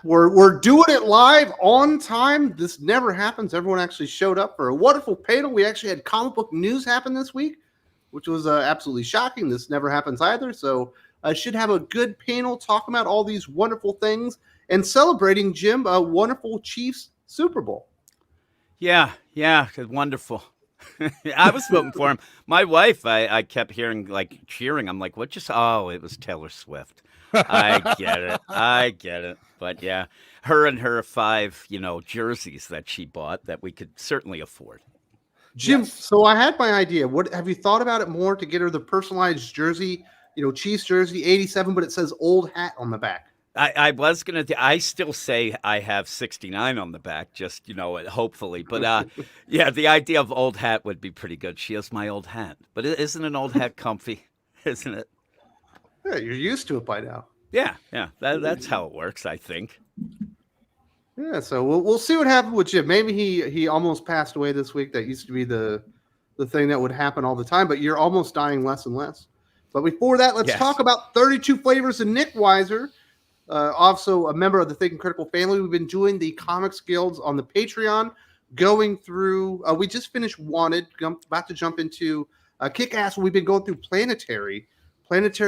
We're doing it live on time. This never happens. Everyone actually showed up for a wonderful panel. We actually had comic book news happen this week, which was absolutely shocking. This never happens either. So I should have a good panel talking about all these wonderful things and celebrating, Jim, a wonderful Chiefs Super Bowl. Yeah, wonderful. I was voting for him. My wife, I kept hearing like cheering. I'm like, what just? Oh, it was Taylor Swift. I get it. But yeah, her and her 5, jerseys that she bought that we could certainly afford. Jim, Yes. so I had my idea. What have you thought about it more to get her the personalized jersey? Chiefs jersey 87, but it says old hat on the back. I was gonna. I still say I have 69 on the back, just hopefully. But yeah, the idea of old hat would be pretty good. She has my old hat, but isn't an old hat comfy? Isn't it? Yeah, you're used to it by now. Yeah. That's how it works, I think. Yeah, so we'll see what happens with Jim. Maybe he almost passed away this week. That used to be the thing that would happen all the time. But you're almost dying less and less. But before that, let's talk about 32 Flavors of Nickweiser. Also a member of the Think and Critical family. We've been doing the Comics Guilds on the Patreon, going through. We just finished Wanted. About to jump into Kick-Ass. We've been going through Planetary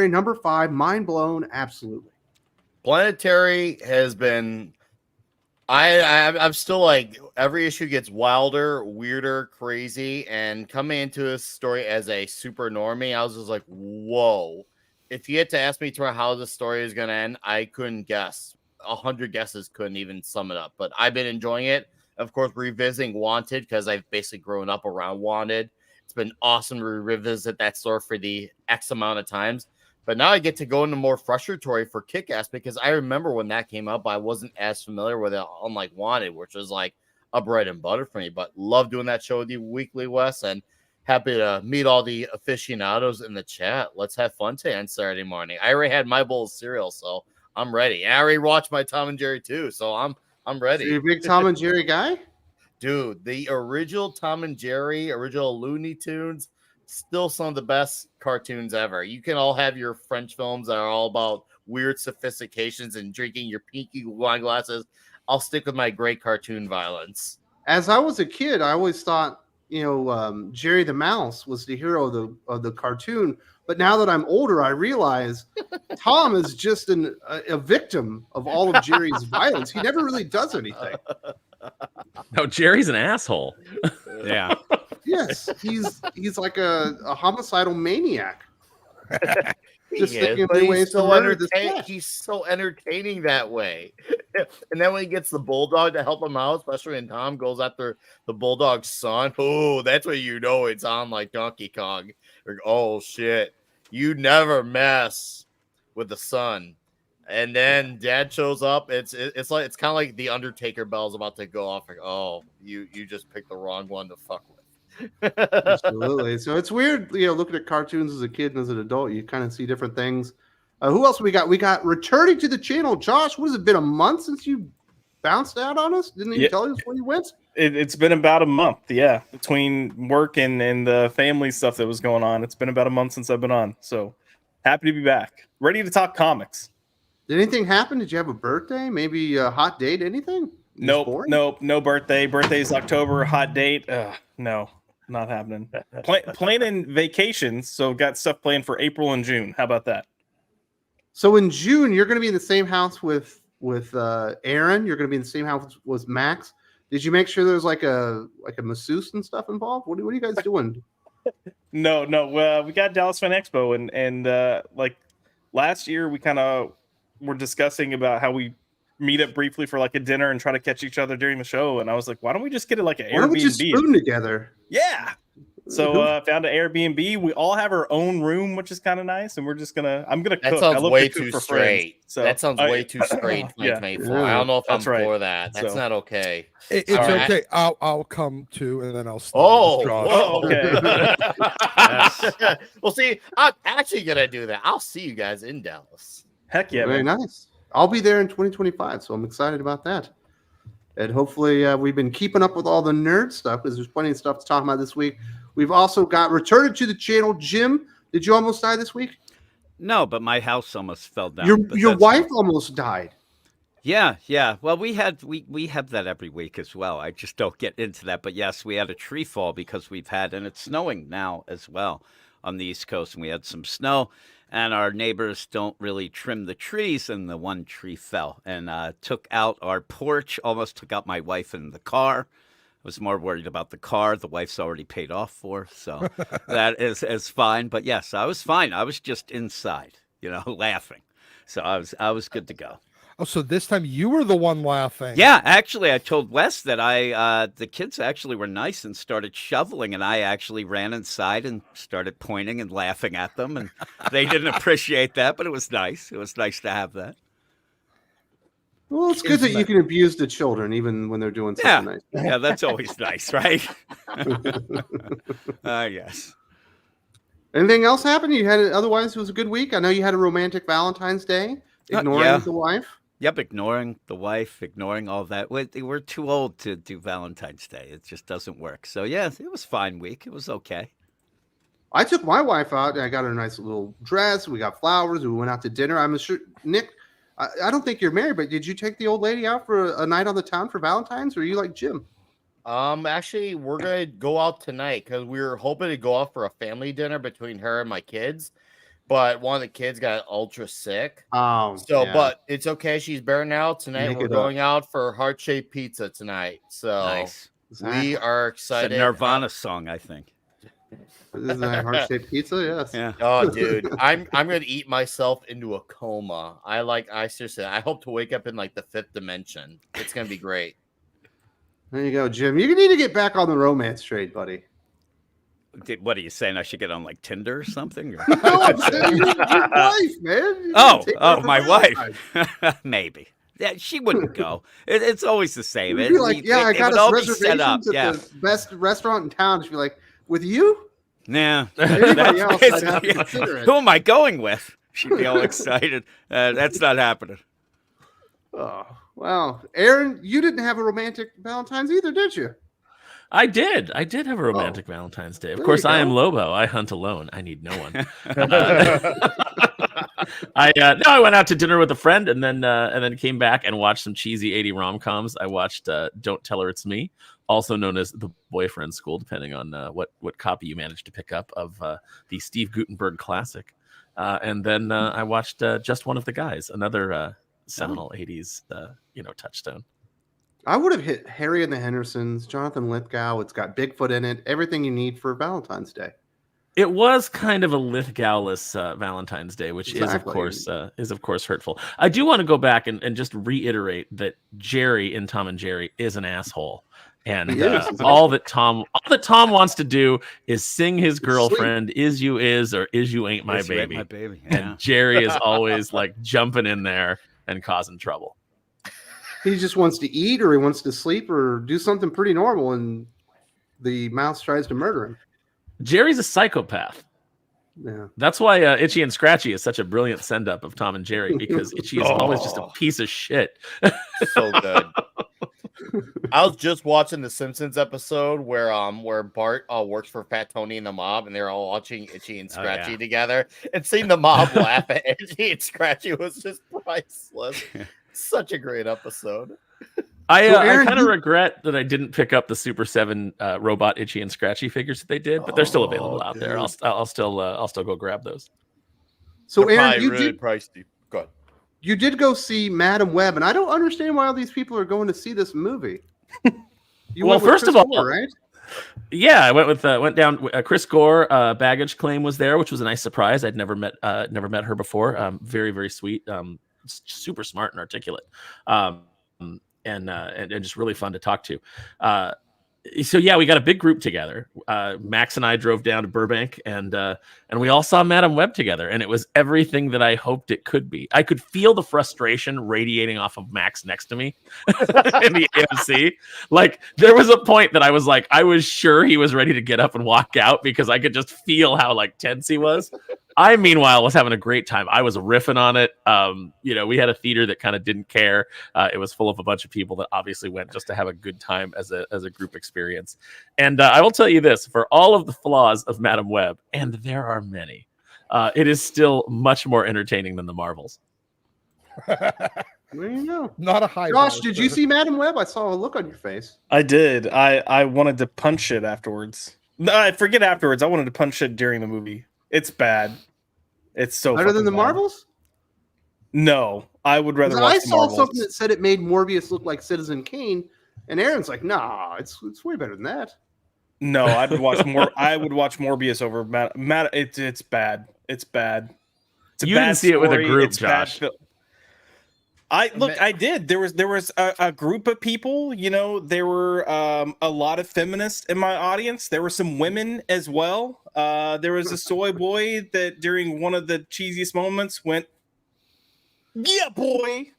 number 5. Mind blown, absolutely. Planetary has been. I'm still like, every issue gets wilder, weirder, crazy, and coming into this story as a super normie, I was just like, whoa. If you had to ask me how the story is going to end, I couldn't guess. 100 guesses couldn't even sum it up. But I've been enjoying it. Of course, revisiting Wanted because I've basically grown up around Wanted. It's been awesome to revisit that story for the X amount of times. But now I get to go into more frustratory for Kick-Ass because I remember when that came up, I wasn't as familiar with it, unlike Wanted, which was like a bread and butter for me. But love doing that show with you weekly, Wes, and happy to meet all the aficionados in the chat. Let's have fun today on Saturday morning. I already had my bowl of cereal, so I'm ready. I already watched my Tom and Jerry too, so I'm ready. So you're a big Tom and Jerry guy? Dude, the original Tom and Jerry, original Looney Tunes, still some of the best cartoons ever. You can all have your French films that are all about weird sophistications and drinking your pinky wine glasses. I'll stick with my great cartoon violence. As I was a kid, I always thought Jerry the Mouse was the hero of the cartoon. But now that I'm older, I realize Tom is just a victim of all of Jerry's violence. He never really does anything. No, Jerry's an asshole. Yeah. Yes, he's like a homicidal maniac. Just thinking of ways to murder this cat. He's so entertaining that way. And then when he gets the bulldog to help him out, especially when Tom goes after the bulldog's son, oh, that's when you know it's on like Donkey Kong. Like, oh shit, you never mess with the son. And then Dad shows up. It's kind of like the Undertaker bell's about to go off. Like, oh, you just picked the wrong one to fuck with. Absolutely. So it's weird, looking at cartoons as a kid and as an adult, you kind of see different things. Who else we got? We got returning to the channel, Josh. What has it been, a month since you bounced out on us? Didn't you tell us where you went? It's been about a month, yeah. Between work and the family stuff that was going on, it's been about a month since I've been on. So happy to be back. Ready to talk comics. Did anything happen? Did you have a birthday? Maybe a hot date? Anything? Nope. No birthday. Birthday's October. Hot date. No, not happening. Planning vacations, so got stuff planned for April and June. How about that? So in June, you're going to be in the same house with Aaron. You're going to be in the same house with Max. Did you make sure there's like a masseuse and stuff involved? What are you guys doing? No. We got Dallas Fan Expo, and like last year, we kind of were discussing about how we meet up briefly for like a dinner and try to catch each other during the show. And I was like, why don't we just get it like an Airbnb? Why don't we just spoon together? Yeah. So found an Airbnb. We all have our own room, which is kind of nice. And I'm gonna cook. That sounds way too straight. So that sounds way too straight. Yeah. I don't know if I'm right. for that. That's not okay. It's okay. I'll come too, and then I'll start. Okay. Well, see, I'm actually gonna do that. I'll see you guys in Dallas. Heck yeah, very man. nice. I'll be there in 2025, so I'm excited about that. And hopefully we've been keeping up with all the nerd stuff because there's plenty of stuff to talk about this week. We've also got returning to the channel. Jim, did you almost die this week? No, but my house almost fell down. Your wife almost died. Yeah, yeah. Well, we have that every week as well. I just don't get into that. But yes, we had a tree fall because and it's snowing now as well on the East Coast, and we had some snow, and our neighbors don't really trim the trees, and the one tree fell and took out our porch, almost took out my wife in the car. I was more worried about the car. The wife's already paid off for, so that is fine. But yes, I was fine. I was just inside, laughing. So I was good to go. Oh, so this time you were the one laughing. Yeah, actually, I told Wes that the kids actually were nice and started shoveling, and I actually ran inside and started pointing and laughing at them, and they didn't appreciate that, but it was nice. It was nice to have that. Well, it's good that you can abuse the children even when they're doing something nice. Yeah, that's always nice, right? Yes. Anything else happen? Otherwise, it was a good week. I know you had a romantic Valentine's Day, ignoring the wife. Yep, ignoring the wife, ignoring all that. We're too old to do Valentine's Day. It just doesn't work. So, yeah, it was a fine week. It was okay. I took my wife out, and I got her a nice little dress. We got flowers. We went out to dinner. I'm sure, Nick, I don't think you're married, but did you take the old lady out for a night on the town for Valentine's, or are you like Jim? Actually, we're going to go out tonight because we were hoping to go out for a family dinner between her and my kids. But one of the kids got ultra sick. But it's okay. She's better now. Tonight we're going out for heart-shaped pizza tonight. So nice. We are excited. It's a Nirvana song, I think. Isn't that heart-shaped pizza? Yes. Yeah. Oh, dude, I'm gonna eat myself into a coma. I seriously, I hope to wake up in like the 5th dimension. It's gonna be great. There you go, Jim. You need to get back on the romance trade, buddy. What are you saying? I should get on like Tinder or something? Or? No, I'm saying your wife, man. My wife. Maybe. Yeah, she wouldn't go. It's always the same. You'd be like, I got us reservations at the best restaurant in town. She'd be like, with you? Nah. Anybody else, I'd have to consider it. Who am I going with? She'd be all excited. That's not happening. Oh, wow. Aaron, you didn't have a romantic Valentine's either, did you? I did have a romantic Valentine's Day. Of course, I am Lobo. I hunt alone. I need no one. I went out to dinner with a friend and then came back and watched some cheesy 80 rom-coms. I watched Don't Tell Her It's Me, also known as The Boyfriend School, depending on what copy you managed to pick up of the Steve Guttenberg classic. And then I watched Just One of the Guys, another seminal 80s touchstone. I would have hit Harry and the Hendersons, Jonathan Lithgow. It's got Bigfoot in it. Everything you need for Valentine's Day. It was kind of a Lithgow-less Valentine's Day, which is of course hurtful. I do want to go back and just reiterate that Jerry in Tom and Jerry is an asshole, and all that Tom wants to do is sing his girlfriend "Is You Is" or "Is You Ain't My Baby," Yeah. And Jerry is always like jumping in there and causing trouble. He just wants to eat, or he wants to sleep, or do something pretty normal, and the mouse tries to murder him. Jerry's a psychopath. Yeah, that's why Itchy and Scratchy is such a brilliant send-up of Tom and Jerry, because Itchy is always just a piece of shit. So good. I was just watching the Simpsons episode where Bart works for Fat Tony and the mob, and they're all watching Itchy and Scratchy together, and seeing the mob laugh at Itchy and Scratchy was just priceless. Such a great episode. I kind of regret that I didn't pick up the Super 7 robot Itchy and Scratchy figures that they did, but they're still available out there. I'll still go grab those. So they're Aaron, really pricey. Go ahead. You did go see Madam Web, and I don't understand why all these people are going to see this movie. Well, first of all, Gore, right? Yeah, I went down. Chris Gore, Baggage Claim was there, which was a nice surprise. I'd never met her before. Very, very sweet. Super smart and articulate. And just really fun to talk to. So yeah, we got a big group together. Max and I drove down to Burbank, and we all saw Madam Web together, and it was everything that I hoped it could be. I could feel the frustration radiating off of Max next to me in the AMC. Like, there was a point that I was sure he was ready to get up and walk out, because I could just feel how tense he was. I, meanwhile, was having a great time. I was riffing on it. We had a theater that kind of didn't care. It was full of a bunch of people that obviously went just to have a good time as a group experience. And I will tell you this, for all of the flaws of Madam Web, and there are many, it is still much more entertaining than the Marvels. There you go. Not a high. Josh, bar, did sir. you see Madam Web? I saw a look on your face. I did. I wanted to punch it afterwards. No, I forget afterwards. I wanted to punch it during the movie. It's bad. It's so Better than fucking the bad. Marvels? No, I would rather 'Cause watch I the saw Marvels. something that said it made Morbius look like Citizen Kane, and Aaron's like, "Nah, it's way better than that." No, I'd watch more. I would watch Morbius over Matt. It's bad. It's bad. It's a You bad didn't see it with a story. group, It's bad Josh. I did. There was a group of people. You know, there were a lot of feminists in my audience. There were some women as well. There was a soy boy that during one of the cheesiest moments went, "Yeah, boy."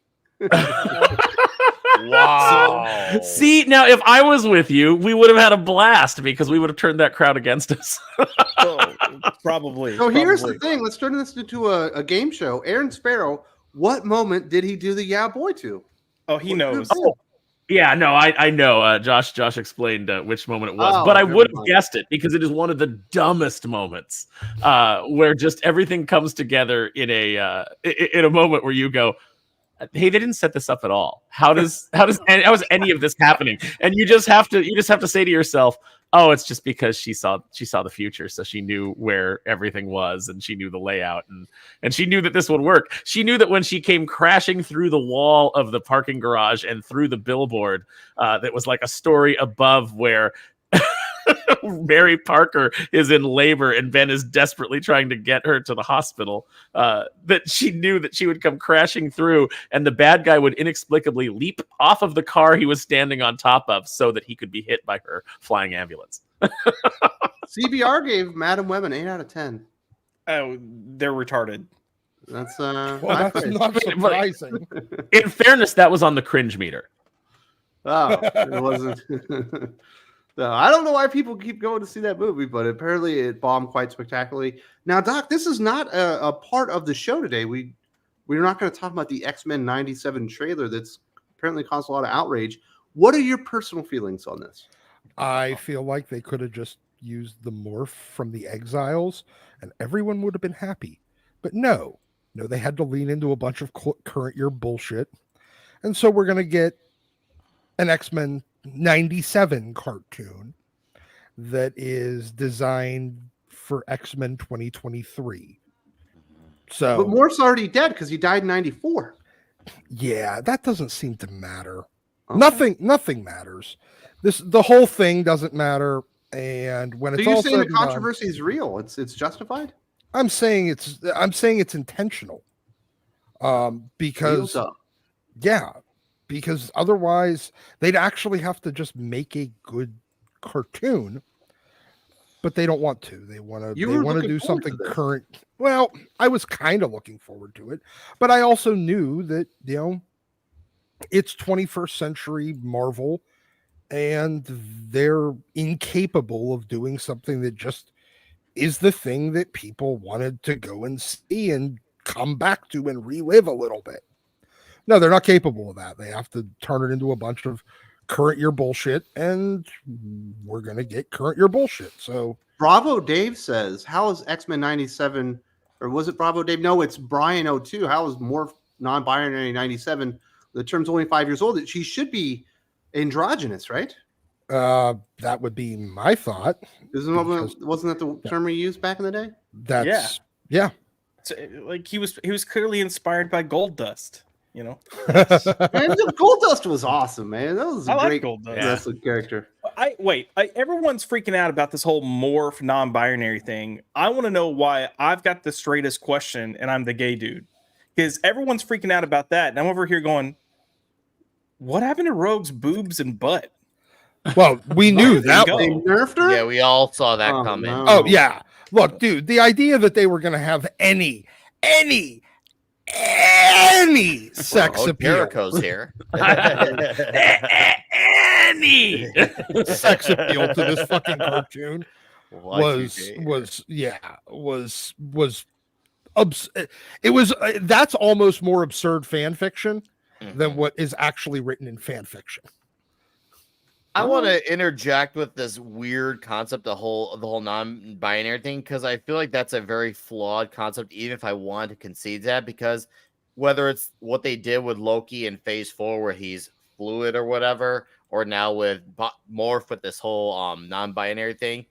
Wow. See, now if I was with you, we would have had a blast because we would have turned that crowd against us. Oh, probably. So here's the probably. thing. Let's turn this into a game show. Aaron Sparrow, what moment did he do the "Yeah, boy" to? Oh, he knows. Oh, Yeah, no, I know. Josh explained which moment it was, but I never would have mind. guessed it because it is one of the dumbest moments where just everything comes together in a moment where you go, "Hey, they didn't set this up at all. How is any of this happening?" And you just have to say to yourself, "Oh, it's just because she saw the future, so she knew where everything was, and she knew the layout, and she knew that this would work. She knew that when she came crashing through the wall of the parking garage and through the billboard, that was like a story above where." Mary Parker is in labor and Ben is desperately trying to get her to the hospital, that she knew that she would come crashing through and the bad guy would inexplicably leap off of the car he was standing on top of so that he could be hit by her flying ambulance. CBR gave Madam Web an 8 out of 10. Oh, they're retarded. That's Well, high that's praise. not surprising. In fairness, that was on the cringe meter. Oh, it wasn't. No, I don't know why people keep going to see that movie, but apparently it bombed quite spectacularly. Now, Doc, this is not a part of the show today. We're not going to talk about the X-Men 97 trailer that's apparently caused a lot of outrage. What are your personal feelings on this? I feel like they could have just used the morph from the Exiles and everyone would have been happy. But no, they had to lean into a bunch of current year bullshit. And so we're going to get an X-Men 97 cartoon that is designed for X-Men 2023. So, But Morph's already dead because he died in 94. yeah, that doesn't seem to matter. Okay. Nothing matters. The whole thing doesn't matter. And when So it's you're all saying said the and done, controversy is real? It's justified? I'm saying it's intentional. Because Real dumb. yeah, because otherwise they'd actually have to just make a good cartoon, but they don't want to. They want to You were do looking forward to something this. current. Well, I was kind of looking forward to it, but I also knew that, it's 21st century Marvel and they're incapable of doing something that just is the thing that people wanted to go and see and come back to and relive a little bit. No, they're not capable of that. They have to turn it into a bunch of current year bullshit, and we're going to get current year bullshit. So Bravo Dave says, how is X-Men 97, or was it Bravo Dave? No, it's Brian 02. How is Morph non-binary 97? The term's only 5 years old. She should be androgynous, right? that would be my thought. Wasn't that the term we used back in the day? That's yeah. So, like he was clearly inspired by Gold Dust. Man, Gold Dust was awesome, man. That was a I like great Gold Dust. wrestling character. Everyone's freaking out about this whole morph non-binary thing. I want to know why I've got the straightest question and I'm the gay dude. Because everyone's freaking out about that. And I'm over here going, what happened to Rogue's boobs and butt? Well, we knew that. go. They nerfed her? Yeah, we all saw that Oh, coming. no. Oh yeah. Look, dude, the idea that they were going to have any sex appeal, Jericho's here. Any sex appeal to this fucking cartoon Lucky was it was that's almost more absurd fan fiction than what is actually written in fan fiction. I want to interject with this weird concept, the whole non-binary thing, because I feel like that's a very flawed concept, even if I wanted to concede that, because whether it's what they did with Loki in Phase 4, where he's fluid or whatever, or now with Morph with this whole non-binary thing.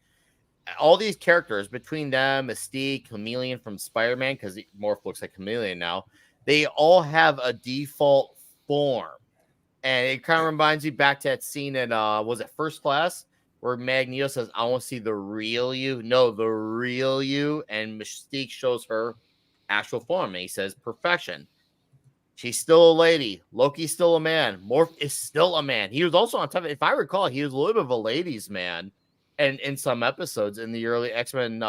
All these characters, between them, Mystique, Chameleon from Spider-Man, because Morph looks like Chameleon now, they all have a default form. And it kind of reminds me back to that scene in, was it First Class? Where Magneto says, I want to see the real you. No, the real you. And Mystique shows her actual form. And he says, perfection. She's still a lady. Loki's still a man. Morph is still a man. He was also on top of it. If I recall, he was a little bit of a ladies' man. And in some episodes in the early X-Men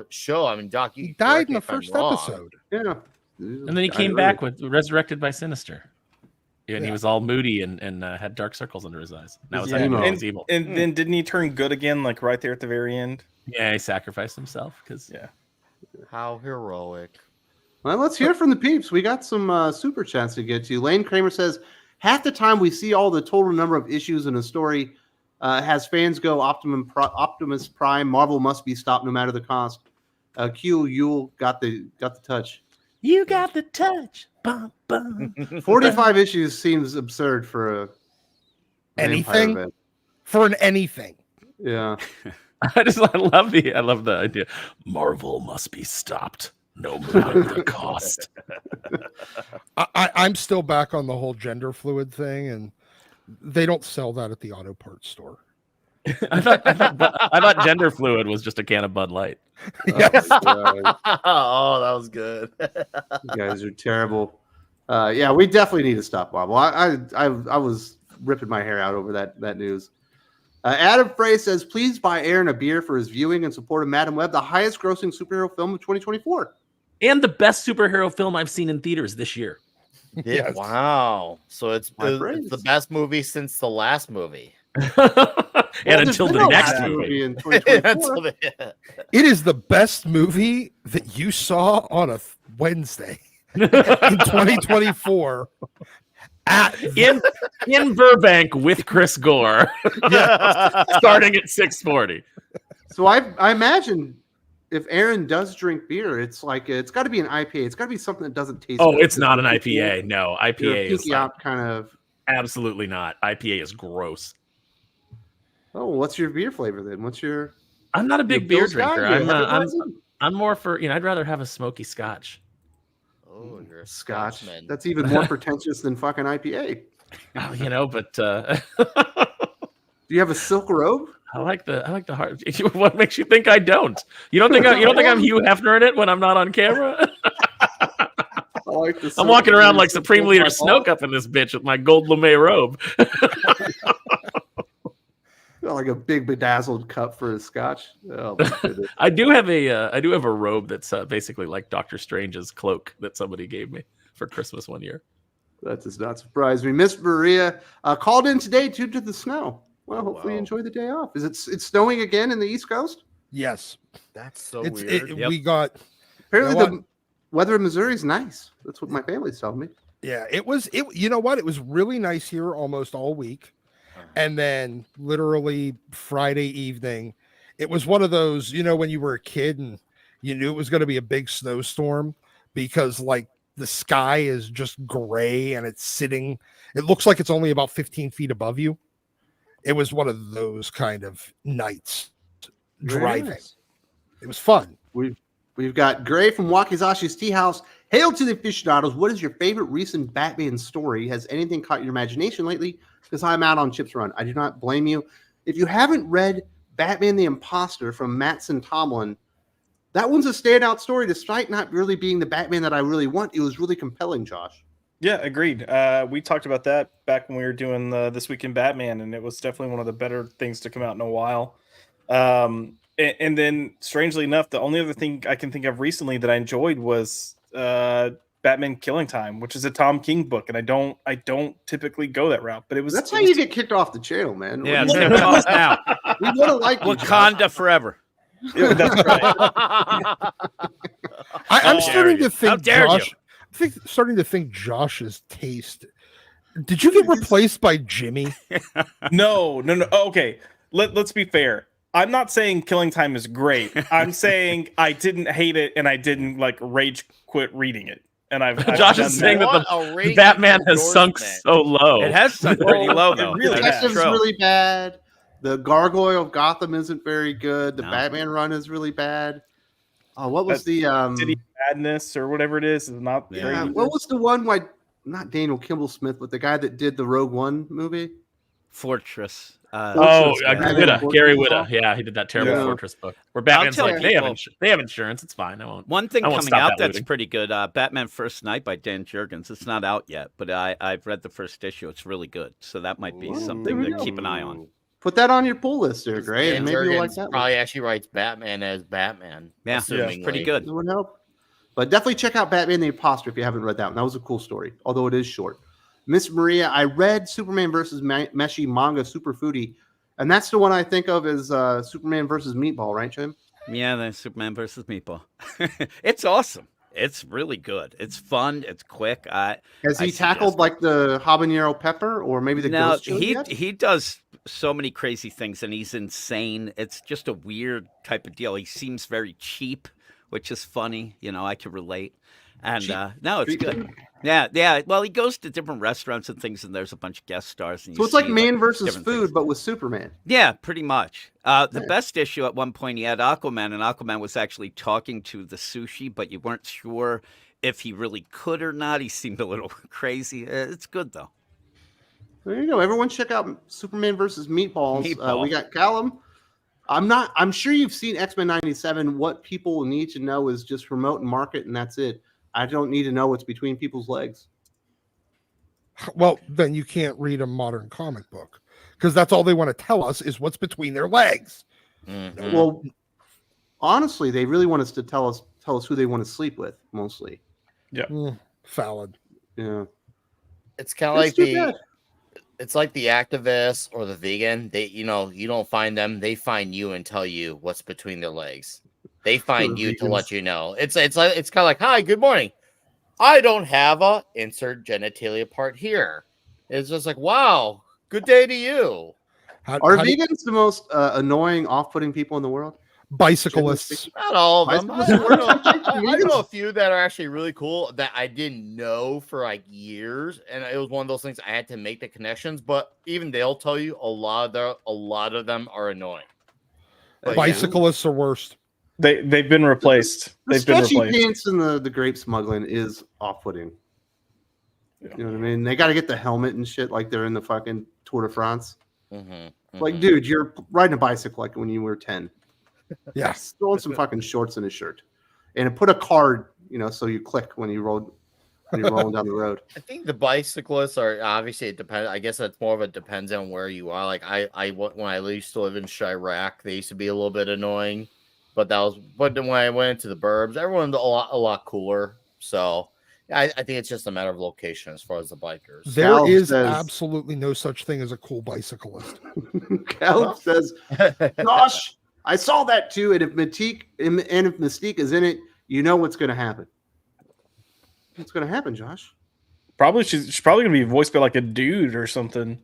show. I mean, Doc, you He died in the first episode. Yeah. And then he came back resurrected by Sinister. And he was all moody and had dark circles under his eyes. That was how he was evil. And then didn't he turn good again, like right there at the very end? Yeah, he sacrificed himself because How heroic. Well, let's hear from the peeps. We got some super chats to get to. Lane Kramer says, half the time we see all the total number of issues in a story has fans go Optimus Prime. Marvel must be stopped no matter the cost. Q Yule got the touch. You got the touch. Bum, bum. 45 issues seems absurd for anything. For an anything. Yeah. I love the idea. Marvel must be stopped, no matter the cost. I'm still back on the whole gender fluid thing, and they don't sell that at the auto parts store. I thought gender fluid was just a can of Bud Light. Yes. Oh, that was good. You guys are terrible. Yeah, we definitely need to stop Marvel. I was ripping my hair out over that news. Adam Frey says, please buy Aaron a beer for his viewing and support of Madam Web, the highest grossing superhero film of 2024. And the best superhero film I've seen in theaters this year. Yes. Wow. So it's the best movie since the last movie. And until the next movie in 2024. It is the best movie that you saw on a Wednesday in 2024 in Burbank with Chris Gore. Starting at 6:40. So I imagine if Aaron does drink beer, it's like it's got to be an IPA. It's got to be something that doesn't taste. Oh, good. it's not an IPA. No, IPA is like, kind of. Absolutely not. IPA is gross. Oh, what's your beer flavor then? What's your? I'm not a big beer drinker. Hefeweizen? I'm more for I'd rather have a smoky Scotch. Oh, you're a Scotch. Scotsman. That's even more pretentious than fucking IPA. But Do you have a silk robe? I like the hard. What makes you think I don't? You don't think I'm Hugh Hefner in it when I'm not on camera? I'm walking around like Supreme Leader Snoke up in this bitch with my gold lame robe. Like a big bedazzled cup for a scotch. Oh, my goodness. I do have a robe that's basically like Doctor Strange's cloak that somebody gave me for Christmas one year. That does not surprise me. Miss Maria called in today due to the snow. Well, hopefully you enjoy the day off. It's snowing again in the East Coast? Yes. That's so It's weird. we got Apparently the weather in Missouri is nice. That's what my family's telling me. Yeah, it was you know what? It was really nice here almost all week. And then literally Friday evening, it was one of those, when you were a kid and you knew it was going to be a big snowstorm because like the sky is just gray and it looks like it's only about 15 feet above you. It was one of those kind of nights driving. Nice. It was fun. We've got Gray from Wakizashi's Tea House. Hail to the aficionados. What is your favorite recent Batman story? Has anything caught your imagination lately? Because I'm out on Chip's Run. I do not blame you. If you haven't read Batman the Imposter from Mattson Tomlin, that one's a standout story despite not really being the Batman that I really want. It was really compelling, Josh. Yeah, agreed. We talked about that back when we were doing This Week in Batman, and it was definitely one of the better things to come out in a while. And then, strangely enough, the only other thing I can think of recently that I enjoyed was Batman Killing Time, which is a Tom King book, and I don't typically go that route. But that's how you get kicked off the channel, man. Yeah, it's getting off now. We would have liked Wakanda forever. Yeah, that's right. I'm starting to think, How dare you? Josh. Starting to think Josh's taste. Did you get replaced by Jimmy? No. Okay, let's be fair. I'm not saying Killing Time is great. I'm saying I didn't hate it and I didn't like rage quit reading it. and I've Josh done is saying that What a the ringing Batman has sunk endorsement. so low. It has sunk pretty low, though. really That's Detective's true. really bad. The Gargoyle of Gotham isn't very good. The No. Batman run is really bad. What was That's the City Madness or whatever it is not Yeah. great. either. what was the one why not Daniel Kimball Smith, but the guy that did the Rogue One movie? Fortress. Fortress, Batman Witta, Fortress Gary as Witta. well? Yeah, he did that terrible Yeah. Fortress book where Batman's tell like, they have people- insurance. It's fine. I won't. One thing I won't coming stop out that that's looting. pretty good, Batman First Night by Dan Jurgens. It's not out yet, but I've read the first issue. It's really good. So that might be Ooh, something there we to go. keep an eye on. Put that on your pull list there, Gray, Dan and maybe you'll like Jurgens that one. probably actually writes Batman as Batman. Yeah, it's assumingly. pretty good. That would help. But definitely check out Batman the Imposter if you haven't read that one. That was a cool story, although it is short. Miss Maria, I read Superman versus Meshi manga Super Foodie, and that's the one I think of as Superman versus Meatball, right, Jim? Yeah, the Superman versus Meatball. It's awesome. It's really good. It's fun. It's quick. Has I he suggest tackled it. like the habanero pepper or maybe the No, ghost chili yet? he does so many crazy things, and he's insane. It's just a weird type of deal. He seems very cheap, which is funny. You know, I can relate. And Cheap no, it's street good. food? Yeah. Well, he goes to different restaurants and things, and there's a bunch of guest stars. And So you it's like see, man versus different food, things. but with Superman. Yeah, pretty much. The Yeah. best issue at one point, he had Aquaman, and Aquaman was actually talking to the sushi, but you weren't sure if he really could or not. He seemed a little crazy. It's good, though. There you go. Everyone check out Superman versus Meatballs. Meatball. We got Callum. I'm sure you've seen X-Men 97. What people need to know is just promote and market, and that's it. I don't need to know what's between people's legs. Well, then you can't read a modern comic book because that's all they want to tell us is what's between their legs. Mhm. Well, honestly, they really want us to tell us who they want to sleep with, mostly. Salad. Yeah. It's kind of It's like too the bad. it's like the activist or the vegan. They, you don't find them. They find you and tell you what's between their legs. They find you to let vegans. you know. It's kind of like, hi, good morning. I don't have a insert genitalia part here. It's just like, wow, good day to you. Are How do you- vegans the most annoying, off-putting people in the world? bicyclists? Not all of them. I Bicycles- know a few that are actually really cool that I didn't know for like years, and it was one of those things I had to make the connections. But even they'll tell you a lot of them are annoying. But, yeah. Bicyclists are worst. They've been replaced. The They've been sketchy replaced. pants and the grape smuggling is off-putting. You know what I mean? They got to get the helmet and shit like they're in the fucking Tour de France. Like, dude, you're riding a bicycle like when you were 10. Yeah. Throw in some fucking shorts and a shirt, and put a card, so you click when you're rolling down the road. I think the bicyclists are obviously it depends. I guess that's more of a depends on where you are. Like when I used to live in Chirac, they used to be a little bit annoying, but then when I went into the burbs, everyone's a lot cooler. So I think it's just a matter of location as far as the bikers. There Cal is says- absolutely no such thing as a cool bicyclist. Cal says, "Gosh, I saw that too. And if Mystique is in it, you know what's going to happen. What's going to happen, Josh? Probably she's probably gonna be voiced by like a dude or something.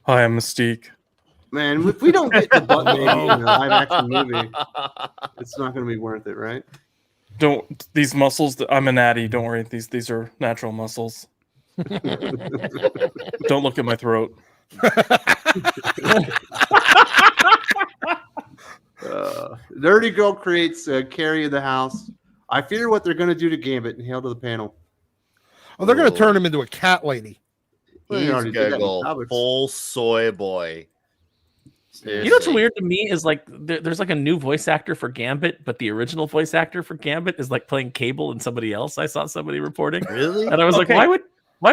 Hi, I'm Mystique. Man, if we don't get the butt baby in a live action movie, it's not going to be worth it, right? Don't these muscles? I'm a natty. Don't worry. These are natural muscles. Don't look at my throat. Nerdy Girl creates Carrie in the house. I fear what they're going to do to Gambit and hail to the panel. Oh, they're going to turn him into a cat lady. Well, they He's already did gonna that in go comics. full soy boy. You know what's Seriously. weird to me is like there's like a new voice actor for Gambit, but the original voice actor for Gambit is like playing Cable and somebody else. I saw somebody reporting, Really? and I was like, why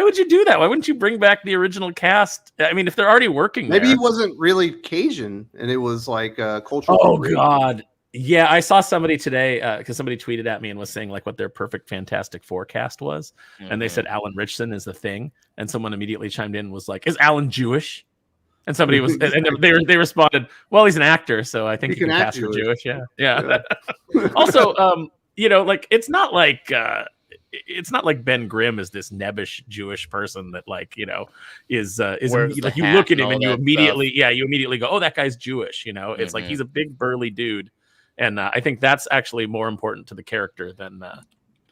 would you do that? Why wouldn't you bring back the original cast? I mean, if they're already working, Maybe there. he wasn't really Cajun, and it was like cultural. Oh appropriation. God, yeah, I saw somebody today because somebody tweeted at me and was saying like what their perfect Fantastic Four cast was, and they said Alan Richson is the thing, and someone immediately chimed in and was like, "Is Alan Jewish?" And somebody was, and they responded, "Well, he's an actor, so I think He he can can act pass for Jewish." Jewish." Yeah. Also, like it's not like Ben Grimm is this nebbish Jewish person that is Wears the like you hat look at and him all and you that immediately go, "Oh, that guy's Jewish." It's like Mhm. he's a big burly dude, and I think that's actually more important to the character than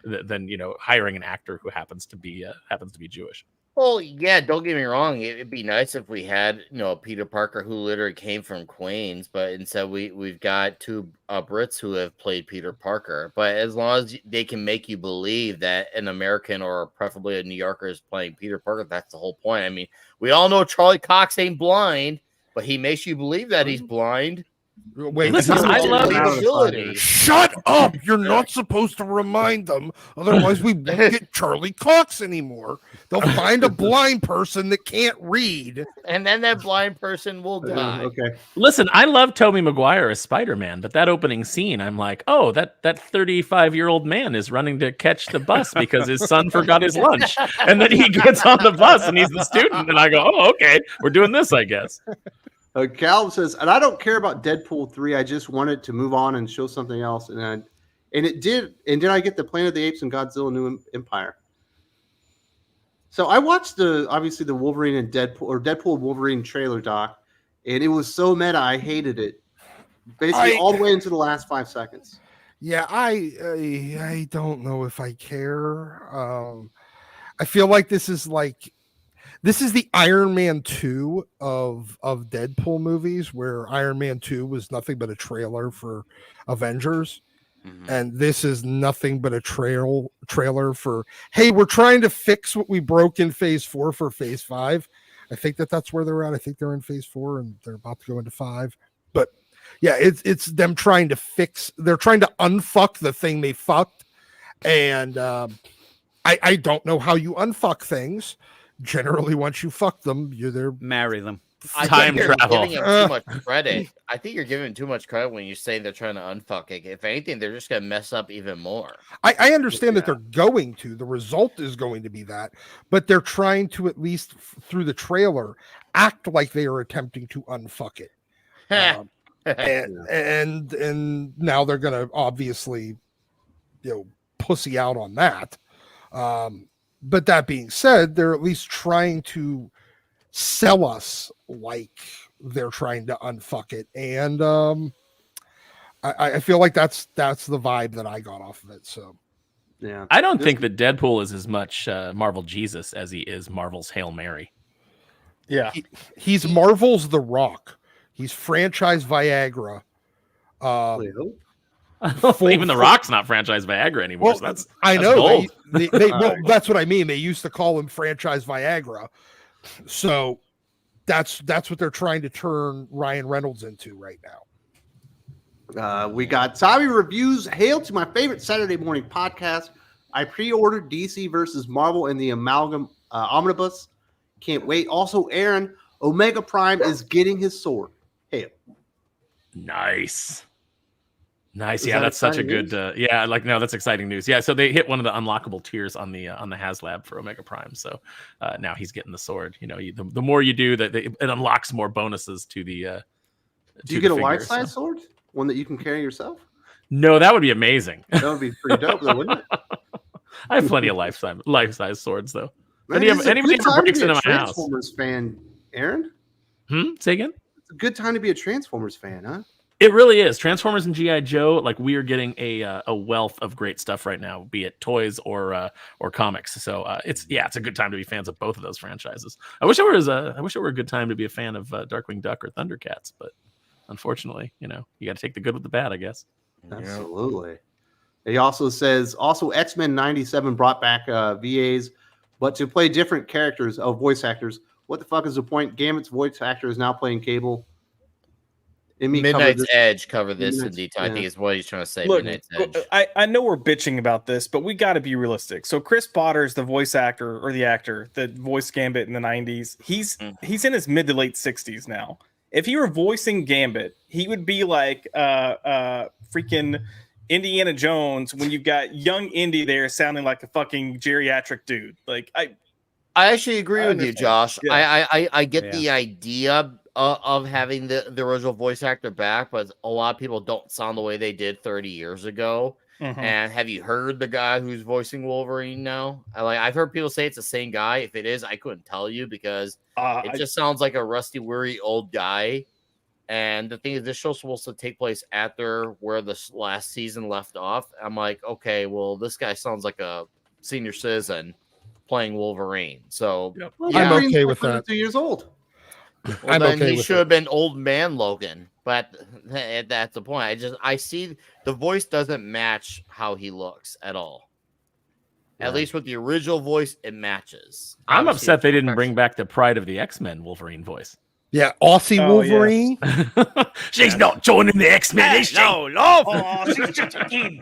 than hiring an actor who happens to be Jewish. Well, yeah, don't get me wrong. It'd be nice if we had, Peter Parker who literally came from Queens, but instead we've got two Brits who have played Peter Parker. But as long as they can make you believe that an American or preferably a New Yorker is playing Peter Parker, that's the whole point. I mean, we all know Charlie Cox ain't blind, but he makes you believe that he's blind. Wait, Listen, I love believability. Shut up! You're not supposed to remind them, otherwise we won't get Charlie Cox anymore. They'll find a blind person that can't read, and then that blind person will die. Okay. Listen, I love Tobey Maguire as Spider-Man, but that opening scene, I'm like, oh, that 35-year-old man is running to catch the bus because his son forgot his lunch, and then he gets on the bus and he's the student, and I go, oh, okay, we're doing this, I guess. Cal says, and I don't care about Deadpool 3. I just wanted to move on and show something else. And it did. And did I get the Planet of the Apes and Godzilla New Empire? So I watched obviously the Wolverine and Deadpool Wolverine trailer doc, and it was so meta. I hated it. Basically all the way into the last 5 seconds. Yeah, I don't know if I care. I feel like this is the Iron Man 2 of Deadpool movies, where Iron Man 2 was nothing but a trailer for Avengers. Mm-hmm. And this is nothing but a trailer for, hey, we're trying to fix what we broke in phase 4 for phase 5. I think that's where they're at. I think they're in phase 4 and they're about to go into 5. But yeah, it's them trying to they're trying to unfuck the thing they fucked. And I don't know how you unfuck things. Generally, once you fuck them, you're there. Marry them. Time travel. Giving them too much credit. I think you're giving too much credit when you say they're trying to unfuck it. If anything, they're just going to mess up even more. I understand that they're going to. The result is going to be that, but they're trying to, at least through the trailer, act like they are attempting to unfuck it. And now they're going to obviously, pussy out on that. But that being said, they're at least trying to sell us like they're trying to unfuck it. And I feel like that's the vibe that I got off of it. So yeah, I don't think that Deadpool is as much Marvel Jesus as he is Marvel's Hail Mary. Yeah. He's Marvel's The Rock. He's franchise Viagra. Even The Rock's not franchise Viagra anymore. Well, so that's I know. gold. Well, that's what I mean. They used to call him franchise Viagra. So that's what they're trying to turn Ryan Reynolds into right now. We got Tommy reviews. Hail to my favorite Saturday morning podcast. I pre-ordered DC versus Marvel in the Amalgam Omnibus. Can't wait. Also, Aaron, Omega Prime is getting his sword. Hail. Nice. Is Yeah, that that's such a exciting good. No, that's exciting news. Yeah, so they hit one of the unlockable tiers on the HasLab for Omega Prime. So now he's getting the sword. The more you do, that it unlocks more bonuses to the. Do you get a life-size sword? One that you can carry yourself? No, that would be amazing. That would be pretty dope, though, wouldn't it? I have plenty of life-size swords, though. Man, Anybody ever breaks into my house? Transformers fan, Aaron? Say again? It's a good time to be a Transformers fan, huh? It really is. Transformers and G.I. Joe, like we are getting a wealth of great stuff right now, be it toys or comics. So it's a good time to be fans of both of those franchises. I wish it were a good time to be a fan of Darkwing Duck or Thundercats, but unfortunately, you got to take the good with the bad, I guess. Absolutely. He also says, X-Men 97 brought back VAs, but to play different characters of voice actors. What the fuck is the point? Gambit's voice actor is now playing Cable. Midnight's Edge covered this in detail. I think is what he's trying to say. Look, Midnight's Edge. I know we're bitching about this, but we got to be realistic. So Chris Potter's the voice actor or the actor that voiced Gambit in the 90s. He's in his mid to late 60s now. If he were voicing Gambit, he would be like freaking Indiana Jones when you've got young Indy there sounding like a fucking geriatric dude. Like I actually agree with you, Josh. Yeah. I get the idea of having the original voice actor back, but a lot of people don't sound the way they did 30 years ago. Mm-hmm. And have you heard the guy who's voicing Wolverine now? I've heard people say it's the same guy. If it is, I couldn't tell you because it just sounds like a rusty, weary old guy. And the thing is, this show's supposed to take place after where the last season left off. I'm like, okay, well, this guy sounds like a senior citizen playing Wolverine. So Well, I'm Wolverine's okay like with that. 2 years old. well, I'm then okay he with should it. have been old man Logan. But that's the point. I see the voice doesn't match how he looks at all. At Yeah. least with the original voice, it matches. I'm Obviously, upset they didn't perfection. bring back the Pride of the X-Men Wolverine voice. Yeah, Aussie Oh, yeah. Wolverine. She's not joining the X-Men, is she? No, love. Oh, she's just a kid.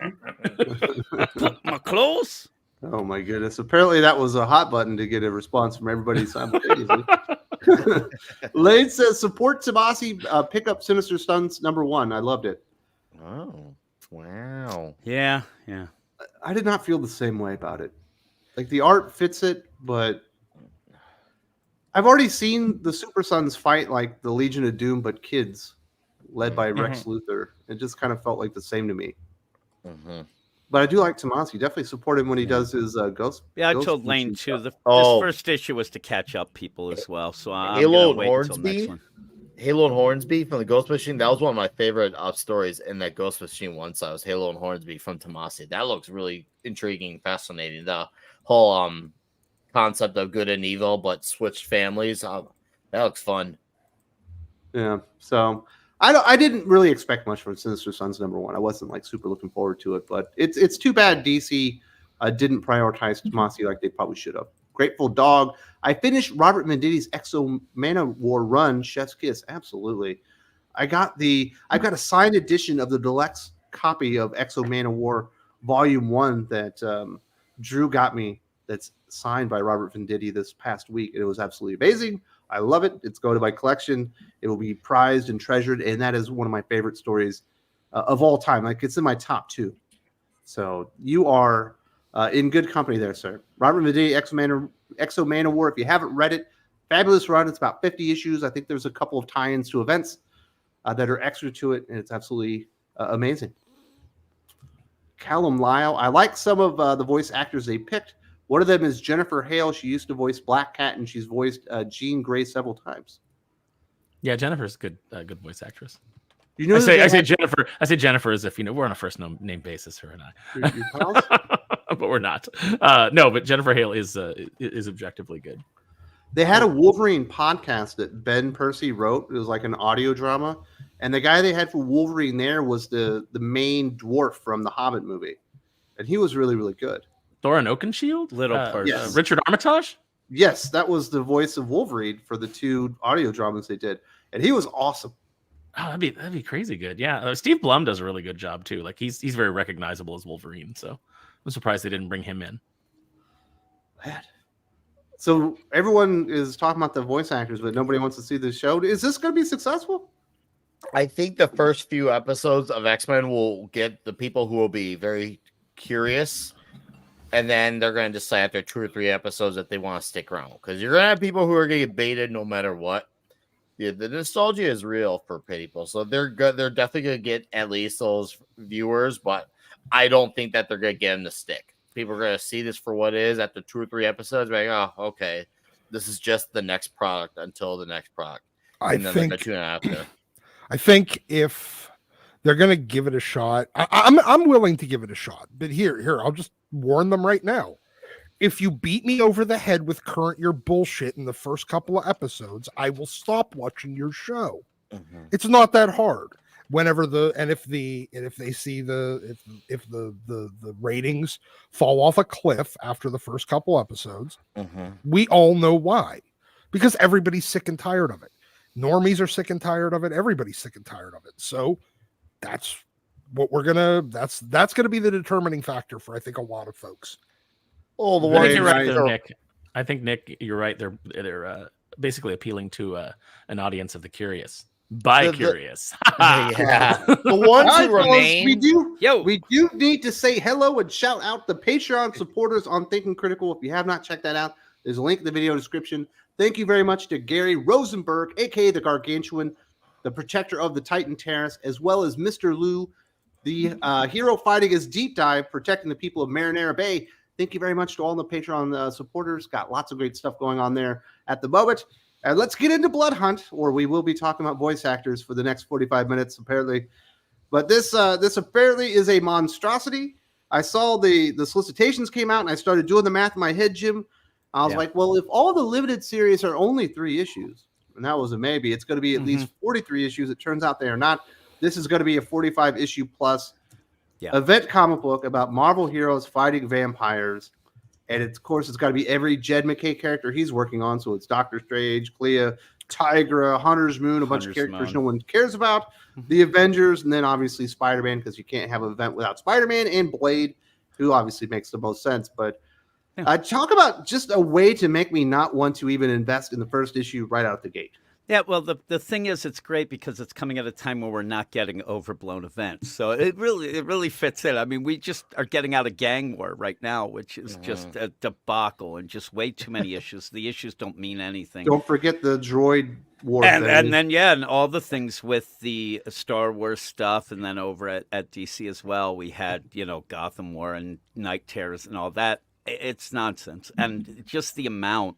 Put my clothes. Oh my goodness! Apparently, that was a hot button to get a response from everybody simultaneously. Lane says, "Support Tomasi. Pick up Sinister Sons #1. I loved it. Oh, wow. Yeah. I did not feel the same way about it. Like the art fits it, but I've already seen the Super Sons fight like the Legion of Doom, but kids, led by Rex Luthor. It just kind of felt like the same to me. Mm-hmm. But I do like Tomasi. Definitely support him when he does his Ghost. Yeah, I Ghost told Lane Machine too. stuff. This first issue was to catch up people as well. So I'm Halo gonna and wait until next Hornsby? one. Halo and Hornsby from the Ghost Machine. That was one of my favorite stories in that Ghost Machine one. So I was Halo and Hornsby from Tomasi. That looks really intriguing, fascinating. The whole concept of good and evil, but switched families. That looks fun. Yeah. So I didn't really expect much from Sinister Sons #1. I wasn't like super looking forward to it, but it's too bad DC didn't prioritize Tomasi like they probably should have. Grateful Dog. I finished Robert Venditti's Exo Mana War run. Chef's kiss. Absolutely. I've got a signed edition of the deluxe copy of Exo Mana War Volume 1 that Drew got me. That's signed by Robert Venditti this past week. It was absolutely amazing. I love it. It's going to my collection. It will be prized and treasured, and that is one of my favorite stories of all time. Like it's in my top 2. So you are in good company there, sir. Robert Venditti, Exo Mana War. If you haven't read it, fabulous run. It's about 50 issues. I think there's a couple of tie-ins to events that are extra to it, and it's absolutely amazing. Callum Lyle. I like some of the voice actors they picked. One of them is Jennifer Hale. She used to voice Black Cat, and she's voiced Jean Grey several times. Yeah, Jennifer's good voice actress. You know, I say Jennifer. I say Jennifer as if we're on a first name basis, her and I. your pals? But we're not. No, but Jennifer Hale is objectively good. They had a Wolverine podcast that Ben Percy wrote. It was like an audio drama, and the guy they had for Wolverine there was the main dwarf from the Hobbit movie, and he was really, really good. Thorin Oakenshield, Little person. Yes. Richard Armitage. Yes, that was the voice of Wolverine for the 2 audio dramas they did, and he was awesome. Oh, that'd be crazy good. Yeah, Steve Blum does a really good job too. Like he's very recognizable as Wolverine. So I'm surprised they didn't bring him in. So everyone is talking about the voice actors, but nobody wants to see the show. Is this going to be successful? I think the first few episodes of X-Men will get the people who will be very curious, and then they're going to decide after 2 or 3 episodes that they want to stick around. Because you're going to have people who are going to get baited no matter what. Yeah, the nostalgia is real for people, so they're good. They're definitely going to get at least those viewers, but I don't think that they're going to get them to stick. People are going to see this for what it is after 2 or 3 episodes. Like, oh, okay, this is just the next product until the next product. I And then think they're gonna tune out after. I think if they're going to give it a shot, I'm willing to give it a shot. But here, I'll just warn them right now. If you beat me over the head with current year bullshit in the first couple of episodes, I will stop watching your show. Mm-hmm. It's not that hard. If they see the ratings fall off a cliff after the first couple episodes, Mm-hmm. we all know why. Because everybody's sick and tired of it. Normies are sick and tired of it. Everybody's sick and tired of it. So that's what that's gonna be the determining factor for I think a lot of folks. Oh, the I one think you're right, that- there, Nick. I think Nick, you're right. They're basically appealing to an audience of the curious. Curious. Yeah. The ones All right, who fellas, remain. we do need to say hello and shout out the Patreon supporters on Thinking Critical. If you have not checked that out, there's a link in the video description. Thank you very much to Gary Rosenberg, aka the Gargantuan, the protector of the Titan Terrace, as well as Mr. Lou, the hero fighting his deep dive, protecting the people of Marinara Bay. Thank you very much to all the Patreon supporters. Got lots of great stuff going on there at the moment. And let's get into Blood Hunt, or we will be talking about voice actors for the next 45 minutes, apparently. But this apparently is a monstrosity. I saw the solicitations came out, and I started doing the math in my head, Jim. I was like, well, if all the limited series are only 3 issues, and that was a maybe, it's going to be at least 43 issues. It turns out they are not. This is going to be a 45 issue plus event comic book about Marvel heroes fighting vampires. And of course, it's got to be every Jed MacKay character he's working on. So it's Doctor Strange, Clea, Tigra, Hunter's Moon, a bunch of characters no one cares about, the Avengers, and then obviously Spider-Man, because you can't have an event without Spider-Man, and Blade, who obviously makes the most sense. But talk about just a way to make me not want to even invest in the first issue right out the gate. Yeah, well, the thing is, it's great because it's coming at a time where we're not getting overblown events. So it really fits in. I mean, we just are getting out of Gang War right now, which is just a debacle and just way too many issues. The issues don't mean anything. Don't forget the droid war and then and all the things with the Star Wars stuff, and then over at DC as well, we had Gotham War and Night Terrors and all that. It's nonsense, and just the amount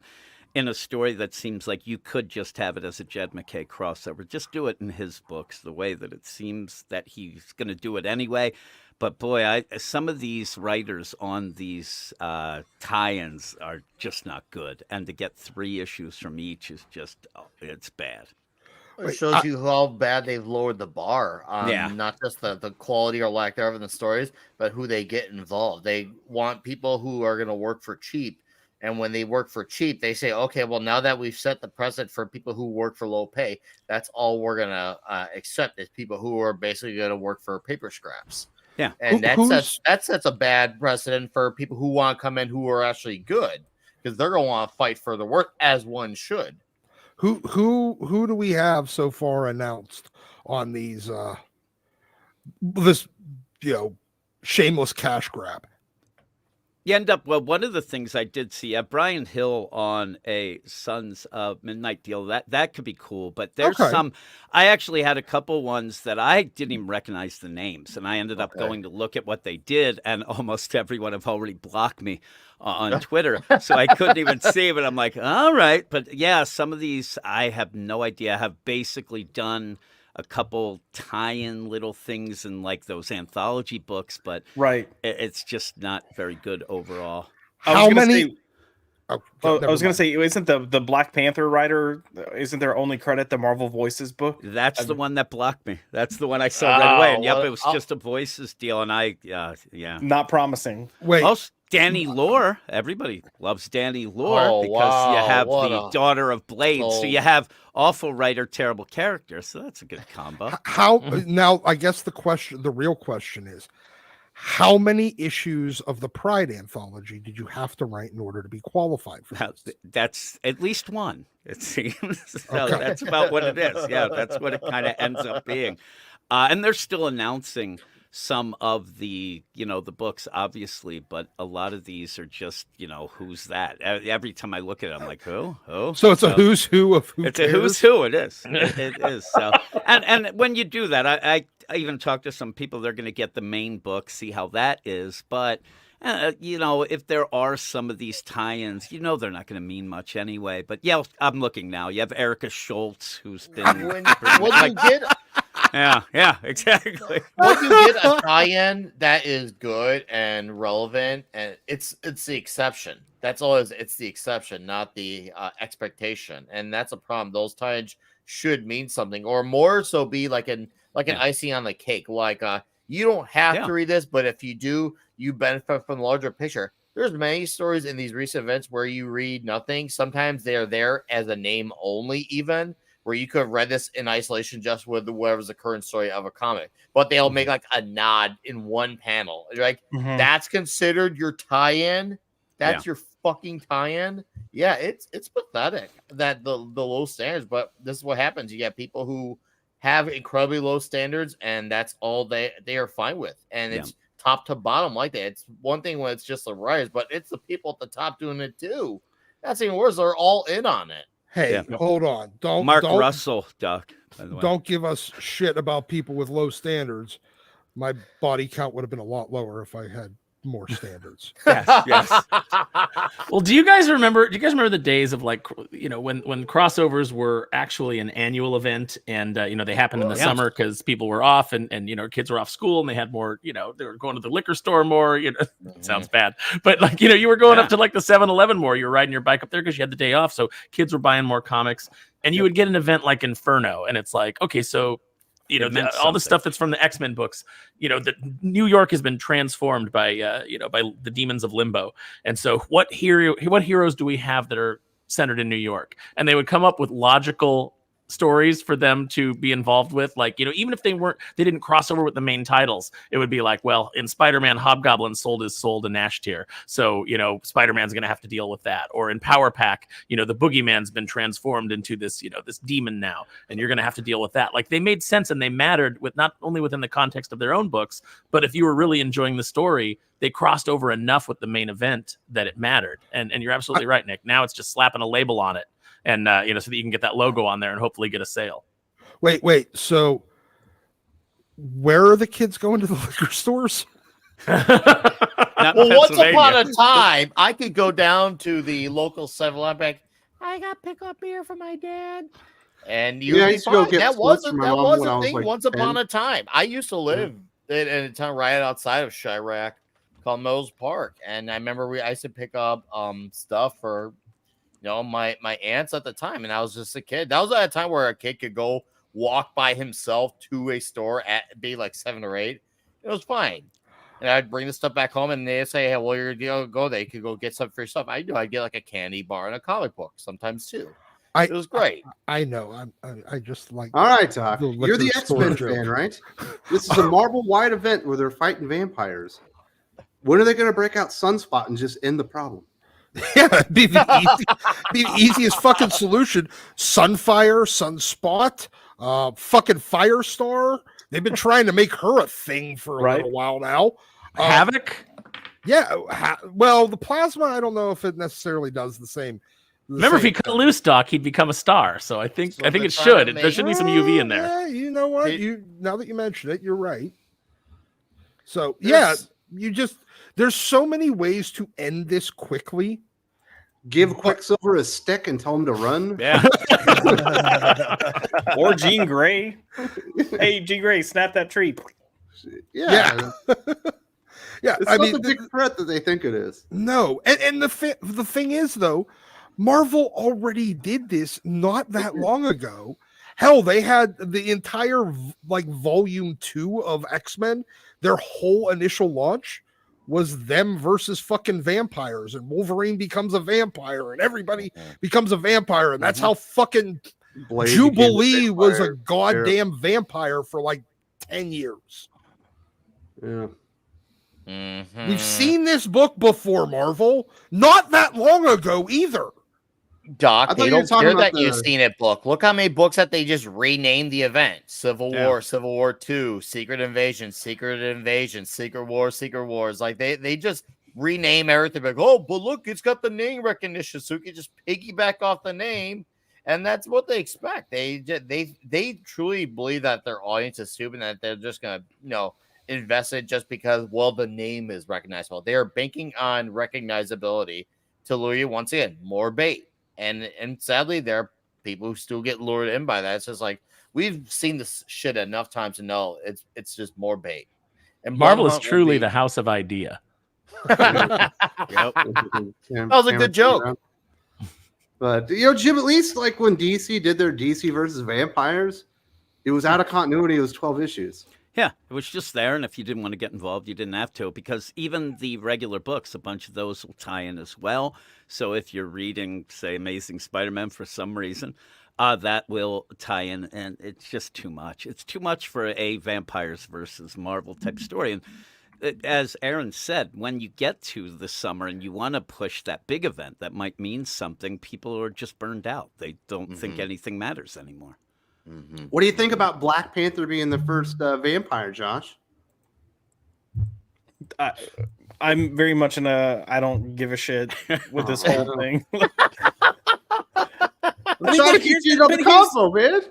in a story that seems like you could just have it as a Jed MacKay crossover. Just do it in his books the way that it seems that he's going to do it anyway. But boy, some of these writers on these tie-ins are just not good. And to get 3 issues from each is just, it's bad. It shows you how bad they've lowered the bar on not just the quality or lack thereof in the stories, but who they get involved. They want people who are going to work for cheap. And when they work for cheap, they say, okay, well, now that we've set the precedent for people who work for low pay, that's all we're going to accept is people who are basically going to work for paper scraps. Yeah. And that sets a bad precedent for people who want to come in who are actually good, because they're going to want to fight for the work, as one should. Who do we have so far announced on these this shameless cash grab? You end up, well, one of the things I did see, Brian Hill on a Sons of Midnight deal, that could be cool. But there's I actually had a couple ones that I didn't even recognize the names. And I ended up going to look at what they did. And almost everyone have already blocked me on Twitter. So I couldn't even see it. But I'm like, all right. But yeah, some of these, I have no idea. I have basically done a couple tie-in little things in like those anthology books, but it's just not very good overall. How many? I was going to say, isn't the Black Panther writer, isn't their only credit the Marvel Voices book? That's the one that blocked me. That's the one I saw right away. And it was just a Voices deal. And Not promising. Wait. Also, Danny Lore. Everybody loves Danny Lore because you have the daughter of Blade. So you have awful writer, terrible character. So that's a good combo. Now, I guess the real question is, how many issues of the Pride anthology did you have to write in order to be qualified for this? That's at least one, it seems. So that's about what it is. Yeah, that's what it kind of ends up being. And they're still announcing some of the the books, obviously, but a lot of these are just who's that. Every time I look at it, I'm like, who? So it's a who's who of who. It's a who's who. It is. It is. So and when you do that, I even talked to some people. They're going to get the main book, see how that is, but. If there are some of these tie-ins, they're not going to mean much anyway. But yeah, I'm looking now. You have Erica Schultz, who's been when you get yeah, exactly. When you get a tie-in that is good and relevant, and it's the exception. That's always it's the exception, not the expectation, and that's a problem. Those tie-ins should mean something, or more so be like an icing on the cake. Like you don't have to read this, but if you do, you benefit from the larger picture. There's many stories in these recent events where you read nothing. Sometimes they're there as a name only, even where you could have read this in isolation just with whatever's the current story of a comic, but they'll make like a nod in one panel. Like that's considered your tie-in. That's your fucking tie-in. Yeah, it's pathetic that the low standards, but this is what happens. You get people who have incredibly low standards, and that's all they are fine with, and it's top to bottom like that. It's one thing when it's just the writers, but it's the people at the top doing it too. That's even worse. They're all in on it. Hey, hold on. Don't Russell, Duck. Don't give us shit about people with low standards. My body count would have been a lot lower if I had more standards. Yes. Well, do you guys remember the days of, like, you know, when crossovers were actually an annual event, and you know, they happened in the summer because people were off, and you know, kids were off school and they had more, you know, they were going to the liquor store more, you know. It sounds bad, but, like, you know, you were going up to, like, the 7-Eleven more, you were riding your bike up there because you had the day off, so kids were buying more comics, and you would get an event like Inferno, and it's like, okay, so, you know, all the stuff that's from the X-Men books, you know, that New York has been transformed by, you know, by the demons of Limbo. And so what heroes do we have that are centered in New York? And they would come up with logical stories for them to be involved with. Like, you know, even if they didn't cross over with the main titles, it would be like, well, in Spider-Man, Hobgoblin sold his soul to Nash Tier. So, you know, Spider-Man's going to have to deal with that. Or in Power Pack, you know, the Boogeyman's been transformed into this, you know, this demon now, and you're going to have to deal with that. Like, they made sense, and they mattered with not only within the context of their own books, but if you were really enjoying the story, they crossed over enough with the main event that it mattered. And you're absolutely right, Nick. Now it's just slapping a label on it. And, you know, so that you can get that logo on there and hopefully get a sale. Wait. So where are the kids going to the liquor stores? Well, once upon a time, I could go down to the local 7-Eleven. I got pick up beer for my dad. And you used to go get that was a thing like once 10. upon a time. I used to live in a town right outside of Chirac called Mills Park. And I remember I used to pick up stuff for, you know, my aunts at the time, and I was just a kid. That was at a time where a kid could go walk by himself to a store at be like 7 or 8. It was fine. And I'd bring the stuff back home, and they'd say, "Hey, well, you're go there. You could go get some for yourself." I'd get like a candy bar and a comic book sometimes too. It was great. I know. I just like. All right, Doc. the You're the liquor store X-Men joke. fan, right? This is a Marvel-wide event where they're fighting vampires. When are they going to break out Sunspot and just end the problem? Yeah, it'd be the easiest fucking solution. Sunfire, Sunspot, fucking Firestar. They've been trying to make her a thing for a little while now. Havoc? Yeah. Well, the plasma, I don't know if it necessarily does the same. Remember, if he cut loose, Doc, he'd become a star. So I think it should. There should be some UV in there. Yeah, you know what? Now that you mention it, you're right. So there's so many ways to end this quickly. Give Quicksilver a stick and tell him to run. Yeah. Or Jean Grey. Hey, Jean Grey, snap that tree. Yeah. Yeah. It's not the big threat that they think it is. No. And the thing is, though, Marvel already did this not that long ago. Hell, they had the entire volume 2 of X-Men. Their whole initial launch was them versus fucking vampires, and Wolverine becomes a vampire, and everybody becomes a vampire, and that's how fucking Blade Jubilee was a goddamn vampire for like 10 years. Yeah. We've seen this book before, Marvel. Not that long ago either. Doc, they don't care that you've seen it book. Look how many books that they just renamed the event. Civil War, Civil War 2, Secret Invasion, Secret Wars. Like they just rename everything. Like, oh, but look, it's got the name recognition. So you can just piggyback off the name. And that's what they expect. They truly believe that their audience is stupid and that they're just going to, invest it just because, the name is recognizable. They are banking on recognizability to lure you once again, more bait. And sadly, there are people who still get lured in by that. It's just like, we've seen this shit enough times to know it's just more bait. And Marvel is truly the house of idea. That was a good joke. But Jim, at least like when DC did their DC versus vampires, it was out of continuity. It was 12 issues. Yeah, it was just there, and if you didn't want to get involved, you didn't have to, because even the regular books, a bunch of those will tie in as well. So if you're reading, say, Amazing Spider-Man for some reason, that will tie in, and it's just too much. It's too much for a vampires versus Marvel type story. And as Aaron said, when you get to the summer and you want to push that big event that might mean something, people are just burned out. They don't think anything matters anymore. What do you think about Black Panther being the first vampire, Josh? I'm very much in I don't give a shit with this whole thing. I'm trying to keep you on the console, man.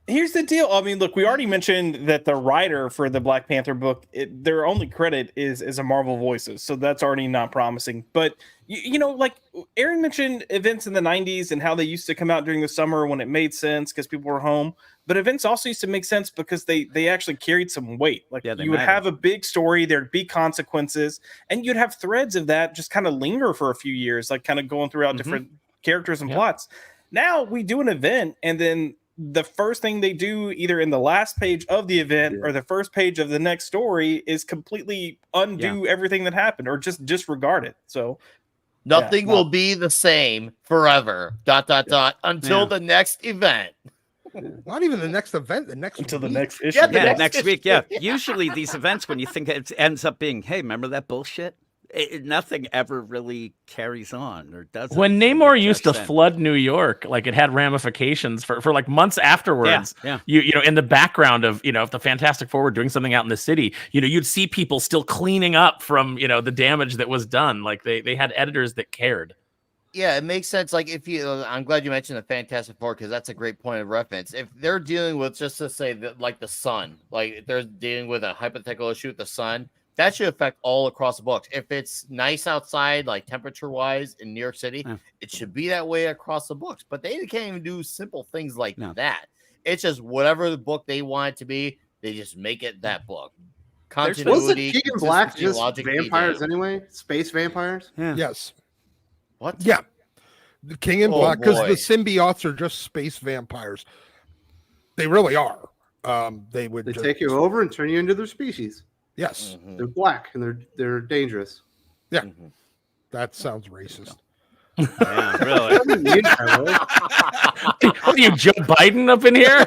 Here's the deal. I mean, look, we already mentioned that the writer for the Black Panther book, their only credit is a Marvel Voices, so that's already not promising. But you know, like Aaron mentioned, events in the '90s and how they used to come out during the summer when it made sense because people were home. But events also used to make sense because they actually carried some weight. Like you would have a big story, there'd be consequences, and you'd have threads of that just kind of linger for a few years, like kind of going throughout different characters and plots. Now we do an event, and then the first thing they do either in the last page of the event or the first page of the next story is completely undo everything that happened or just disregard it. So nothing will be the same forever, ... until the next event. Not even the next event, the next until week. the next issue. Yeah, next week. Yeah. Usually these events, when you think it ends up being, hey, remember that bullshit? Nothing ever really carries on or doesn't. When Namor used to flood New York, like it had ramifications for like months afterwards. Yeah. You know, in the background of, you know, if the Fantastic Four were doing something out in the city, you know, you'd see people still cleaning up from, you know, the damage that was done. Like they had editors that cared. Yeah, it makes sense. Like if you, I'm glad you mentioned the Fantastic Four because that's a great point of reference. If they're dealing with, just to say that, like the sun, like if they're dealing with a hypothetical issue with the sun, that should affect all across the books. If it's nice outside, like temperature-wise in New York City, it should be that way across the books. But they can't even do simple things like that. It's just whatever the book they want it to be, they just make it that book. Continuity. Wasn't Keegan Black just vampires anyway? Space vampires? Yeah. Yes. What? Yeah. The King in Black, because the symbiotes are just space vampires. They really are. They take you over and turn you into their species. Yes. They're black and they're dangerous. Yeah. That sounds racist. Yeah, really. What are you, Joe Biden up in here?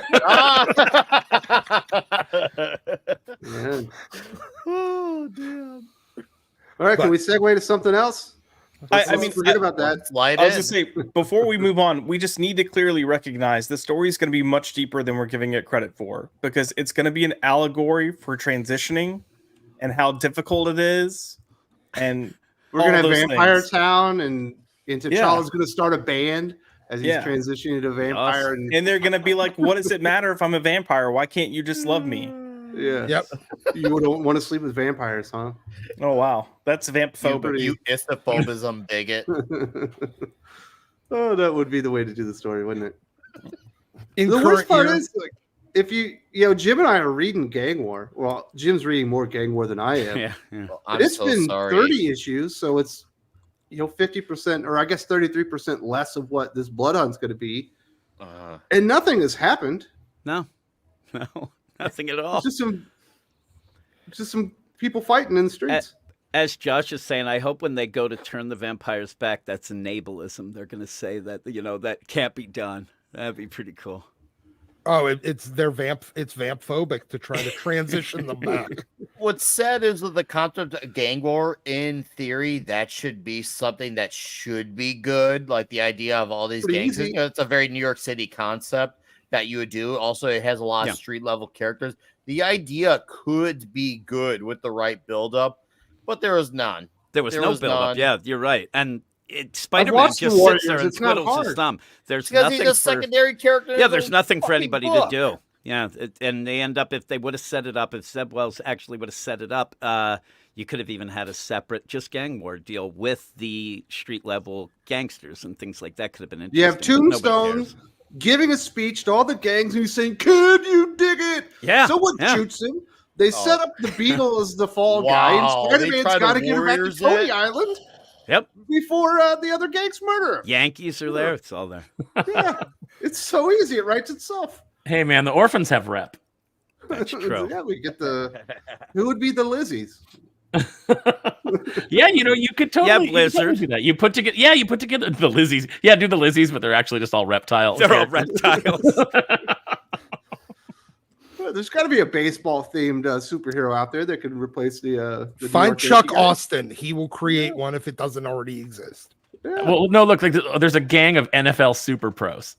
Oh, damn. All right, can we segue to something else? I mean, forget about that. I was just say before we move on, we just need to clearly recognize the story is going to be much deeper than we're giving it credit for because it's going to be an allegory for transitioning and how difficult it is. And we're going to have Vampire Town, and T'Challa's going to start a band as he's transitioning to vampire. And they're going to be like, what does it matter if I'm a vampire? Why can't you just love me? Yeah. Yep. You don't want to sleep with vampires, huh? Oh, wow. That's vamphobic. You istophobism bigot. Oh, that would be the way to do the story, wouldn't it? The The worst part is, like, if Jim and I are reading Gang War. Well, Jim's reading more Gang War than I am. Well, it's been 30 issues, so it's 50%, or I guess 33% less of what this Blood Hunt's going to be, and nothing has happened. No, nothing at all. It's just some people fighting in the streets. As Josh is saying, I hope when they go to turn the vampires back, that's enablism. They're going to say that that can't be done. That'd be pretty cool. Oh, it's vamphobic to try to transition them back. What's sad is that the concept of gang war, in theory, that should be something that should be good. Like the idea of all these gangs. It's a very New York City concept that you would do. Also, it has a lot of street level characters. The idea could be good with the right buildup, but there was none. There was no buildup. Yeah, you're right. And Spider-Man just sits there and twiddles his thumb. There's nothing he's a secondary character. Yeah, there's nothing for anybody to do. Yeah, and they end up, if they would have set it up, if Zeb Wells actually would have set it up, you could have even had a separate just gang war deal with the street level gangsters and things like that. Could have been interesting. You have Tombstone giving a speech to all the gangs and he's saying, "Could you dig it?" Yeah. Someone shoots him. They set up the Beetle as the fall guy, and Spider-Man's got to get her back to Coney Island. Yep. Before the other gangs murder him. Yankees are there. It's all there. Yeah. It's so easy. It writes itself. Hey, man, the orphans have rep. That's true. Yeah, we get who would be the Lizzies? Yeah, you could totally, Blizzard. do that. You put together the Lizzies. Yeah, do the Lizzies, but they're actually just all reptiles. They're all reptiles. There's got to be a baseball themed superhero out there that could replace the Find Chuck Austin. He will create one if it doesn't already exist. Yeah. Well, no, look, like there's a gang of NFL super pros.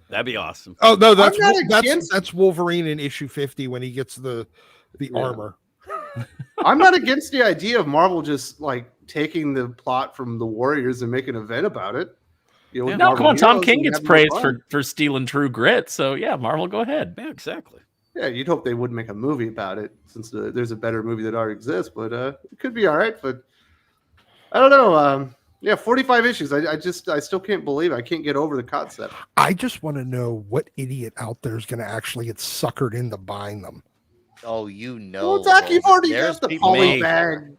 That'd be awesome. Oh no, that's Wolverine in issue 50 when he gets the armor. I'm not against the idea of Marvel just like taking the plot from the Warriors and making an event about it. with Yeah. No, Marvel come on. Tom Heroes King and gets have more praised fun. for stealing True Grit. So yeah, Marvel, go ahead. Yeah, exactly. Yeah, you'd hope they wouldn't make a movie about it since there's a better movie that already exists, but it could be all right. But I don't know. Yeah, 45 issues. I still can't believe it. I can't get over the concept. I just want to know what idiot out there is going to actually get suckered into buying them. Oh, you know. Well, Zach, you've already there's got the people out polybag there.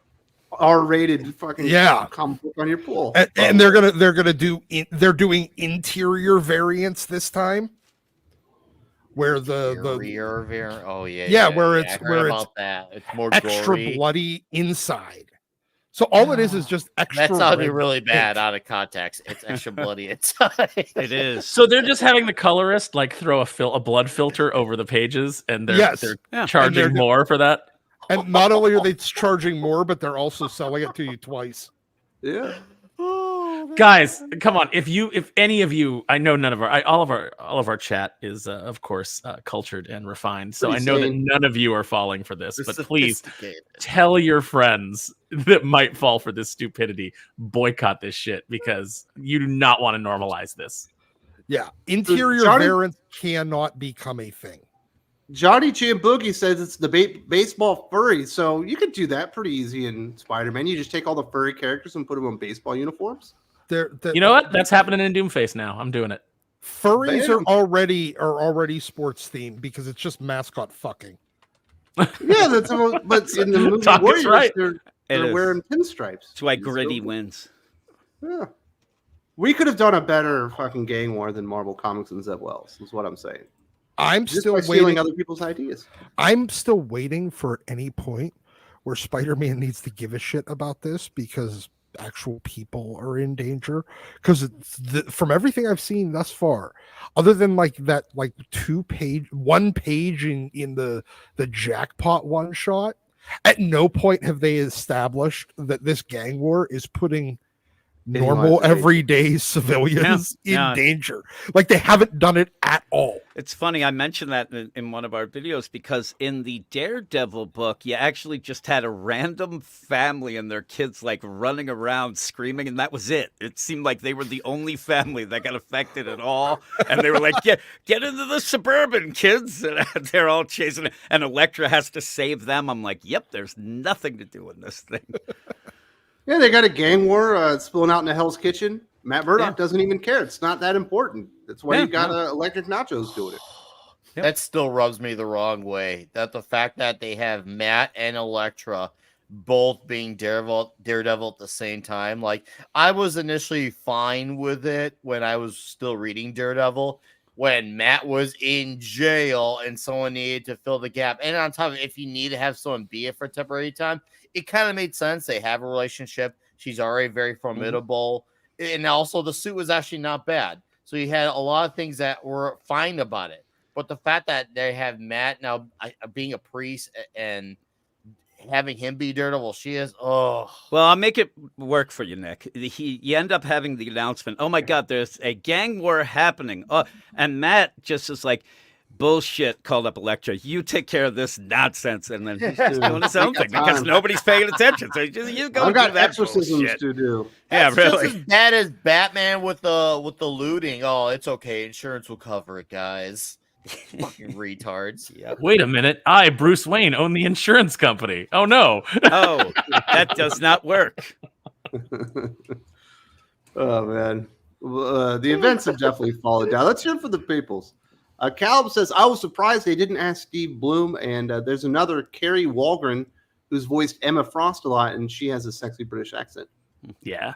R-rated fucking Yeah. comic book on your pool. And they're doing interior variants this time, where Oh yeah. Yeah, where it's- I heard where it's about that. It's more extra gory. bloody inside. So all it is just extra. That sounded red really bad paint. out of context. It's extra bloody inside. It is. So they're just having the colorist like throw a blood filter over the pages, and they're Yes. Yeah. charging And they're- more for that. And not only are they charging more, but they're also selling it to you twice. Yeah. Guys, come on. If any of you, I know none of all of our chat is of course cultured and refined. So Pretty I know sane. that none of you are falling for this, They're but please sophisticated. tell your friends that might fall for this stupidity, boycott this shit because you do not want to normalize this. Yeah, interior Johnny- variants cannot become a thing. Johnny Jamboogie says it's the baseball furry, so you could do that pretty easy in Spider-Man. You just take all the furry characters and put them on baseball uniforms. You know what? That's happening in Doomface now. I'm doing it. Furries Bam. are already sports themed because it's just mascot fucking. Yeah, but in the movie Doc is Warriors, right. they're It is. wearing pinstripes. That's why It's Gritty so- wins. Yeah. We could have done a better fucking gang war than Marvel Comics and Zeb Wells, is what I'm saying. I'm Just still by stealing waiting. other people's ideas. I'm still waiting for any point where Spider-Man needs to give a shit about this because actual people are in danger. Because from everything I've seen thus far, other than like 1 page in the jackpot one shot, at no point have they established that this gang war is putting normal Anyone- everyday civilians Yeah. in danger. Like they haven't done it at all. It's funny. I mentioned that in one of our videos because in the Daredevil book, you actually just had a random family and their kids like running around screaming, and that was it. It seemed like they were the only family that got affected at all. And they were like, get into the Suburban, kids. And they're all chasing it. And Elektra has to save them. I'm like, yep, there's nothing to do in this thing. Yeah, they got a gang war spilling out in the Hell's Kitchen. Matt Murdock Yeah. doesn't even care. It's not that important. That's why Yeah, you got no. Electric Nachos doing it. Yep. That still rubs me the wrong way. That the fact that they have Matt and Elektra both being Daredevil at the same time. Like I was initially fine with it when I was still reading Daredevil. When Matt was in jail and someone needed to fill the gap, and on top of it, if you need to have someone be it for a temporary time, it kind of made sense. They have a relationship. She's already very formidable. And also the suit was actually not bad. So you had a lot of things that were fine about it. But the fact that they have Matt now being a priest and having him be Daredevil, Well, I'll make it work for you, Nick. You end up having the announcement, oh my God, there's a gang war happening. And Matt just is like, bullshit, called up Elektra. You take care of this nonsense. And then he's just doing his own thing because nobody's paying attention. So you go I've do got that exorcisms bullshit. to do. Yeah, That's just really. as bad as Batman with the looting. Oh, it's okay. Insurance will cover it, guys. Fucking retards. Yep. Wait a minute. I, Bruce Wayne, own the insurance company. Oh no. Oh, that does not work. Oh, man. The events have definitely fallen down. Let's hear from the peoples. Caleb says, I was surprised they didn't ask Steve Bloom. And there's another Carrie Walgren who's voiced Emma Frost a lot, and she has a sexy British accent. Yeah,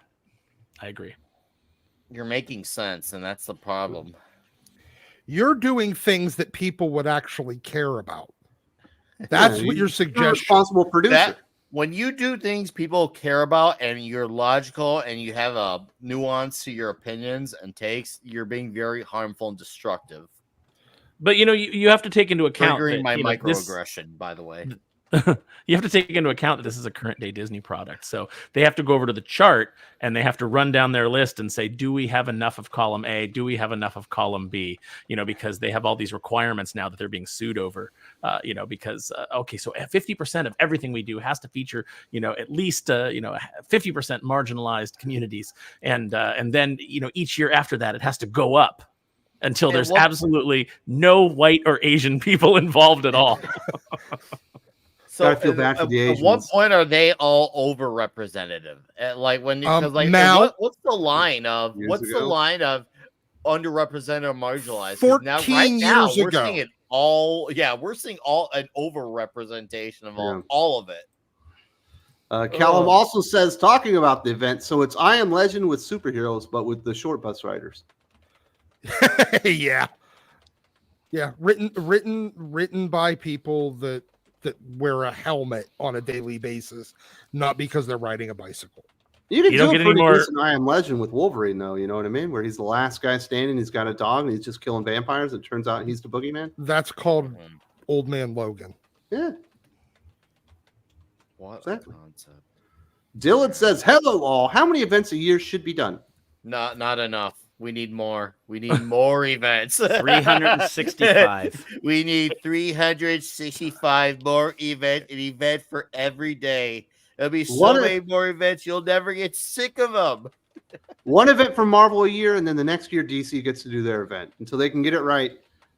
I agree. You're making sense, and that's the problem. You're doing things that people would actually care about. That's Yeah, what your you're a suggestion. responsible producer. That when you do things people care about and you're logical and you have a nuance to your opinions and takes, you're being very harmful and destructive. But you know, you have to take into account Triggering that, my you know, this- microaggression, by the way. you have to take into account that this is a current day Disney product. So they have to go over to the chart and they have to run down their list and say, do we have enough of column A? Do we have enough of column B? Because they have all these requirements now that they're being sued over, because, okay, so 50% of everything we do has to feature, at least, 50% marginalized communities. And then, each year after that, it has to go up until there's absolutely no white or Asian people involved at all. So I feel bad for the Asians. At what point are they all over-representative? Like when what's the line of underrepresented or marginalized? 14 years we're ago. seeing it all. Yeah, we're seeing an over-representation of all of it. Callum also says, talking about the event, so it's I Am Legend with superheroes, but with the short bus riders. Yeah, written by people that wear a helmet on a daily basis, not because they're riding a bicycle. You can do a pretty decent I Am Legend with Wolverine, though. You know what I mean? Where he's the last guy standing, he's got a dog, and he's just killing vampires. It turns out he's the boogeyman. That's called Old Man Logan. Yeah. What concept? Dylan says, "Hello, all. How many events a year should be done?" Not enough. We need more. We need more events. 365. We need 365 more events. An event for every day. There'll be so many more events. You'll never get sick of them. One event for Marvel a year, and then the next year DC gets to do their event until they can get it right.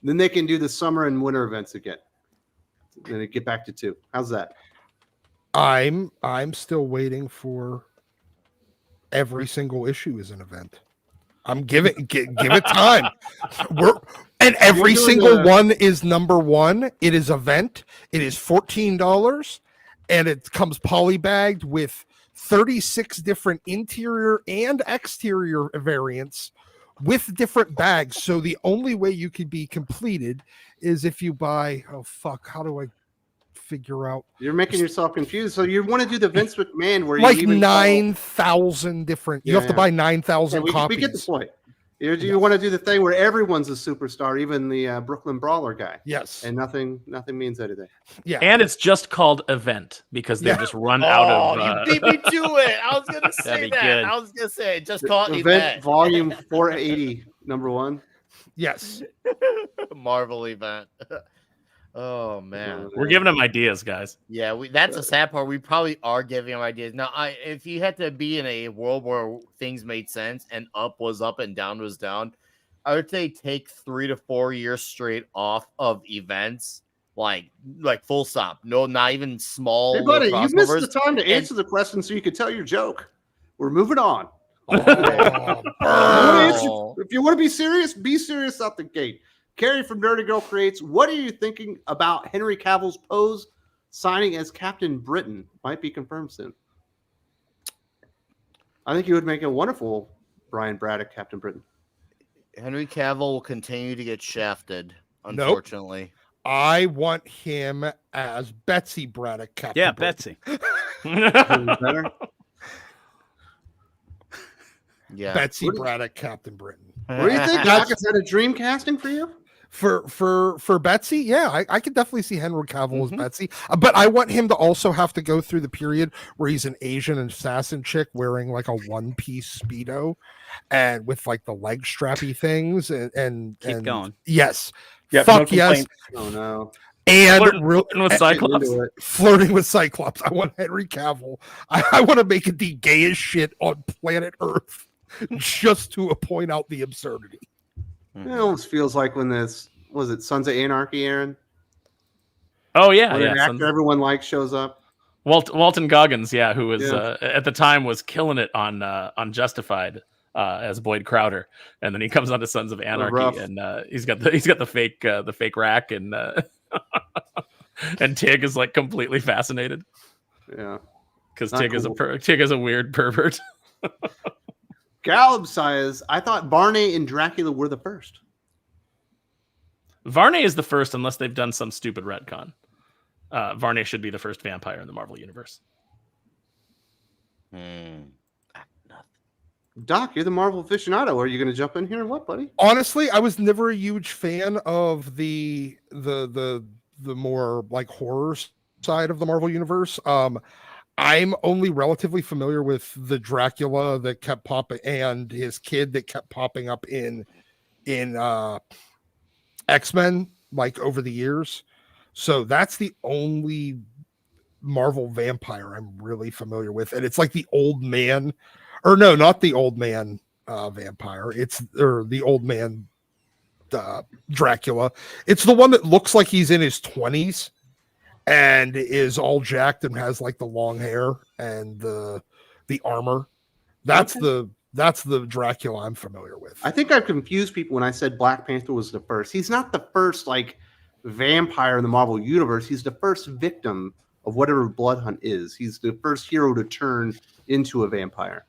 Then they can do the summer and winter events again. Then they get back to 2. How's that? I'm still waiting for every single issue is an event. I'm give it time. And every single one is number 1. It is event. It is $14, and it comes polybagged with 36 different interior and exterior variants with different bags. So the only way you could be completed is if you buy. Oh fuck! How do I figure out? You're making yourself confused. So you want to do the Vince McMahon where like you even 9,000 different. You have to buy 9,000 copies. We get the point. You want to do the thing where everyone's a superstar, even the Brooklyn Brawler guy. Yes. And nothing means anything. Yeah. And it's just called event because they just run out of. You beat me to it. I was gonna say that. Good. I was gonna say just call it event. Volume 480, number 1. Yes. Marvel event. Oh man, we're giving them ideas, guys. Yeah, that's the sad part. We probably are giving them ideas. Now, if you had to be in a world where things made sense and up was up and down was down, I would say take 3 to 4 years straight off of events, like full stop. No, not even small. Hey, buddy, you missed the time to answer the question so you could tell your joke. We're moving on. If you want to be serious out the gate. Carrie from Dirty Girl Creates, what are you thinking about Henry Cavill's pose signing as Captain Britain? Might be confirmed soon. I think he would make a wonderful Brian Braddock Captain Britain. Henry Cavill will continue to get shafted, unfortunately. Nope. I want him as Betsy Braddock Captain Britain. Betsy. Better? Yeah. Betsy Braddock Captain Britain. What do you think, Doc? Is that a dream casting for you? For Betsy, yeah, I could definitely see Henry Cavill as Betsy, but I want him to also have to go through the period where he's an Asian assassin chick wearing like a one-piece Speedo and with like the leg strappy things and Keep going. Yes. Yep, Fuck no yes. Oh no. And flirting with Cyclops. Flirting with Cyclops. I want Henry Cavill. I want to make it the gayest shit on planet Earth just to point out the absurdity. It almost feels like when this was it Sons of Anarchy, Aaron? Oh yeah, When yeah. an actor everyone likes shows up. Walton Goggins, yeah, who was at the time was killing it on Justified as Boyd Crowder, and then he comes on to Sons of Anarchy, and he's got the fake rack, and and Tig is like completely fascinated. Yeah, because Tig is a weird pervert. Gallup says, I thought Barney and Dracula were the first. Varney is the first unless they've done some stupid retcon. Varney should be the first vampire in the Marvel Universe. Doc, you're the Marvel aficionado. Are you going to jump in here or what, buddy? Honestly, I was never a huge fan of the more like horror side of the Marvel universe. I'm only relatively familiar with the Dracula that kept popping and his kid that kept popping up in X-Men like over the years. So that's the only Marvel vampire I'm really familiar with. And it's like the old man, or no, not the old man vampire. It's the old man Dracula. It's the one that looks like he's in his 20s and is all jacked and has like the long hair and the armor. That's the Dracula I'm familiar with. I think I've confused people when I said Black Panther was the first. He's not the first like vampire in the Marvel universe. He's the first victim of whatever Blood Hunt is. He's the first hero to turn into a vampire.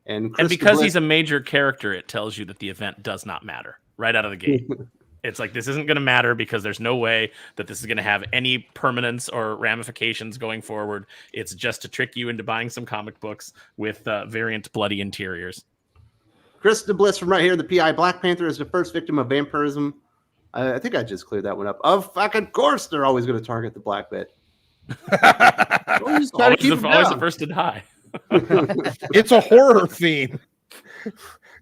And because he's a major character, it tells you that the event does not matter right out of the gate. It's like, this isn't going to matter because there's no way that this is going to have any permanence or ramifications going forward. It's just to trick you into buying some comic books with variant bloody interiors. Chris DeBliss from right here, the PI. Black Panther is the first victim of vampirism. I think I just cleared that one up. Of fucking course, they're always going to target the black bit. Always the first to die. It's a horror theme.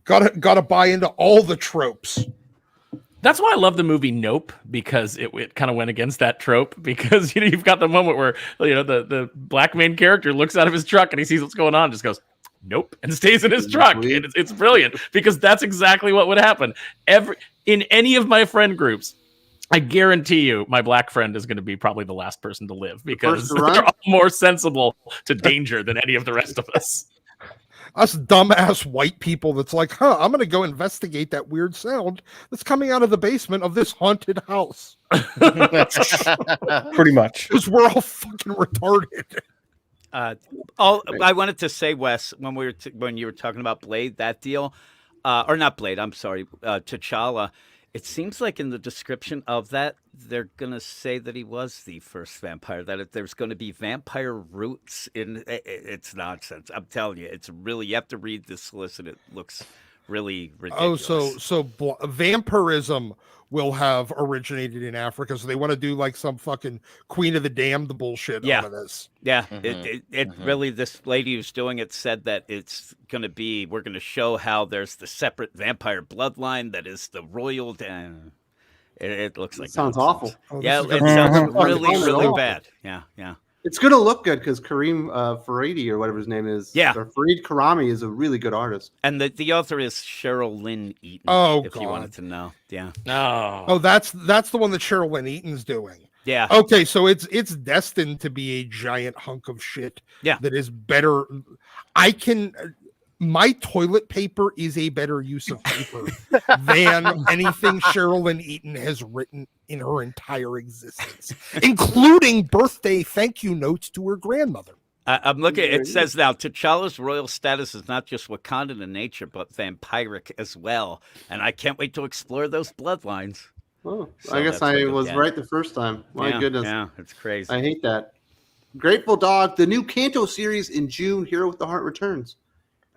Gotta buy into all the tropes. That's why I love the movie Nope, because it kind of went against that trope, because you've got the moment where the black main character looks out of his truck and he sees what's going on and just goes, nope, and stays in his truck. And it's brilliant because that's exactly what would happen. In any of my friend groups, I guarantee you my black friend is going to be probably the last person to live because they're all more sensible to danger than any of the rest of us. Us dumbass white people that's like, I'm going to go investigate that weird sound that's coming out of the basement of this haunted house. Pretty much. Because we're all fucking retarded. I wanted to say, Wes, when you were talking about Blade, that deal, or not Blade, I'm sorry, T'Challa, it seems like in the description of that, they're going to say that he was the first vampire, that there's going to be vampire roots in it. It's nonsense. I'm telling you, it's really, you have to read this list. It looks really ridiculous. So vampirism will have originated in Africa. So they want to do like some fucking Queen of the Damned bullshit out of this. Yeah. Mm-hmm. Really, this lady who's doing it said that it's going to be, we're going to show how there's the separate vampire bloodline that is the royal. It looks like sounds nonsense. awful. It sounds really bad. Yeah. It's going to look good because Kareem Faridi or whatever his name is, or Fareed Karami is a really good artist. And the author is Cheryl Lynn Eaton. Oh, you wanted to know. Yeah. No. Oh, that's the one that Cheryl Lynn Eaton's doing. Yeah. Okay, so it's destined to be a giant hunk of shit. Yeah. That is better. My toilet paper is a better use of paper than anything Cheryl Lynn Eaton has written in her entire existence, including birthday thank you notes to her grandmother. I'm looking. It says now T'Challa's royal status is not just Wakandan in nature, but vampiric as well. And I can't wait to explore those bloodlines. Oh, so I guess I was right the first time. My goodness. Yeah, it's crazy. I hate that. Grateful Dog, the new Kanto series in June, Hero with the Heart returns.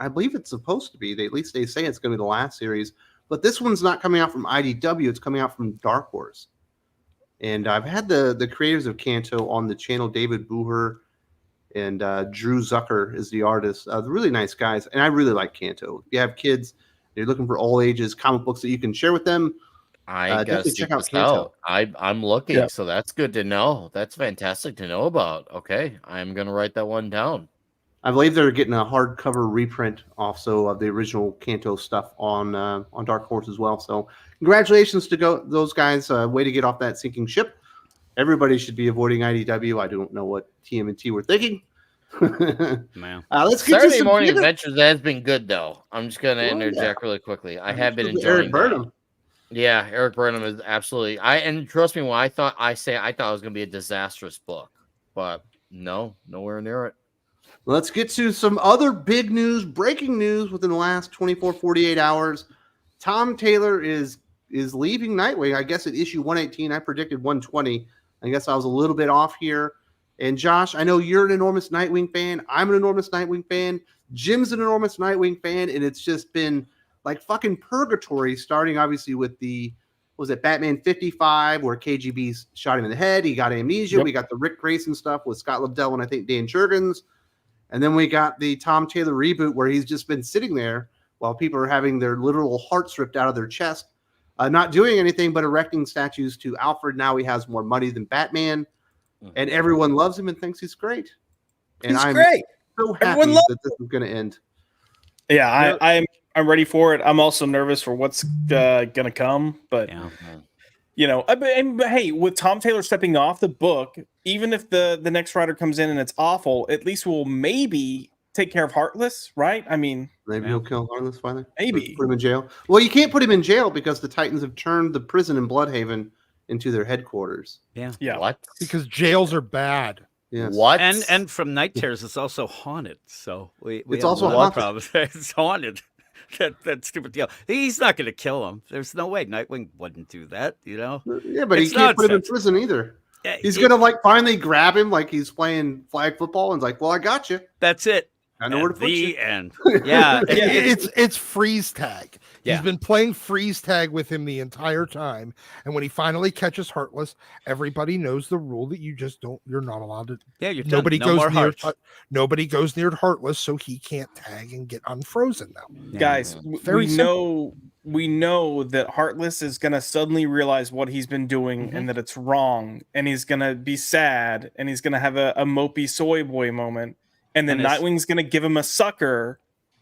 I believe it's supposed to be. At least they say it's going to be the last series. But this one's not coming out from IDW. It's coming out from Dark Horse. And I've had the creators of Kanto on the channel, David Booher and Drew Zucker is the artist. They're really nice guys. And I really like Kanto. If you have kids, you're looking for all ages comic books that you can share with them. I gotta check this out. I'm looking, so that's good to know. That's fantastic to know about. Okay, I'm gonna write that one down. I believe they're getting a hardcover reprint also of the original Kanto stuff on Dark Horse as well. So congratulations to those guys. Way to get off that sinking ship. Everybody should be avoiding IDW. I don't know what TMNT were thinking. Man. Let's get Saturday to Morning Adventures has been good though. I'm just gonna interject really quickly. I have been enjoying Eric Burnham. Yeah, Eric Burnham is absolutely. And trust me when I thought it was gonna be a disastrous book, but no, nowhere near it. Let's get to some other big news, breaking news within the last 24, 48 hours. Tom Taylor is leaving Nightwing. I guess at issue 118. I predicted 120. I guess I was a little bit off here. And Josh, I know you're an enormous Nightwing fan. I'm an enormous Nightwing fan. Jim's an enormous Nightwing fan. And it's just been like fucking purgatory, starting obviously with the was it Batman 55 where KGB shot him in the head? He got amnesia. Yep. We got the Rick Grayson stuff with Scott Lobdell and I think Dan Jurgens. And then we got the Tom Taylor reboot where he's just been sitting there while people are having their literal hearts ripped out of their chest, not doing anything but erecting statues to Alfred. Now he has more money than Batman, and everyone loves him and thinks he's great. And He's I'm great. so Everyone happy loves that this is going to end. Yeah, I'm ready for it. I'm also nervous for what's gonna come, but Yeah. you know, but hey, with Tom Taylor stepping off the book, even if the next writer comes in and it's awful, at least we'll maybe take care of Heartless, right? I mean, Maybe he'll kill Harless finally. Maybe. Put him in jail. Well, you can't put him in jail because the Titans have turned the prison in Bloodhaven into their headquarters. yeah. What? Because jails are bad. Yes. What? And from Night Terrors, it's also haunted. So we It's have also a lot of haunted. problems. It's haunted. That stupid deal. He's not going to kill him. There's no way Nightwing wouldn't do that. You know. Yeah, but It's he can't put him in nonsense. prison either. Yeah, He's gonna like finally grab him like he's playing flag football and like, well, I got you. That's it. I know where to put the you. end. Yeah. It's freeze tag. Yeah. He's been playing freeze tag with him the entire time, and when he finally catches Heartless, everybody knows the rule that you're not allowed to. Yeah. You're Nobody done. No more goes near. hearts. Nobody goes near Heartless, so he can't tag and get unfrozen now. Yeah. Guys, Very we know that Heartless is gonna suddenly realize what he's been doing and that it's wrong, and he's gonna be sad, and he's gonna have a mopey soy boy moment, and then And it's- Nightwing's gonna give him a sucker,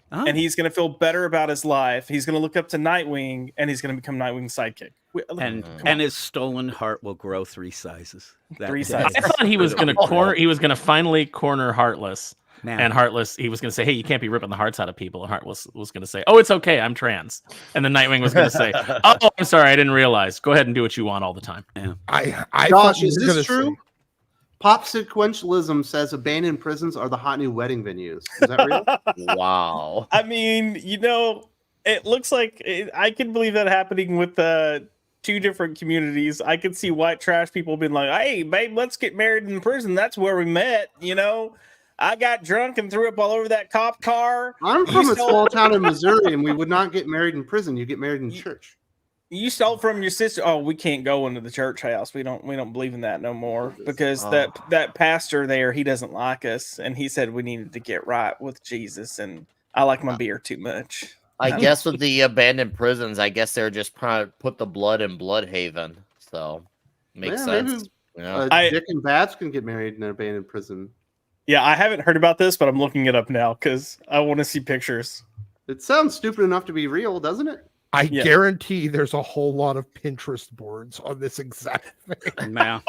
Oh. and he's gonna feel better about his life. He's gonna look up to Nightwing, and he's gonna become Nightwing's sidekick. and his stolen heart will grow 3 sizes. That 3 day. sizes. I thought he was going to corner. He was going to finally corner Heartless, Man. and Heartless. He was going to say, "Hey, you can't be ripping the hearts out of people." And Heartless was going to say, "Oh, it's okay. I'm trans." And then Nightwing was going to say, "Oh, I'm sorry. I didn't realize. Go ahead and do what you want all the time." I Josh, thought he is was this gonna true? say- Pop sequentialism says abandoned prisons are the hot new wedding venues. Is that real? Wow. I mean, you know, it looks like I can believe that happening with 2 different communities. I could see white trash people being like, "Hey, babe, let's get married in prison. That's where we met." You know, I got drunk and threw up all over that cop car. I'm You from a stole- small town in Missouri, and we would not get married in prison. You get married in church. You stole from your sister. Oh, we can't go into the church house. We don't believe in that no more because that pastor there, he doesn't like us, and he said we needed to get right with Jesus. And I like my beer too much. I guess with the abandoned prisons, I guess they're just trying to put the blood in Bloodhaven. So makes Yeah, maybe, sense. You know? Dick and Babs can get married in an abandoned prison. Yeah, I haven't heard about this, but I'm looking it up now because I want to see pictures. It sounds stupid enough to be real, doesn't it? I Yeah. guarantee there's a whole lot of Pinterest boards on this exact thing. Man.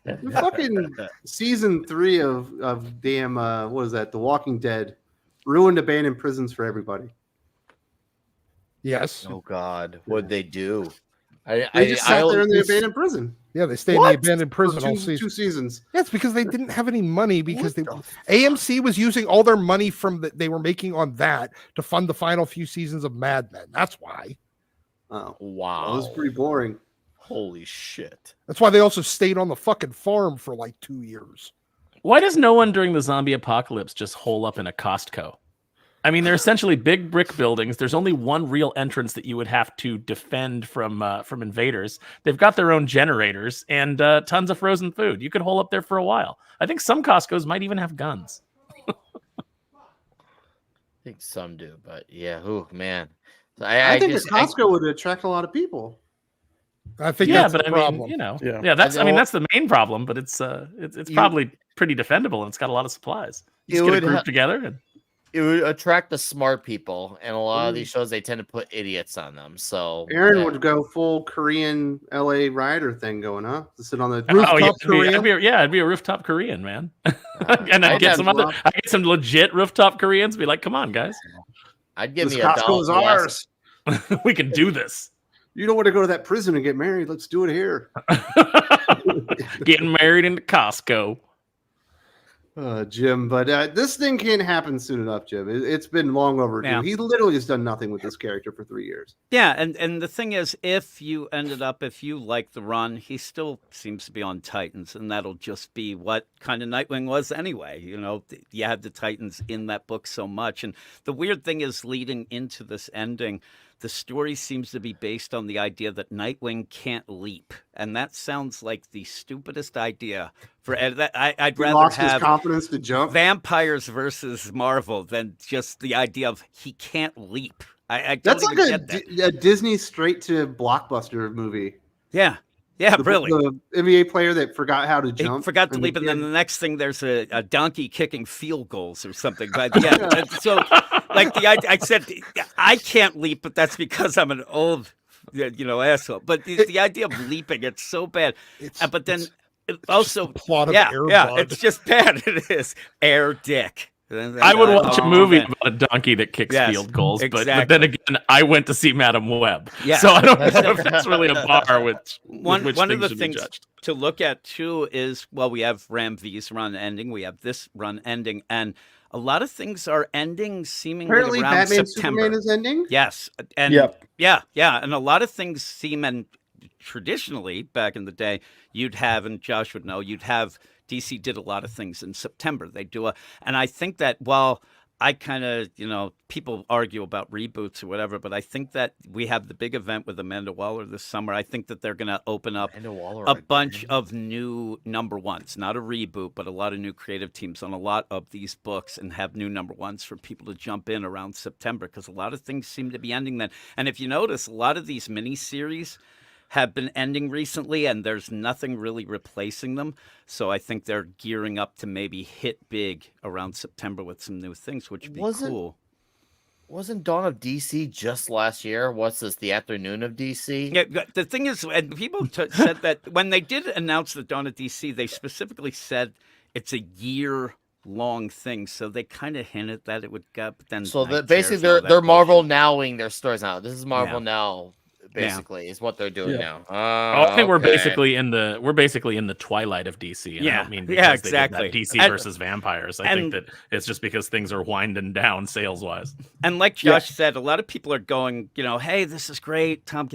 The fucking season 3 of damn what is that? The Walking Dead ruined abandoned prisons for everybody. Yes. Oh God, what'd they do? They just sat there in the abandoned prison Yeah, they stay in What? the abandoned for prison all two season. seasons. Yeah, it's because they didn't have any money because What AMC was using all their money from that they were making on that to fund the final few seasons of Mad Men. That's why. Oh, Wow, that was pretty boring. Holy shit! That's why they also stayed on the fucking farm for like 2 years. Why does no one during the zombie apocalypse just hole up in a Costco? I mean, they're essentially big brick buildings. There's only one real entrance that you would have to defend from invaders. They've got their own generators and tons of frozen food. You could hole up there for a while. I think some Costcos might even have guns. I think some do, but yeah. Oh man, I think just- that Costco would attract a lot of people. I think Yeah, that's but the I problem. mean, you know, Yeah. yeah, that's I know- that's the main problem. But it's You- probably pretty defendable and it's got a lot of supplies. You It just get a would group ha- together and it would attract the smart people, and a lot of these shows they tend to put idiots on them. So Aaron yeah. would go full Korean LA rioter thing going, huh? To sit on the Rooftop it'd be a rooftop Korean, man. And I'd get I'd some have other, I get some legit rooftop Koreans. Be like, come on, guys, I'd give This me a Costco is dollar ours. we can do this. You don't want to go to that prison and get married. Let's do it here. Getting married into Costco. Jim, but this thing can't happen soon enough, Jim. It's been long overdue. Yeah. He literally has done nothing with this character for 3 years. Yeah, and the thing is, if you like the run, he still seems to be on Titans, and that'll just be what kind of Nightwing was anyway. You know, you had the Titans in that book so much, and the weird thing is, leading into this ending, the story seems to be based on the idea that Nightwing can't leap, and that sounds like the stupidest idea. I'd He rather lost his have confidence to jump. vampires versus Marvel than just the idea of he can't leap. I don't That's even like get that. a Disney straight to blockbuster movie. Yeah, really. The NBA player that forgot how to He jump. forgot to and leap, and then kid- the next thing there's a donkey kicking field goals or something. But yeah, so like I said, I can't leap, but that's because I'm an old, asshole. But the idea of leaping, it's so bad. But then also, plot of yeah, Air Bud. it's just bad. It is Air Dick. I would watch a movie man. about a donkey that kicks Yes, field goals, but exactly. then again, I went to see Madam Web, Yeah. so I don't know if that's really a bar with One which of things the should things be judged. to look at too is, well, we have Ram V's run ending, we have this run ending, and a lot of things are ending seemingly Apparently, around Batman September. Superman is ending. Yes, and Yep. yeah, and a lot of things seem, and traditionally back in the day, you'd have, and Josh would know, you'd have DC did a lot of things in September. They do and I think that while I kind of, people argue about reboots or whatever, but I think that we have the big event with Amanda Waller this summer. I think that they're going to open up a bunch of new number ones, not a reboot, but a lot of new creative teams on a lot of these books and have new number ones for people to jump in around September because a lot of things seem to be ending then. And if you notice, a lot of these miniseries have been ending recently, and there's nothing really replacing them. So I think they're gearing up to maybe hit big around September with some new things, which would be cool. Wasn't Dawn of DC just last year? What's this, the afternoon of DC? Yeah, the thing is, and people said that when they did announce the Dawn of DC, they specifically said it's a year-long thing. So they kind of hinted that it would go, but then So Night basically, Terror's and all they're that Marvel bullshit. nowing their stories now. This is Marvel Yeah. now. Basically, is what they're doing Yeah. now. I think we're Okay. basically in the twilight of DC. And I Yeah. don't mean Yeah, because they did that exactly. DC And- versus vampires. I think and- that it's just because things are winding down sales wise. And like Josh said, a lot of people are going, hey, this is great, Tom.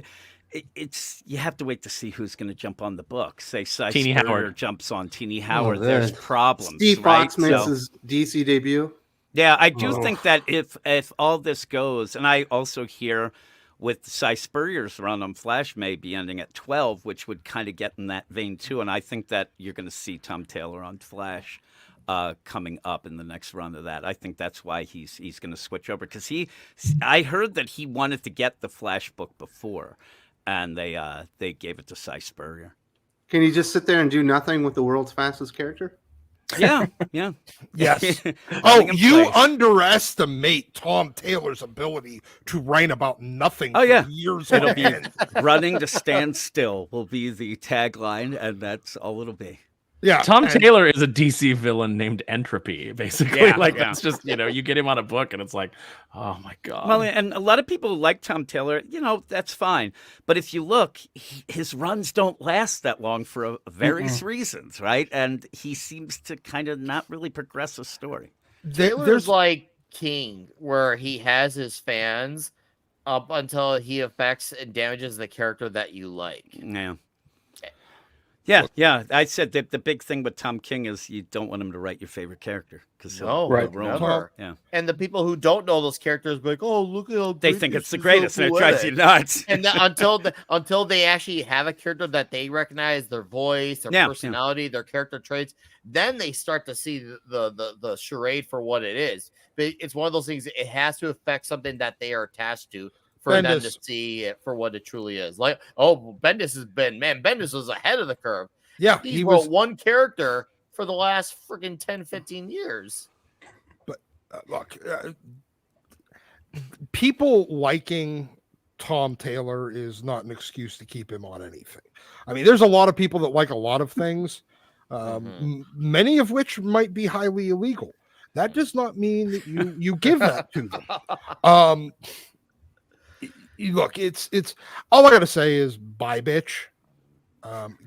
It's you have to wait to see who's going to jump on the book. Say Cy Teeny Spurrier Howard. jumps on Teeny Howard. Oh, There's that- problems. Steve right? Fox makes So- his DC debut. Yeah, I do Oh. think that if all this goes, and I also hear with Cy Spurrier's run on Flash may be ending at 12, which would kind of get in that vein too. And I think that you're going to see Tom Taylor on Flash coming up in the next run of that. I think that's why he's going to switch over because I heard that he wanted to get the Flash book before, and they gave it to Cy Spurrier. Can he just sit there and do nothing with the world's fastest character? Yeah. Yes. Running Oh, in you place. underestimate Tom Taylor's ability to write about nothing Oh, for yeah. years It'll on be end. running to stand still will be the tagline, and that's all it'll be. Yeah. Tom and- Taylor is a DC villain named Entropy, basically. Yeah, like yeah. that's just you get him on a book and it's like, oh my god. Well, and a lot of people like Tom Taylor, that's fine. But if you look, his runs don't last that long for various reasons, right? And he seems to kind of not really progress a story. Taylor's like King, where he has his fans up until he affects and damages the character that you like. Yeah. I said that the big thing with Tom King is you don't want him to write your favorite character because No, Right. never. Yeah. And the people who don't know those characters be like, "Oh, look at how They great think this it's the is, so greatest, and it drives you poetic." nuts. And until they actually have a character that they recognize, their voice, their Yeah. personality, their character traits, then they start to see the charade for what it is. But it's one of those things. It has to affect something that they are attached to for them to Bendis. see it for what it truly is. Like, oh, Bendis was ahead of the curve. Yeah, He he wrote was. one character for the last freaking 10, 15 years. Look, people liking Tom Taylor is not an excuse to keep him on anything. I mean, there's a lot of people that like a lot of things, many of which might be highly illegal. That does not mean that you give that to them. Look, it's all I gotta say is bye, bitch.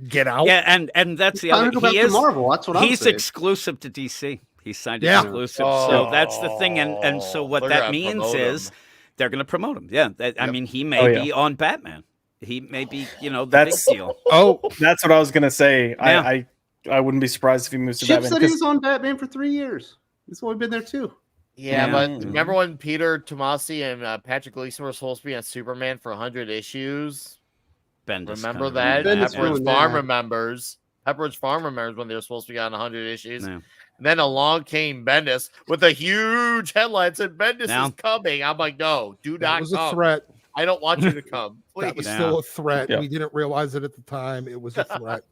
Get out. Yeah, and that's the Time other. to go back He to is Marvel. That's what I'm he's saying. exclusive to DC. He signed Yeah. exclusive, so that's the thing. And so what They're that gonna means promote is him. they're going to promote him. Yeah, I mean he may Oh, yeah. be on Batman. He may be, the That's- big deal. Oh, That's what I was gonna say. Yeah. I wouldn't be surprised if he moves to Chip Batman. said he 'cause- was on Batman for 3 years. He's only been there 2. Yeah, Yeah. but Mhm. remember when Peter Tomasi and Patrick Gleason were supposed to be on Superman for 100 issues? Bendis Remember kinda that? ruined Bendis yeah. ruined Farm that. remembers. Pepperidge Farm remembers when they were supposed to be on 100 issues. Yeah. And then along came Bendis with a huge headline said Bendis Now- is coming. I'm like, no, do That not was a come. threat. I don't want you to come. Please. That was Yeah. still a threat. Yeah. We didn't realize it at the time. It was a threat.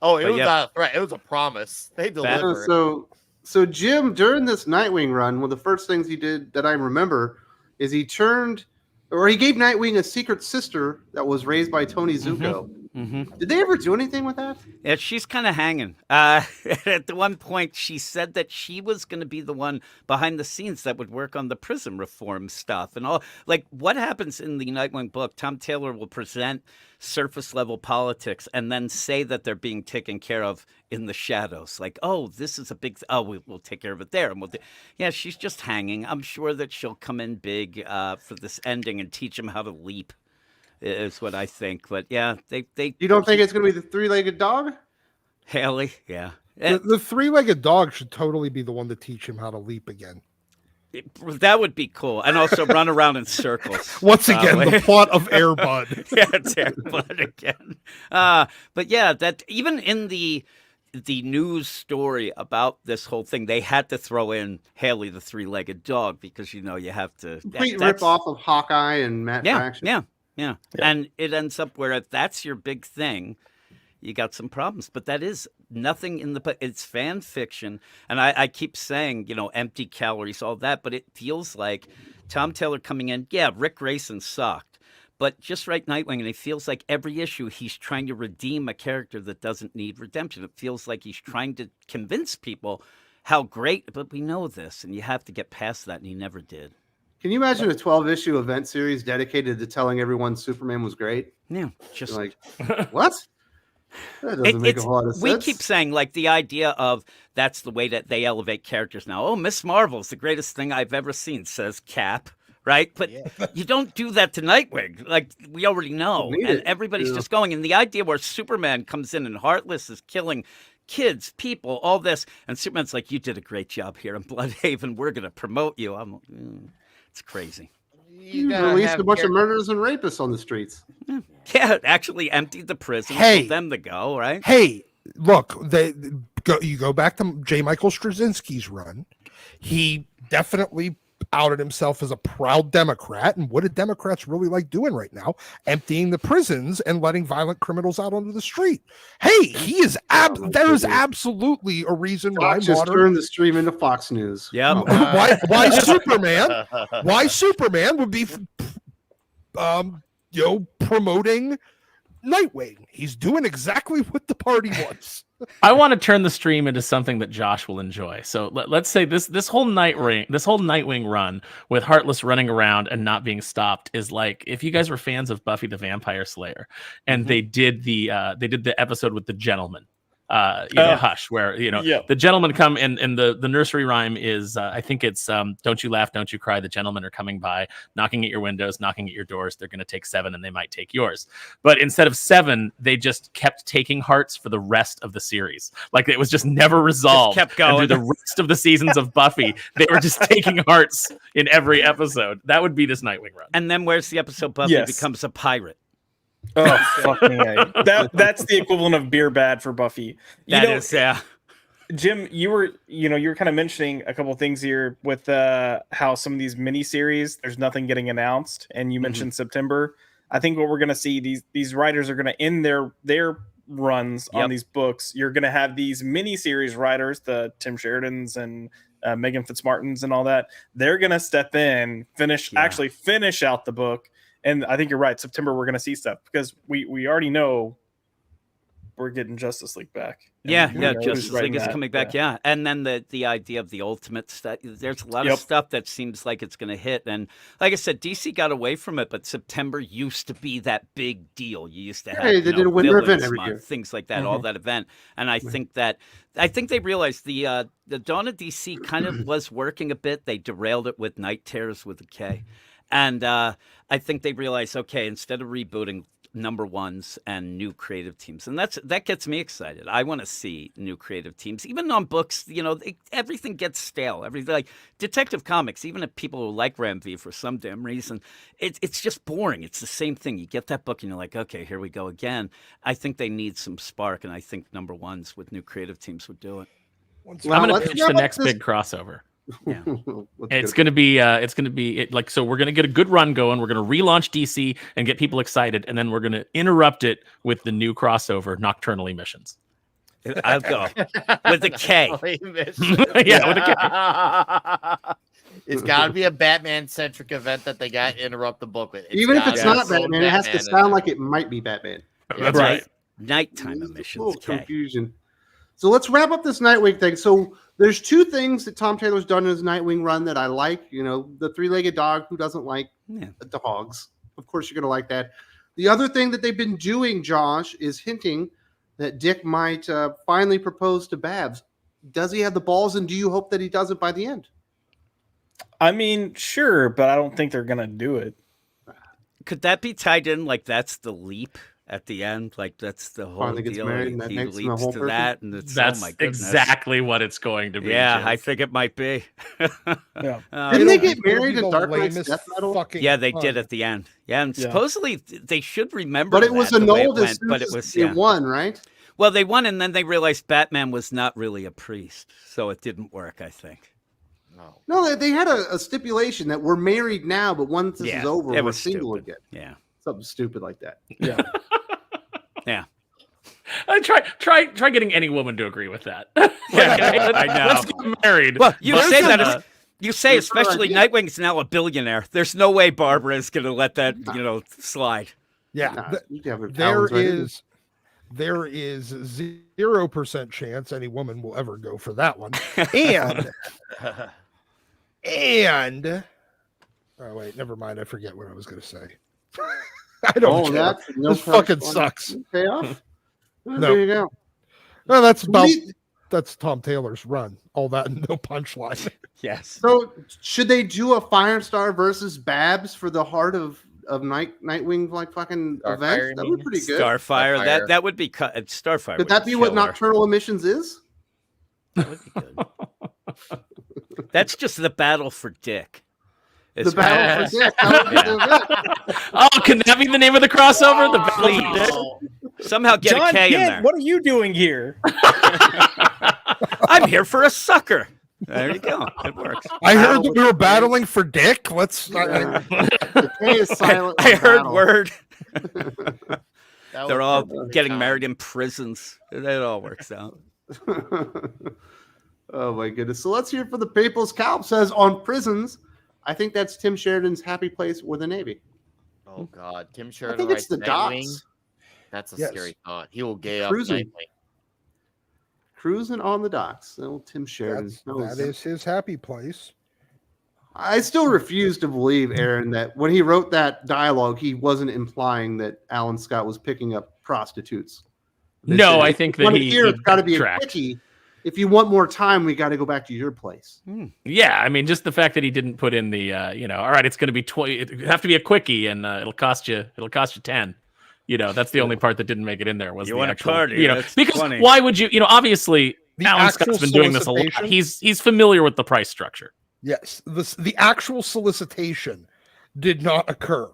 Oh, it But was yeah. not a threat. It was a promise. They Yeah, delivered. so Jim, during this Nightwing run, one of the first things he did that I remember is he gave Nightwing a secret sister that was raised by Tony Zuko. Mm-hmm. Did they ever do anything with that? Yeah, she's kind of hanging. At the one point, she said that she was going to be the one behind the scenes that would work on the prison reform stuff and all. Like, what happens in the Nightwing book? Tom Taylor will present surface level politics and then say that they're being taken care of in the shadows. Like, oh, this is a big. We'll take care of it there. And yeah, she's just hanging. I'm sure that she'll come in big for this ending and teach him how to leap. Is what I think, but yeah, they. You don't think it's going to be the three-legged dog? Haley, yeah. The three-legged dog should totally be the one to teach him how to leap again. That would be cool, and also run around in circles. Once again, the plot of Air Bud. Yeah, it's Air Bud again. But yeah, that even in the news story about this whole thing, they had to throw in Haley the three-legged dog because you have to Complete rip off of Hawkeye and Matt Fraction. Yeah. And it ends up where if that's your big thing, you got some problems. But that is nothing in it's fan fiction. And I keep saying, empty calories, all that. But it feels like Tom Taylor coming in, yeah, Rick Grayson sucked. But just write Nightwing, and it feels like every issue he's trying to redeem a character that doesn't need redemption. It feels like he's trying to convince people how great, but we know this, and you have to get past that, and he never did. Can you imagine a 12-issue event series dedicated to telling everyone Superman was great? Yeah, just like, what? That doesn't make a whole lot of sense. We keep saying, like, the idea of that's the way that they elevate characters now. Oh, Miss Marvel's the greatest thing I've ever seen, says Cap, right? But you don't do that to Nightwing. Like, we already know. And everybody's just going. And the idea where Superman comes in and Heartless is killing kids, people, all this. And Superman's like, you did a great job here in Bloodhaven. We're going to promote you. I'm like, it's crazy. You released a bunch of murderers and rapists on the streets. Yeah, actually emptied the prison for them to go, right? Hey, look, you go back to J. Michael Straczynski's run. He definitely outed himself as a proud Democrat. And what do Democrats really like doing right now? Emptying the prisons and letting violent criminals out onto the street. Hey, he is there is absolutely a reason why just turned the stream into Fox News. Yeah. Why Superman? Why Superman would be promoting Nightwing? He's doing exactly what the party wants. I want to turn the stream into something that Josh will enjoy. So let's say this whole Nightwing run with Heartless running around and not being stopped is like if you guys were fans of Buffy the Vampire Slayer and they did the episode with the gentleman. Hush, where the gentlemen come and the nursery rhyme is I think it's don't you laugh, don't you cry, the gentlemen are coming by, knocking at your windows, knocking at your doors, they're gonna take 7 and they might take yours. But instead of 7, they just kept taking hearts for the rest of the series. Like it was just never resolved. Just kept going. And through the rest of the seasons of Buffy, they were just taking hearts in every episode. That would be this Nightwing run. And then where's the episode Buffy becomes a pirate? Oh, fucking A. That's the equivalent of beer bad for Buffy. Yeah. Jim, you were kind of mentioning a couple things here with how some of these miniseries, there's nothing getting announced, and you mentioned September. I think what we're going to see, these writers are going to end their runs on these books. You're going to have these miniseries writers, the Tim Sheridans and Megan Fitzmartins and all that. They're going to step in, finish out the book. And I think you're right. September, we're going to see stuff because we already know we're getting Justice League back. Justice League is coming back. Yeah. And then the idea of the ultimate stuff. There's a lot of stuff that seems like it's going to hit. And like I said, DC got away from it, but September used to be that big deal. You used to have they did a winter event every year, things like that, all that event. And I think they realized the Dawn of DC kind of was working a bit. They derailed it with Night Terrors with a K. And I think they realized, okay, instead of rebooting, number ones and new creative teams, and that gets me excited. I want to see new creative teams, even on books. Everything gets stale. Everything like Detective Comics, even if people who like Ram V for some damn reason, it's just boring. It's the same thing. You get that book and you're like, okay, here we go again. I think they need some spark, and I think number ones with new creative teams would do it. I'm going to pitch the next big crossover. Yeah, it's going to be so we're going to get a good run going. We're going to relaunch DC and get people excited, and then we're going to interrupt it with the new crossover, Nocturnal Emissions. I'll go with a K. Yeah, with a K. It's got to be a Batman-centric event that they got to interrupt the book with. Even if it's not Batman, it has to sound like it might be Batman. That's right. Nighttime emissions. Confusion. So let's wrap up this Nightwing thing. So there's two things that Tom Taylor's done in his Nightwing run that I like. The three-legged dog. Who doesn't like dogs? Of course, you're going to like that. The other thing that they've been doing, Josh, is hinting that Dick might finally propose to Babs. Does he have the balls, and do you hope that he does it by the end? I mean, sure, but I don't think they're going to do it. Could that be tied in like that's the leap? At the end, like that's the whole deal. He leads to that, and that's oh my goodness. Exactly what it's going to be. Yeah, Jim. I think it might be. Didn't they get married in Dark Knight's Death Metal? Yeah, they did at the end. Yeah, and supposedly they should remember. But it was annulled as soon but as it was it won, right? Well, they won, and then they realized Batman was not really a priest, so it didn't work. I think. No, they had a stipulation that we're married now, but once this is over, we're single again. Yeah, something stupid like that. Yeah. Yeah. Try getting any woman to agree with that. I know. Let's get married. Well, you say that. You say especially Nightwing's now a billionaire. There's no way Barbara is going to let that slide. Yeah, there is 0% chance any woman will ever go for that one. And oh wait, never mind. I forget what I was going to say. I don't care. This fucking sucks. Payoff? No. There you go. No, that's Tom Taylor's run. All that and no punchline. Yes. So should they do a Firestar versus Babs for the heart of Nightwing like fucking event? That would be pretty good. Starfire. That would be Starfire. Could that be what Nocturnal Emissions is? That would be good. That's just the battle for Dick. The battle for Dick. Oh, can that be the name of the crossover? The battle for Dick? Somehow get John a K Kent, in there. What are you doing here? I'm here for a sucker. There you go. It works. I heard that we were battling for Dick. Let's. The K is silent. I heard battle. word. They're all getting married in prisons. It all works out. Oh my goodness! So let's hear for the People's Cow says on prisons. I think that's Tim Sheridan's happy place or the Navy. Oh God, Tim Sheridan. I think it's the docks. That's a scary thought. He will gay up Cruising on the docks. Little Tim Sheridan. That is his happy place. I still refuse to believe, Aaron, that when he wrote that dialogue, he wasn't implying that Alan Scott was picking up prostitutes. No, I think that it's got to be a quickie. If you want more time, we got to go back to your place. Yeah, I mean, just the fact that he didn't put in the, all right, it's going to be it have to be a quickie, and it'll cost you 10. That's the only part that didn't make it in there was you the want actual a party, because 20. why would you? Obviously, Alan Scott's been doing this a lot. He's familiar with the price structure. Yes, the actual solicitation did not occur.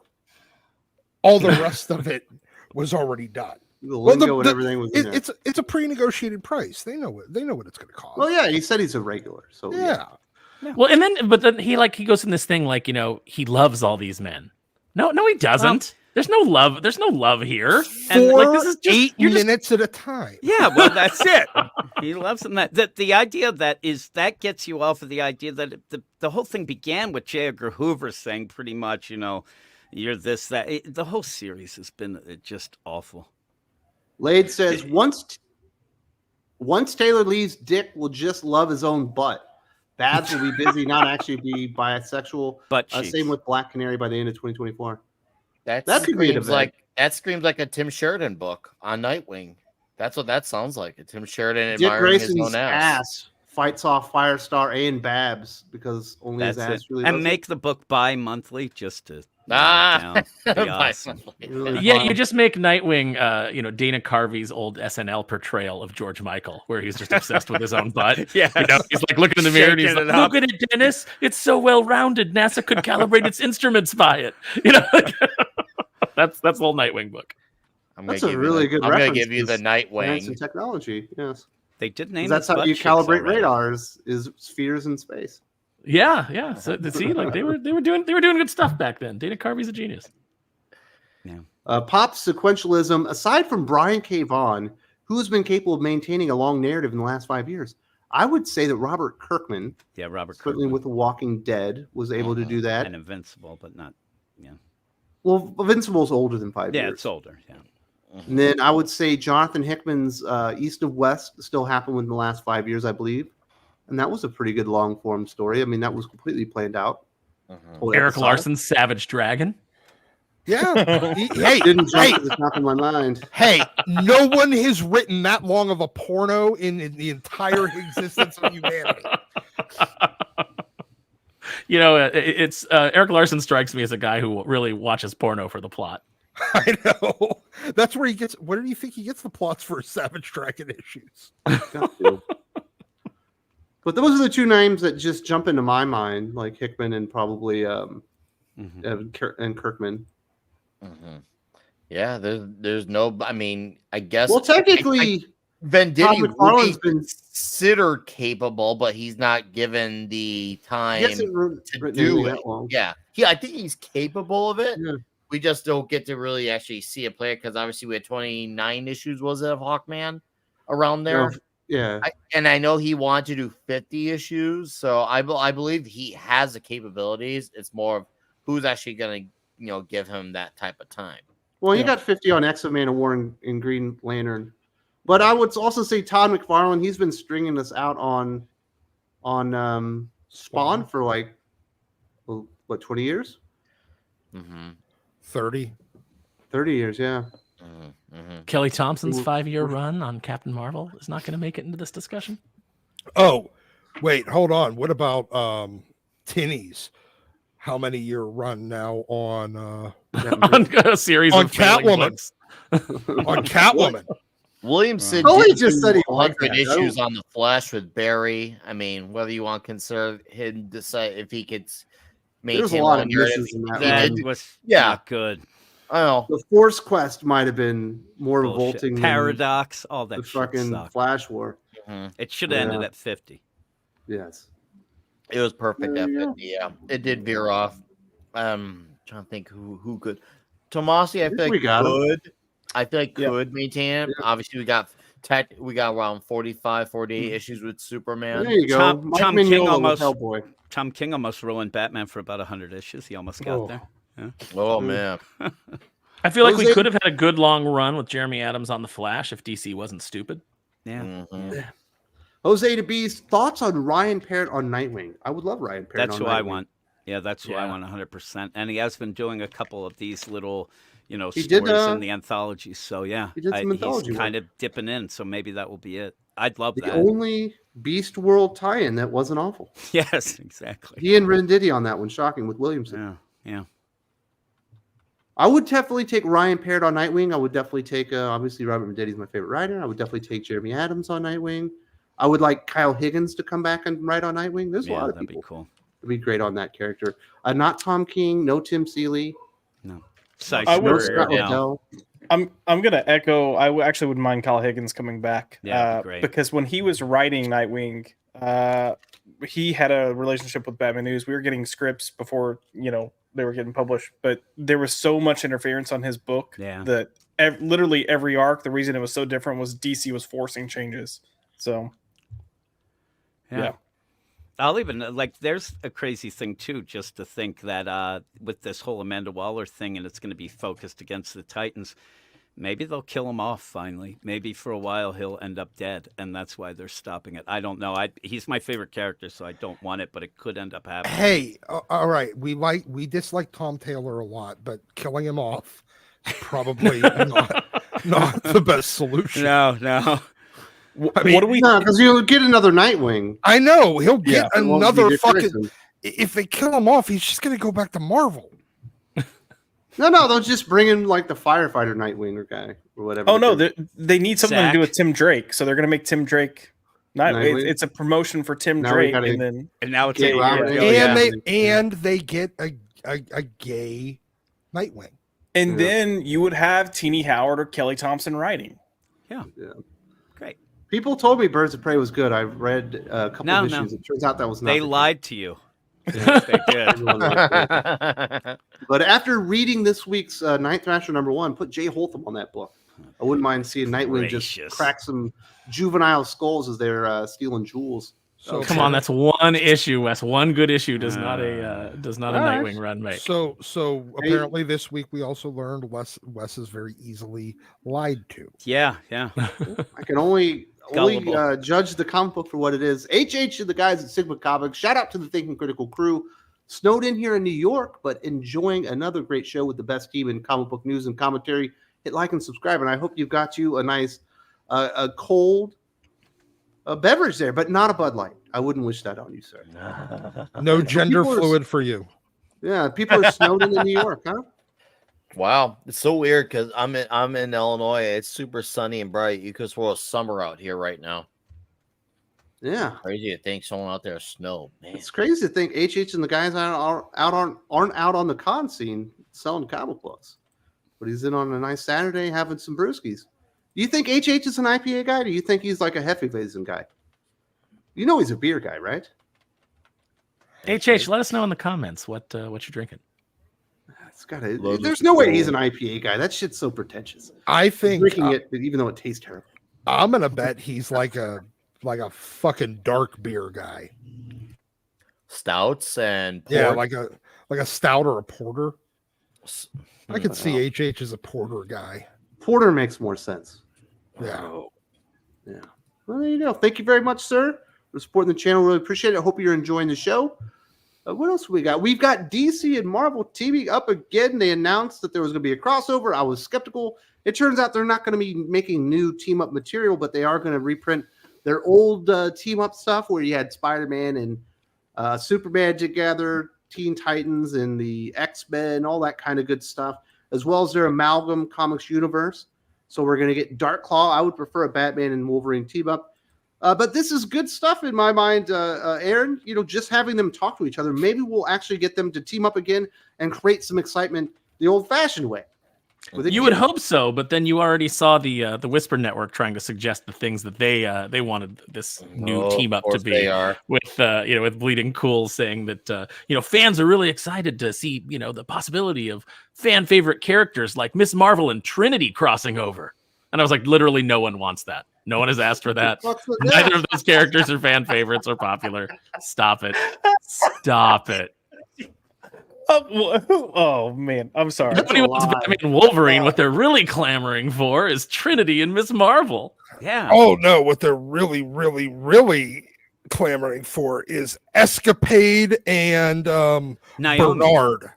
All the rest of it was already done. The lingo and everything was in there. It's a pre-negotiated price. They know what it's going to cost. Well, yeah, he said he's a regular, so yeah. Well, but then he goes in this thing like he loves all these men. No, he doesn't. There's no love. There's no love here. And this is just 8 minutes at a time. Yeah, well, that's it. He loves them. That the idea that gets you off of the idea that the whole thing began with J. Edgar Hoover saying pretty much, you're this, that. The whole series has been just awful. Lade says once Taylor leaves, Dick will just love his own butt. Babs will be busy, not actually be bisexual. But same with Black Canary by the end of 2024. That screams like a Tim Sheridan book on Nightwing. That's what that sounds like. A Tim Sheridan Dick admiring his Grayson's own ass. Fights off Firestar and Babs because only his ass really. And make the book bi-monthly just to Ah, That'd be awesome. Really Yeah, fun. you just make Nightwing, Dana Carvey's old SNL portrayal of George Michael, where he's just obsessed with his own butt. Yes. He's like looking in the mirror and he's Shaking like, it up. "Look at it, Dennis! It's so well rounded. NASA could calibrate its instruments by it." That's the whole Nightwing book. That's a really good I'm reference. gonna give you the Science Nightwing. and technology. Yes, They did name 'Cause that's his how you butt cheeks calibrate already. radars: is spheres in space. Yeah. So see, like they were doing good stuff back then. Dana Carvey's a genius. Pop sequentialism. Aside from Brian K. Vaughan, who has been capable of maintaining a long narrative in the last 5 years, I would say that Robert Kirkman, Yeah, Robert certainly Kirkman. with The Walking Dead, was able to do that. And Invincible, but not. Well, Invincible's older than 5 Yeah, years. it's older. Yeah. And then I would say Jonathan Hickman's East of West still happened within the last 5 years, I believe. And that was a pretty good long form story. I mean, that was completely planned out. Whole Eric episode. Larson's Savage Dragon. Yeah. Hey, didn't jump to the top of my mind. Hey, no one has written that long of a porno in the entire existence of humanity. It's Eric Larson strikes me as a guy who really watches porno for the plot. I know. That's where he gets. Where do you think he gets the plots for his Savage Dragon issues? Got to. But those are the two names that just jump into my mind, like Hickman and probably and Kirkman. Yeah, there's no. I mean, I guess. Well, technically, Venditti would McFarlane's be been considered capable, but he's not given the time to do it. Yeah, I think he's capable of it. Yeah. We just don't get to really actually see it play because obviously we had 29 issues, was it, of Hawkman around there? Yeah. I know he wanted to do 50 issues, so I believe he has the capabilities. It's more of who's actually going to give him that type of time. Well, he got 50 on X-Men and War in Green Lantern. But I would also say Todd McFarlane, he's been stringing us out on Spawn for like, 20 years? 30. 30 years, yeah. Kelly Thompson's 5-year run on Captain Marvel is not going to make it into this discussion. Oh, wait, hold on. What about Tinny's? How many year run now on On a series on of failing Catwoman? books. On Catwoman. Williamson Totally did just said he 100 liked that. issues on the Flash with Barry. I mean, whether you want to consider him decide if he could maintain There's a lot of one narrative, misses in that That one. was Yeah. not good. I don't know. The Force Quest might have been more Bullshit. revolting than Paradox, all the that shit fucking sucked. Flash War. It should have ended Yeah. at 50. Yes. It was perfect There at you 50. Yeah, it did veer off. Trying to think who could. Tomasi, I feel we like got him. could. I feel like could maintain it. Yeah. Obviously, we got around 45, 48 issues with Superman. There you go. Tom Mike King Mignola with almost- Hellboy. Tom King almost ruined Batman for about 100 issues. He almost got there. Oh man. I feel like we Jose- could have had a good long run with Jeremy Adams on the Flash if DC wasn't stupid. Yeah. Jose to Beast, thoughts on Ryan Parrott on Nightwing? I would love Ryan Parrott That's on who I Nightwing. want. Yeah, that's who I want 100%. And he has been doing a couple of these little, He stories did, in the anthologies. So yeah, he did some anthology he's work. kind of dipping in. So maybe that will be it. I'd love The that. only Beast World tie-in that wasn't awful. Yes, exactly. He and Renditti on that one, shocking with Williamson. Yeah. I would definitely take Ryan Parrott on Nightwing. I would definitely take, obviously, Robert Renditti's my favorite writer. I would definitely take Jeremy Adams on Nightwing. I would like Kyle Higgins to come back and write on Nightwing. There's a lot of that'd people be cool. that'd be great on that character. Not Tom King, no Tim Seeley, No. I no would- Scott yeah. Lobdell. I'm gonna echo. Actually wouldn't mind Kyle Higgins coming back. Yeah, that'd be great. Because when he was writing Nightwing, he had a relationship with Batman News. We were getting scripts before they were getting published, but there was so much interference on his book that literally every arc. The reason it was so different was DC was forcing changes. So yeah. I'll even there's a crazy thing too, just to think that with this whole Amanda Waller thing, and it's going to be focused against the Titans, maybe they'll kill him off finally. Maybe for a while he'll end up dead, and that's why they're stopping it. I don't know. He's my favorite character, so I don't want it, but it could end up happening. Hey, all right. We dislike Tom Taylor a lot, but killing him off is probably not the best solution. No. I mean, what do we? No, because you'll get another Nightwing. I know he'll get It won't be another Dick fucking. Grayson. If they kill him off, he's just gonna go back to Marvel. No, they'll just bring in like the firefighter Nightwing or guy or whatever. Oh no, they need something to do with Tim Drake, so they're gonna make Tim Drake. Nightwing? It's a promotion for Tim Now we Drake, gotta- And now it's Gay a Robin. And they get a gay Nightwing. and Yeah. then you would have Teenie Howard or Kelly Thompson writing. great. People told me Birds of Prey was good. I've read a couple No, of issues. It turns out that was not. They the lied to you. Yes, they did. Everyone liked it. But after reading this week's Night Thrasher #1, put Jay Holtham on that book. I wouldn't mind seeing Nightwing just Gracious. crack some juvenile skulls as they're stealing jewels. So Come on, that's one issue, Wes. One good issue does not a All right. Nightwing run make. So apparently this week we also learned Wes is very easily lied to. Yeah. I can only Gullible. judge the comic book for what it is. HH and the guys at Sigma Comics. Shout out to the Thinking Critical crew. Snowed in here in New York, but enjoying another great show with the best team in comic book news and commentary. Hit like and subscribe, and I hope you've got you a nice, a cold beverage there, but not a Bud Light. I wouldn't wish that on you, sir. No gender People are- fluid for you. Yeah, people are snowed in New York, huh? Wow, it's so weird because I'm in Illinois. It's super sunny and bright. You could throw a summer out here right now. Yeah, Crazy to think someone out there is snow, man. it's crazy to think HH and the guys aren't out on the con scene selling comic books, but he's in on a nice Saturday having some brewskis. Do you think HH is an IPA guy? Or do you think he's like a Hefeweizen guy? You know he's a beer guy, right? HH, let us know in the comments what you're drinking. It's gotta. Love There's it. no way he's an IPA guy. That shit's so pretentious. I think Drinking it, even though it tastes terrible. I'm gonna bet he's like a fucking dark beer guy. Stouts and Yeah, port. like a stout or a porter. I could see HH as a porter guy. Porter makes more sense. Yeah. Yeah. Well, there you go. Thank you very much, sir, for supporting the channel. Really appreciate it. Hope you're enjoying the show. What else we got? We've got DC and Marvel teaming up again. They announced that there was going to be a crossover. I was skeptical. It turns out they're not going to be making new team up material, but they are going to reprint their old team up stuff where you had Spider-Man and Superman together, Teen Titans and the X-Men, all that kind of good stuff, as well as their amalgam comics universe. So we're going to get Dark Claw. I would prefer a Batman and Wolverine team up. But this is good stuff in my mind, Aaron. You know, just having them talk to each other, maybe we'll actually get them to team up again and create some excitement the old-fashioned way. You would hope so, but then you already saw the Whisper Network trying to suggest the things that they wanted this new team up to be. They are. With with Bleeding Cool saying that fans are really excited to see the possibility of fan favorite characters like Miss Marvel and Trinity crossing over. And I was like, literally, no one wants that. No one has asked for that. Neither of those characters are fan favorites or popular. Stop it. Stop it. Oh man, I'm sorry. Nobody wants Batman and Wolverine. What they're really clamoring for is Trinity and Miss Marvel. Yeah. Oh no, what they're really, really, really clamoring for is Escapade and Naomi. Bernard.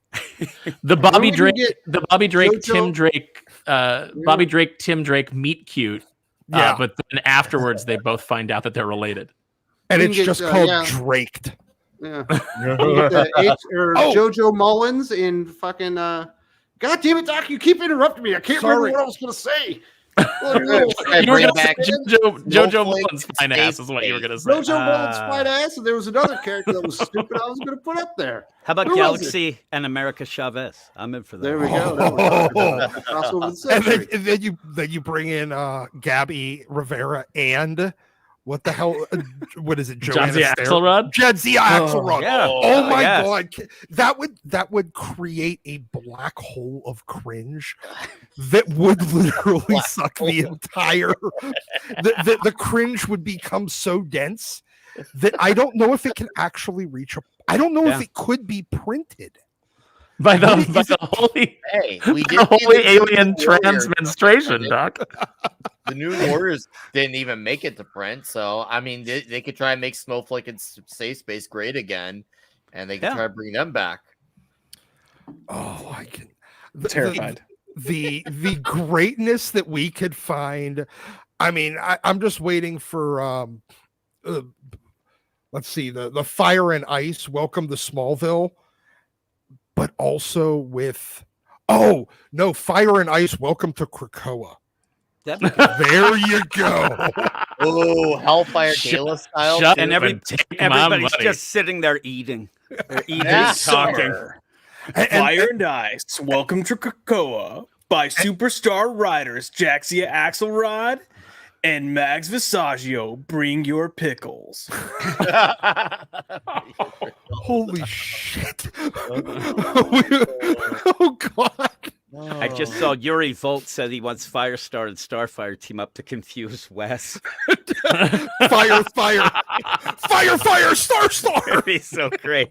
The Bobby When we Drake, get the Bobby Drake, JoJo- Tim Drake, Bobby Drake, Tim Drake meet cute. Yeah. But then afterwards they both find out that they're related. And We it's can get, just called yeah. Draked. Yeah. JoJo Mullins in fucking. God damn it, Doc! You keep interrupting me. I can't remember what I was going to say. Oh, no. You were Bring gonna back say JoJo Snowflake Mullins fine ass is what you were gonna say. JoJo Mullins fight ass, and there was another character that was stupid. I was going to put up there. How about Who was Galaxy and America Chavez? I'm in for that. There we go. That was crossover And century. then you bring in Gabby Rivera and what the hell? What is it? John Z. Joanna Stair? Axelrod? John Z. Axelrod. yeah. Oh my yes. god, that would create a black hole of cringe that would literally Black suck hole. the entire. The cringe would become so dense that I don't know if it can actually reach a. I don't know if Yeah. it could be printed. By the Is it- holy Hey, we the did see holy the alien New Warriors. transmenstration, Doc. The New Warriors didn't even make it to print, so I mean, they could try and make Snowflake and Safe Space great again, and they could Yeah. try to bring them back. Oh, I can. Terrified. The greatness that we could find. I mean, I'm just waiting for let's see, the Fire and Ice, Welcome to Smallville, but also with Oh no, Fire and Ice. Welcome to Krakoa. That'd be good. There you go. Oh, Hellfire Gala style. shut too. And take my everybody's money. just sitting there eating. They're eating Yeah. and talking. Fire and Ice. Welcome to Krakoa by superstar writers Jaxia Axelrod and Mags Visaggio. Bring your pickles. Holy shit. Oh God. I just saw Yuri Volt said he wants Firestar and Starfire team up to confuse Wes. Fire, Star. That'd be so great.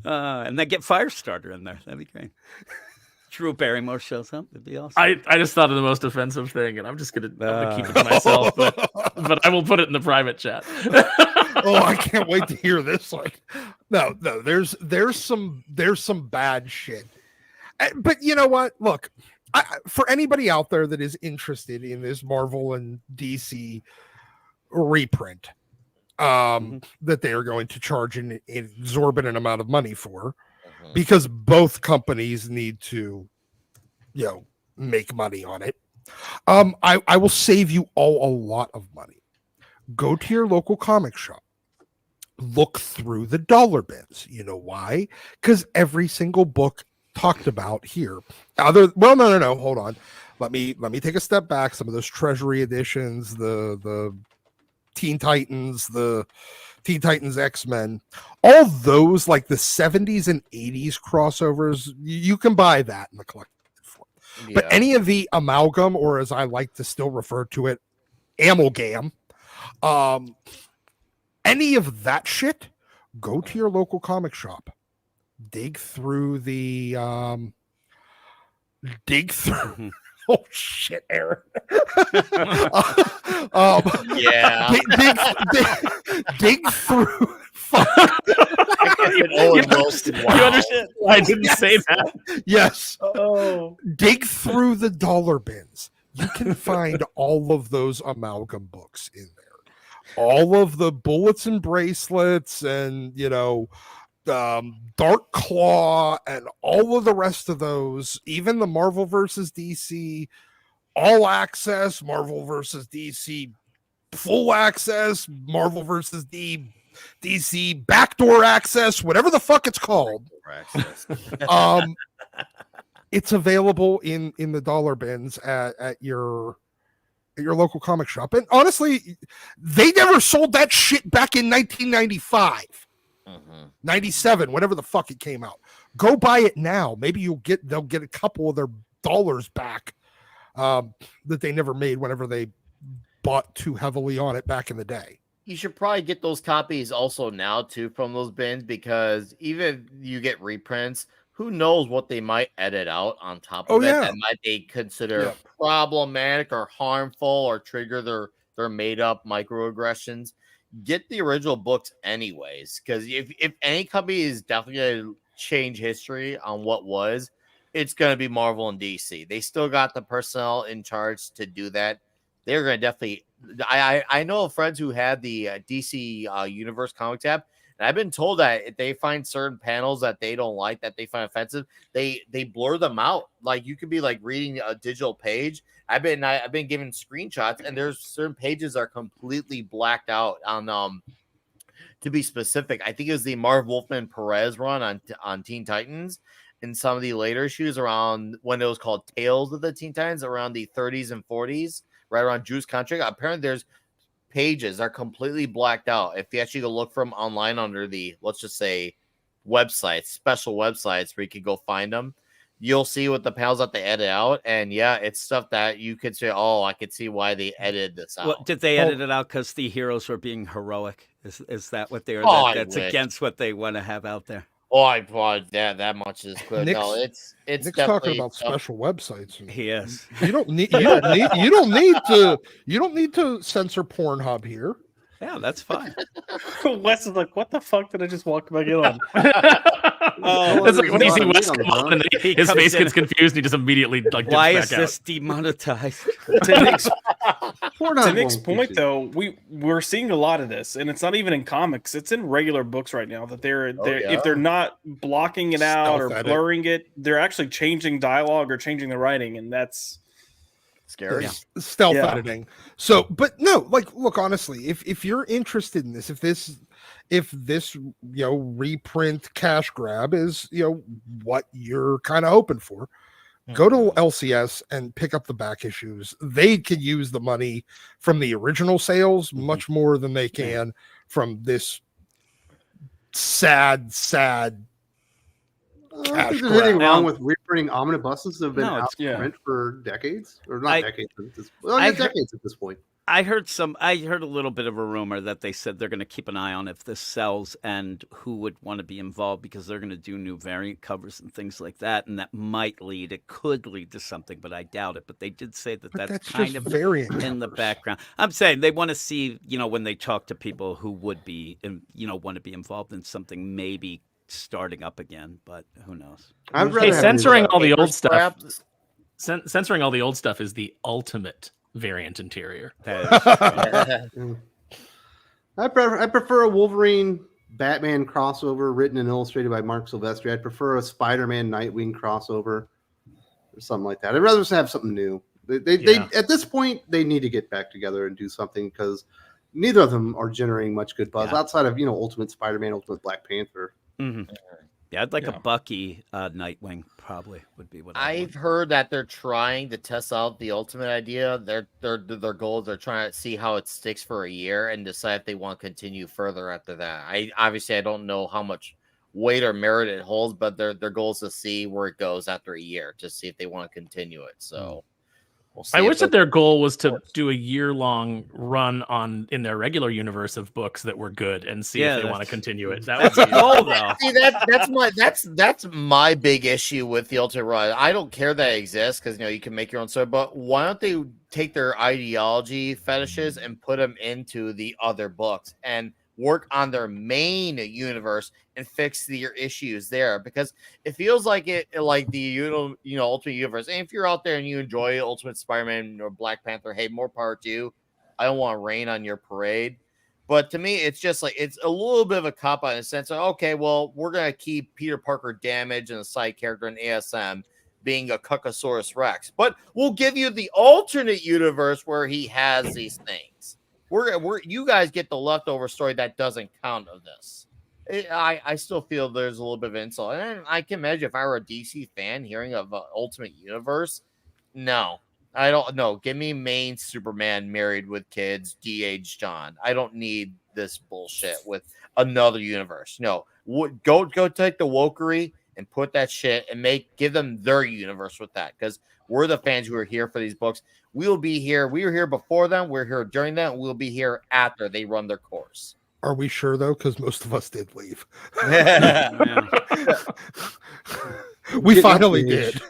And then get Firestarter in there. That'd be great. Drew Barrymore shows up. It'd be awesome. I just thought of the most offensive thing, and I'm gonna keep it to myself. But I will put it in the private chat. Oh, I can't wait to hear this. Like, no, there's some bad shit. But you know what? Look, for anybody out there that is interested in this Marvel and DC reprint, that they are going to charge an exorbitant amount of money for, because both companies need to, make money on it. I will save you all a lot of money. Go to your local comic shop. Look through the dollar bins. You know why? Because every single book talked about here. No. Hold on. Let me take a step back. Some of those Treasury editions, the Teen Titans, the Teen Titans X-Men, all those like the 70s and 80s crossovers, you can buy that in the collected form. Yeah. But any of the amalgam, or as I like to still refer to it, amalgam, any of that shit, go to your local comic shop. Dig through the oh shit, Aaron. Yeah. Dig through. You understand why I didn't say that? Yes. Oh. Dig through the dollar bins. You can find all of those amalgam books in there. All of the bullets and bracelets and, Dark Claw and all of the rest of those, even the Marvel versus DC all access, Marvel versus DC full access, Marvel versus DC backdoor access, whatever the fuck it's called. It's available in the dollar bins at your local comic shop. And honestly, they never sold that shit back in 1995. 97, whatever the fuck it came out. Go buy it now. Maybe they'll get a couple of their dollars back that they never made whenever they bought too heavily on it back in the day. You should probably get those copies also now too from those bins, because even if you get reprints, who knows what they might edit out on top of it that might they consider problematic or harmful or trigger their made up microaggressions. Get the original books anyways, because if any company is definitely going to change history on what was, it's going to be Marvel and DC. They still got the personnel in charge to do that. They're going to definitely. I know friends who had the DC Universe Comics app, and I've been told that if they find certain panels that they don't like, that they find offensive, they blur them out. Like you could be like reading a digital page. I've been given screenshots, and there's certain pages are completely blacked out on to be specific. I think it was the Marv Wolfman Perez run on Teen Titans, and some of the later issues around when it was called Tales of the Teen Titans around the 30s and 40s, right around Drew's contract. Apparently there's pages are completely blacked out. If you actually go look from online under the, let's just say, websites, special websites where you can go find them, you'll see what the panels that they edit out. And yeah, it's stuff that you could say, oh, I could see why they edited this out. Well, did they edit it out because the heroes were being heroic? Is that what they are? That's against what they want to have out there. Oh, I thought that much is clear. No, it's Nick's talking about special websites. He is. You don't need to censor Pornhub here. Yeah, that's fine. Wes is like, what the fuck did I just walk back in on? It's like when you see Wes come on and his face gets confused, and he just immediately like. Why is this demonetized? We're To not Nick's won't point, teach though, we're seeing a lot of this, and it's not even in comics; it's in regular books right now. That they're if they're not blocking it out or Stealth edit. blurring it, they're actually changing dialogue or changing the writing, and that's Scary. Stealth Yeah. editing. So, but no, like, look, honestly, if you're interested in this, if this reprint cash grab is what you're kind of hoping for, go to LCS and pick up the back issues. They could use the money from the original sales much more than they can from this sad I don't cash think there's anything grab. wrong with reprinting omnibuses that have been No, out it's- of print for decades, or not decades. Decades at this point. I heard a little bit of a rumor that they said they're going to keep an eye on if this sells and who would want to be involved because they're going to do new variant covers and things like that, and that it could lead to something, but I doubt it. But they did say that But that's just kind of variant in the covers. background. I'm saying they want to see, when they talk to people who would be, want to be involved in something maybe starting up again, but who knows? I'd rather Hey, have censoring all the Paper old stuff. scraps. Censoring all the old stuff is the ultimate variant interior. That is- I prefer a Wolverine Batman crossover written and illustrated by Mark Silvestri. I'd prefer a Spider-Man Nightwing crossover or something like that. I'd rather just have something new. They at this point they need to get back together and do something because neither of them are generating much good buzz outside of Ultimate Spider-Man, Ultimate Black Panther. Mhm. Yeah, I'd like a Bucky Nightwing probably would be what I've heard that they're trying to test out the ultimate idea. Their goals. They're trying to see how it sticks for a year and decide if they want to continue further after that. I don't know how much weight or merit it holds, but their goal is to see where it goes after a year to see if they want to continue it. So we'll see. I if wish that it- their goal was to do a year-long run in their regular universe of books that were good and see if they want to continue it. That would That's the be goal, though. See, that's my big issue with the Ultimate Run. I don't care that it exists because you can make your own story, but why don't they take their ideology fetishes and put them into the other books and work on their main universe and fix your issues there? Because it feels like the Ultimate Universe. And if you're out there and you enjoy Ultimate Spider-Man or Black Panther, hey, more power to you. I don't want to rain on your parade. But to me, it's just like it's a little bit of a cop out in a sense of, okay, well, we're gonna keep Peter Parker Damage and a side character in ASM being a Cuckosaurus Rex, but we'll give you the alternate universe where he has these things. You guys get the leftover story that doesn't count of this. I still feel there's a little bit of insult, and I can imagine if I were a DC fan hearing of Ultimate Universe, no. I don't know. Give me main Superman married with kids, DH John. I don't need this bullshit with another universe. No, go take the wokery and put that shit and give them their universe with that, because we're the fans who are here for these books. We'll be here. We were here before them. We're here during them. We'll be here after they run their course. Are we sure though? Because most of us did leave. Yeah. We finally did.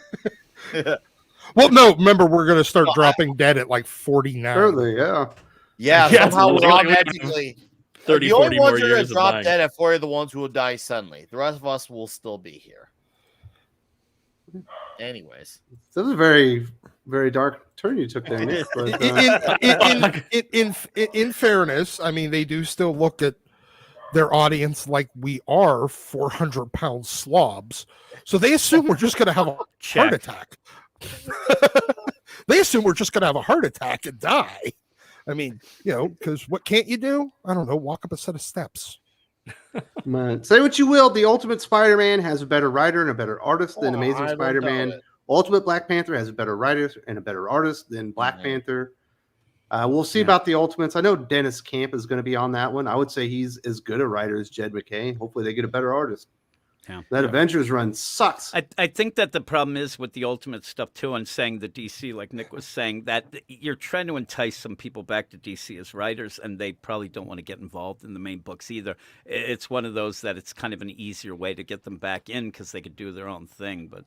Well, no, remember we're going to start dropping dead at like 49. Surely, yeah. Yeah, Yeah, somehow it's we're all literally magically 30, the only 40 more ones who are going years to of drop dying. dead at 40 are the ones who will die suddenly. The rest of us will still be here. Anyways, That was a very, very dark turn you took there, Nick. But, In fairness, I mean, they do still look at their audience like we are 400-pound slobs. So they assume we're just going to have a heart attack. They assume we're just going to have a heart attack and die. I mean, because what can't you do? I don't know. Walk up a set of steps. man, say what you will. The Ultimate Spider-Man has a better writer and a better artist than I Amazing don't Spider-Man. doubt it. Ultimate Black Panther has a better writer and a better artist than Black Mhm. Panther. We'll see about the Ultimates. I know Dennis Camp is going to be on that one. I would say he's as good a writer as Jed McKay. Hopefully they get a better artist. Yeah. That Avengers run sucks. I think that the problem is with the Ultimate stuff too, and saying the DC, like Nick was saying, that you're trying to entice some people back to DC as writers, and they probably don't want to get involved in the main books either. It's one of those that it's kind of an easier way to get them back in because they could do their own thing. But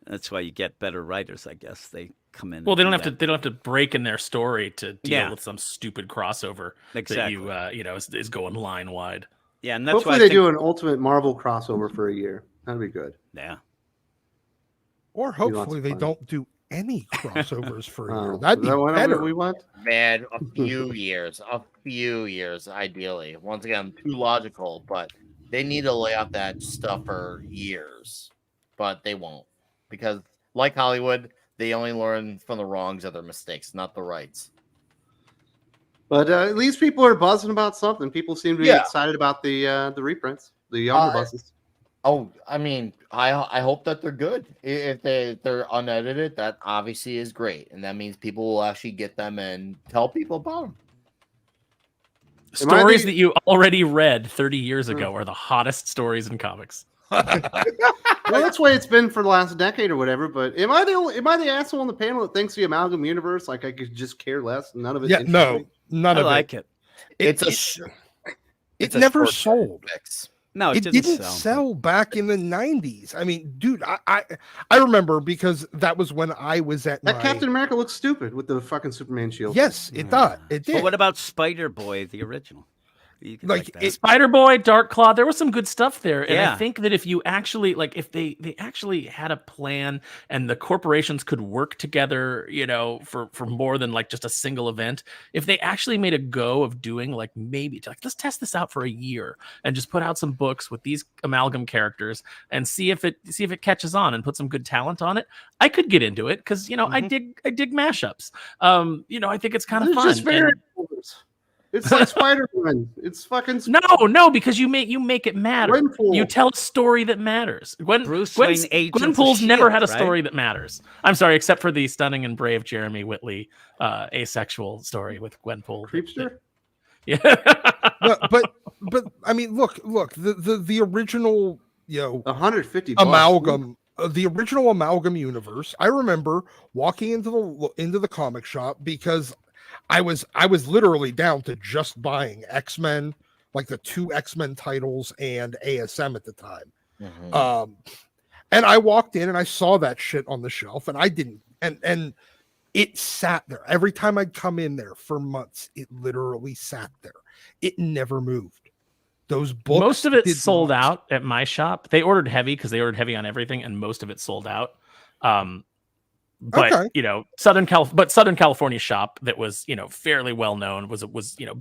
that's why you get better writers, I guess. They come in. Well, they and don't do have to. that. They don't have to break in their story to deal Yeah. with some stupid crossover Exactly. that is going line wide. Yeah, and that's Hopefully why I they think, do an Ultimate Marvel crossover for a year. That'd be good. Yeah. Or Be lots hopefully of they fun. don't do any crossovers for a year. Oh, That'd is be that what better. we want? Man, a few years, ideally. Once again, I'm too logical, but they need to lay out that stuff for years, but they won't because, like Hollywood, they only learn from the wrongs of their mistakes, not the rights. But at least people are buzzing about something. People seem to be excited about the reprints, the omnibuses. I mean, I hope that they're good. If they're unedited, that obviously is great, and that means people will actually get them and tell people about them. Stories that you already read 30 years ago are the hottest stories in comics. Well, that's the way it's been for the last decade or whatever. But am I the asshole on the panel that thinks the amalgam universe, like I could just care less? None of it. Yeah, no, none I of like it. it. It never sold. No, It didn't sell back in the 90s. I mean, dude, I remember because that was when I was at that Captain America looks stupid with the fucking Superman shield. Yes, it did. It did. But what about Spider Boy, the original? Spider Boy, Dark Claw, there was some good stuff there. And Yeah. I think that if you actually if they actually had a plan and the corporations could work together, for more than like just a single event, if they actually made a go of doing maybe let's test this out for a year and just put out some books with these amalgam characters and see if it catches on and put some good talent on it, I could get into it because I dig mashups. I think it's kind of fun. Just variables. It's like Spider-Man. It's fucking no, because you make it matter. Gwenpool. You tell a story that matters. Gwenpool's never had a story that matters. I'm sorry, except for the stunning and brave Jeremy Whitley asexual story with Gwenpool. Creepster. Yeah, but I mean, look, the original, $150 amalgam. The original amalgam universe. I remember walking into the comic shop because I was literally down to just buying X-Men, like the 2 X-Men titles and ASM at the time. Mm-hmm. And I walked in and I saw that shit on the shelf and I didn't, and it sat there. Every time I'd come in there for months, it literally sat there. It never moved. Those books, most of it sold out at my shop. They ordered heavy because they ordered heavy on everything, and most of it sold out. But Okay. Southern California shop that was fairly well known was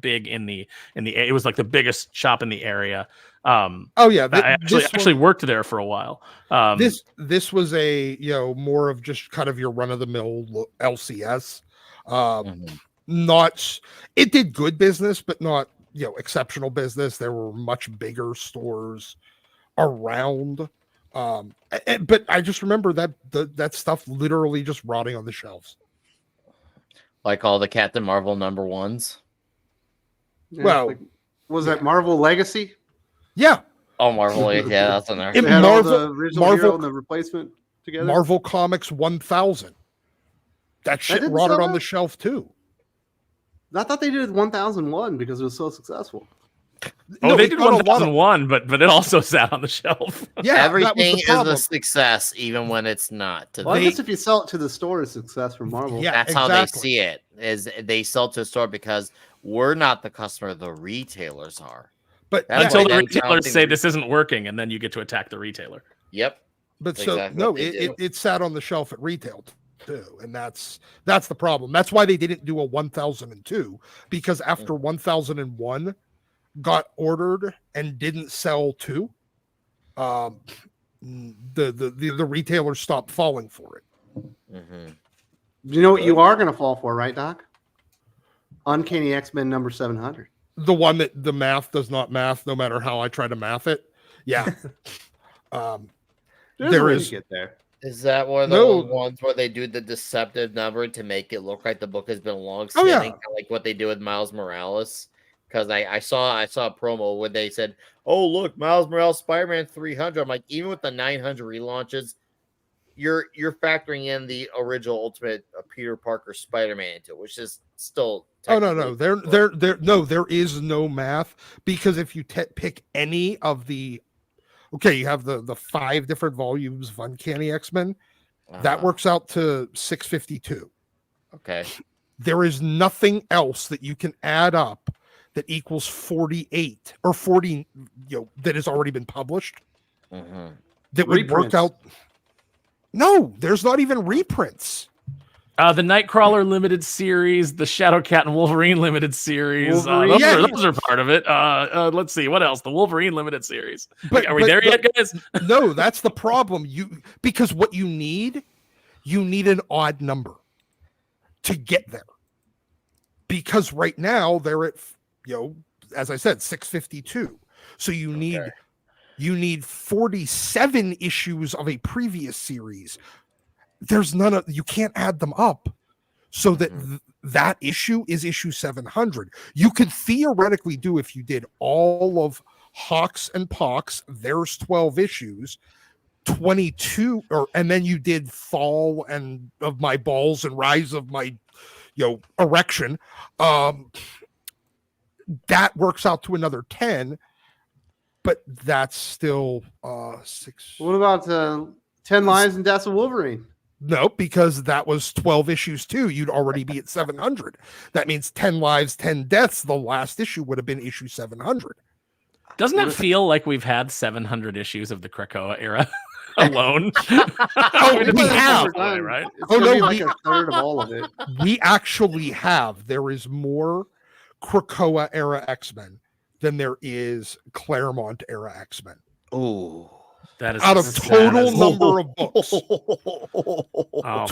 big in the it was like the biggest shop in the area. I actually worked there for a while. This was a more of just kind of your run of the mill LCS. It did good business, but not exceptional business. There were much bigger stores around. But I just remember that stuff literally just rotting on the shelves. Like all the Captain Marvel number 1s. Yeah, well, was that Marvel Legacy? Yeah. Oh, Marvel, yeah, that's in there. They had all the original hero and the replacement together. Marvel Comics 1000. That shit rotted on the shelf too. I thought they did 1001 because it was so successful. They did 1001, but it also sat on the shelf. Yeah, everything is a success, even when it's not. I guess if you sell it to the store, it's success for Marvel. Yeah, that's how they see it. Is they sell to the store because we're not the customer; the retailers are. But until the retailers say this isn't working, and then you get to attack the retailer. Yep. But it sat on the shelf at retail too, and that's the problem. That's why they didn't do a 1002, because after 1001 got ordered and didn't sell too, the retailers stopped falling for it. Mm-hmm. You know what you are going to fall for, right, Doc? Uncanny X-Men number 700. The one that the math does not math, no matter how I try to math it. Yeah. There is. Get there. Is that one of the ones where they do the deceptive number to make it look like the book has been long standing, like what they do with Miles Morales? Because I saw a promo where they said, "Oh, look, Miles Morales Spider-Man 300." I'm like, even with the 900 relaunches, you're factoring in the original Ultimate Peter Parker Spider-Man into it, which is still. No. There is no math, because if you pick any of the, you have the 5 different volumes of Uncanny X-Men, that works out to 652. Okay. There is nothing else that you can add up that equals 48 or 40, that has already been published. Mm-hmm. That would work out. No, there's not even reprints. The Nightcrawler limited series, the Shadowcat and Wolverine limited series. Those are part of it. Let's see what else. The Wolverine limited series. Are we there yet, guys? No, that's the problem. Because what you need an odd number to get there. Because right now they're at, as I said, 652. So you need 47 issues of a previous series. There's you can't add them up so that that issue is issue 700. You could theoretically do, if you did all of Hawks and Pox, there's 12 issues, 22, and then you did Fall and of My Balls and Rise of My Erection. That works out to another 10, but that's still 6. What about 10 Lives and Deaths of Wolverine? No, because that was 12 issues too. You'd already be at 700. That means 10 Lives, 10 Deaths. The last issue would have been issue 700. Doesn't it feel like we've had 700 issues of the Krakoa era alone? We have, right? Like a third of all of it. We actually have. There is more Krakoa era X-Men than there is Claremont era X-Men. Oh. That is out of total number of books.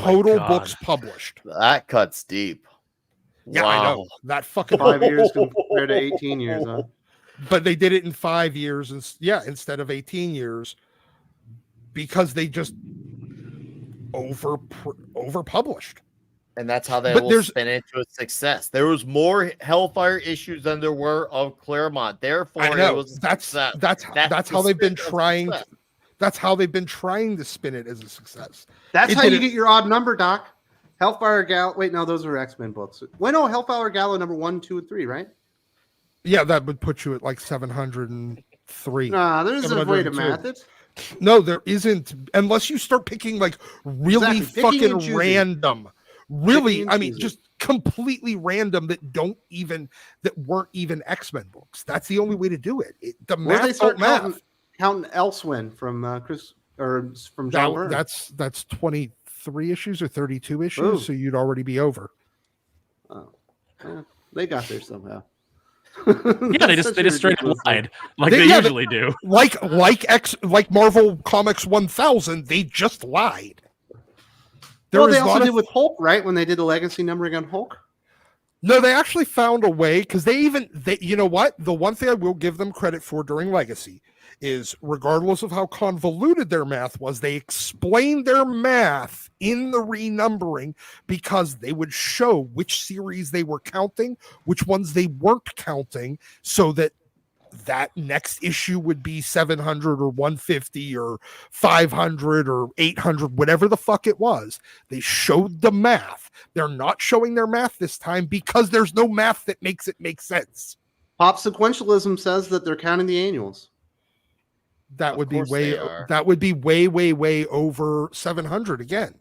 Total books published. That cuts deep. Yeah, wow. I know. That fucking 5 years compared to 18 years, huh? But they did it in 5 years, instead of 18 years, because they just over published. And that's how they will spin into a success. There was more Hellfire issues than there were of Claremont. Therefore, it was a success. That's how they've been trying. That's how they've been trying to spin it as a success. That's how you get your odd number, Doc. Hellfire Gala. Wait, no, those are X-Men books. Well, no, Hellfire Gala number 1, 2, and 3, right? Yeah, that would put you at like 703. Nah, there's a way to math it. No, there isn't, unless you start picking like really fucking random. Really, I mean, just completely random that weren't even X-Men books. That's the only way to do it. The math they start math. Counting Elsewin from Chris or from John Byrne. That's 23 issues or 32 issues, Ooh. so you'd already be over. Oh, they got there somehow. Yeah, they just straight up lied like they usually do. Like Marvel Comics 1000, they just lied. They also did with Hulk, right? When they did the legacy numbering on Hulk. No, they actually found a way, because they you know what? The one thing I will give them credit for during Legacy is, regardless of how convoluted their math was, they explained their math in the renumbering, because they would show which series they were counting, which ones they weren't counting, so that next issue would be 700 or 150 or 500 or 800, whatever the fuck it was. They showed the math. They're not showing their math this time because there's no math that makes it make sense. Pop sequentialism says that they're counting the annuals. That would be way over 700 again.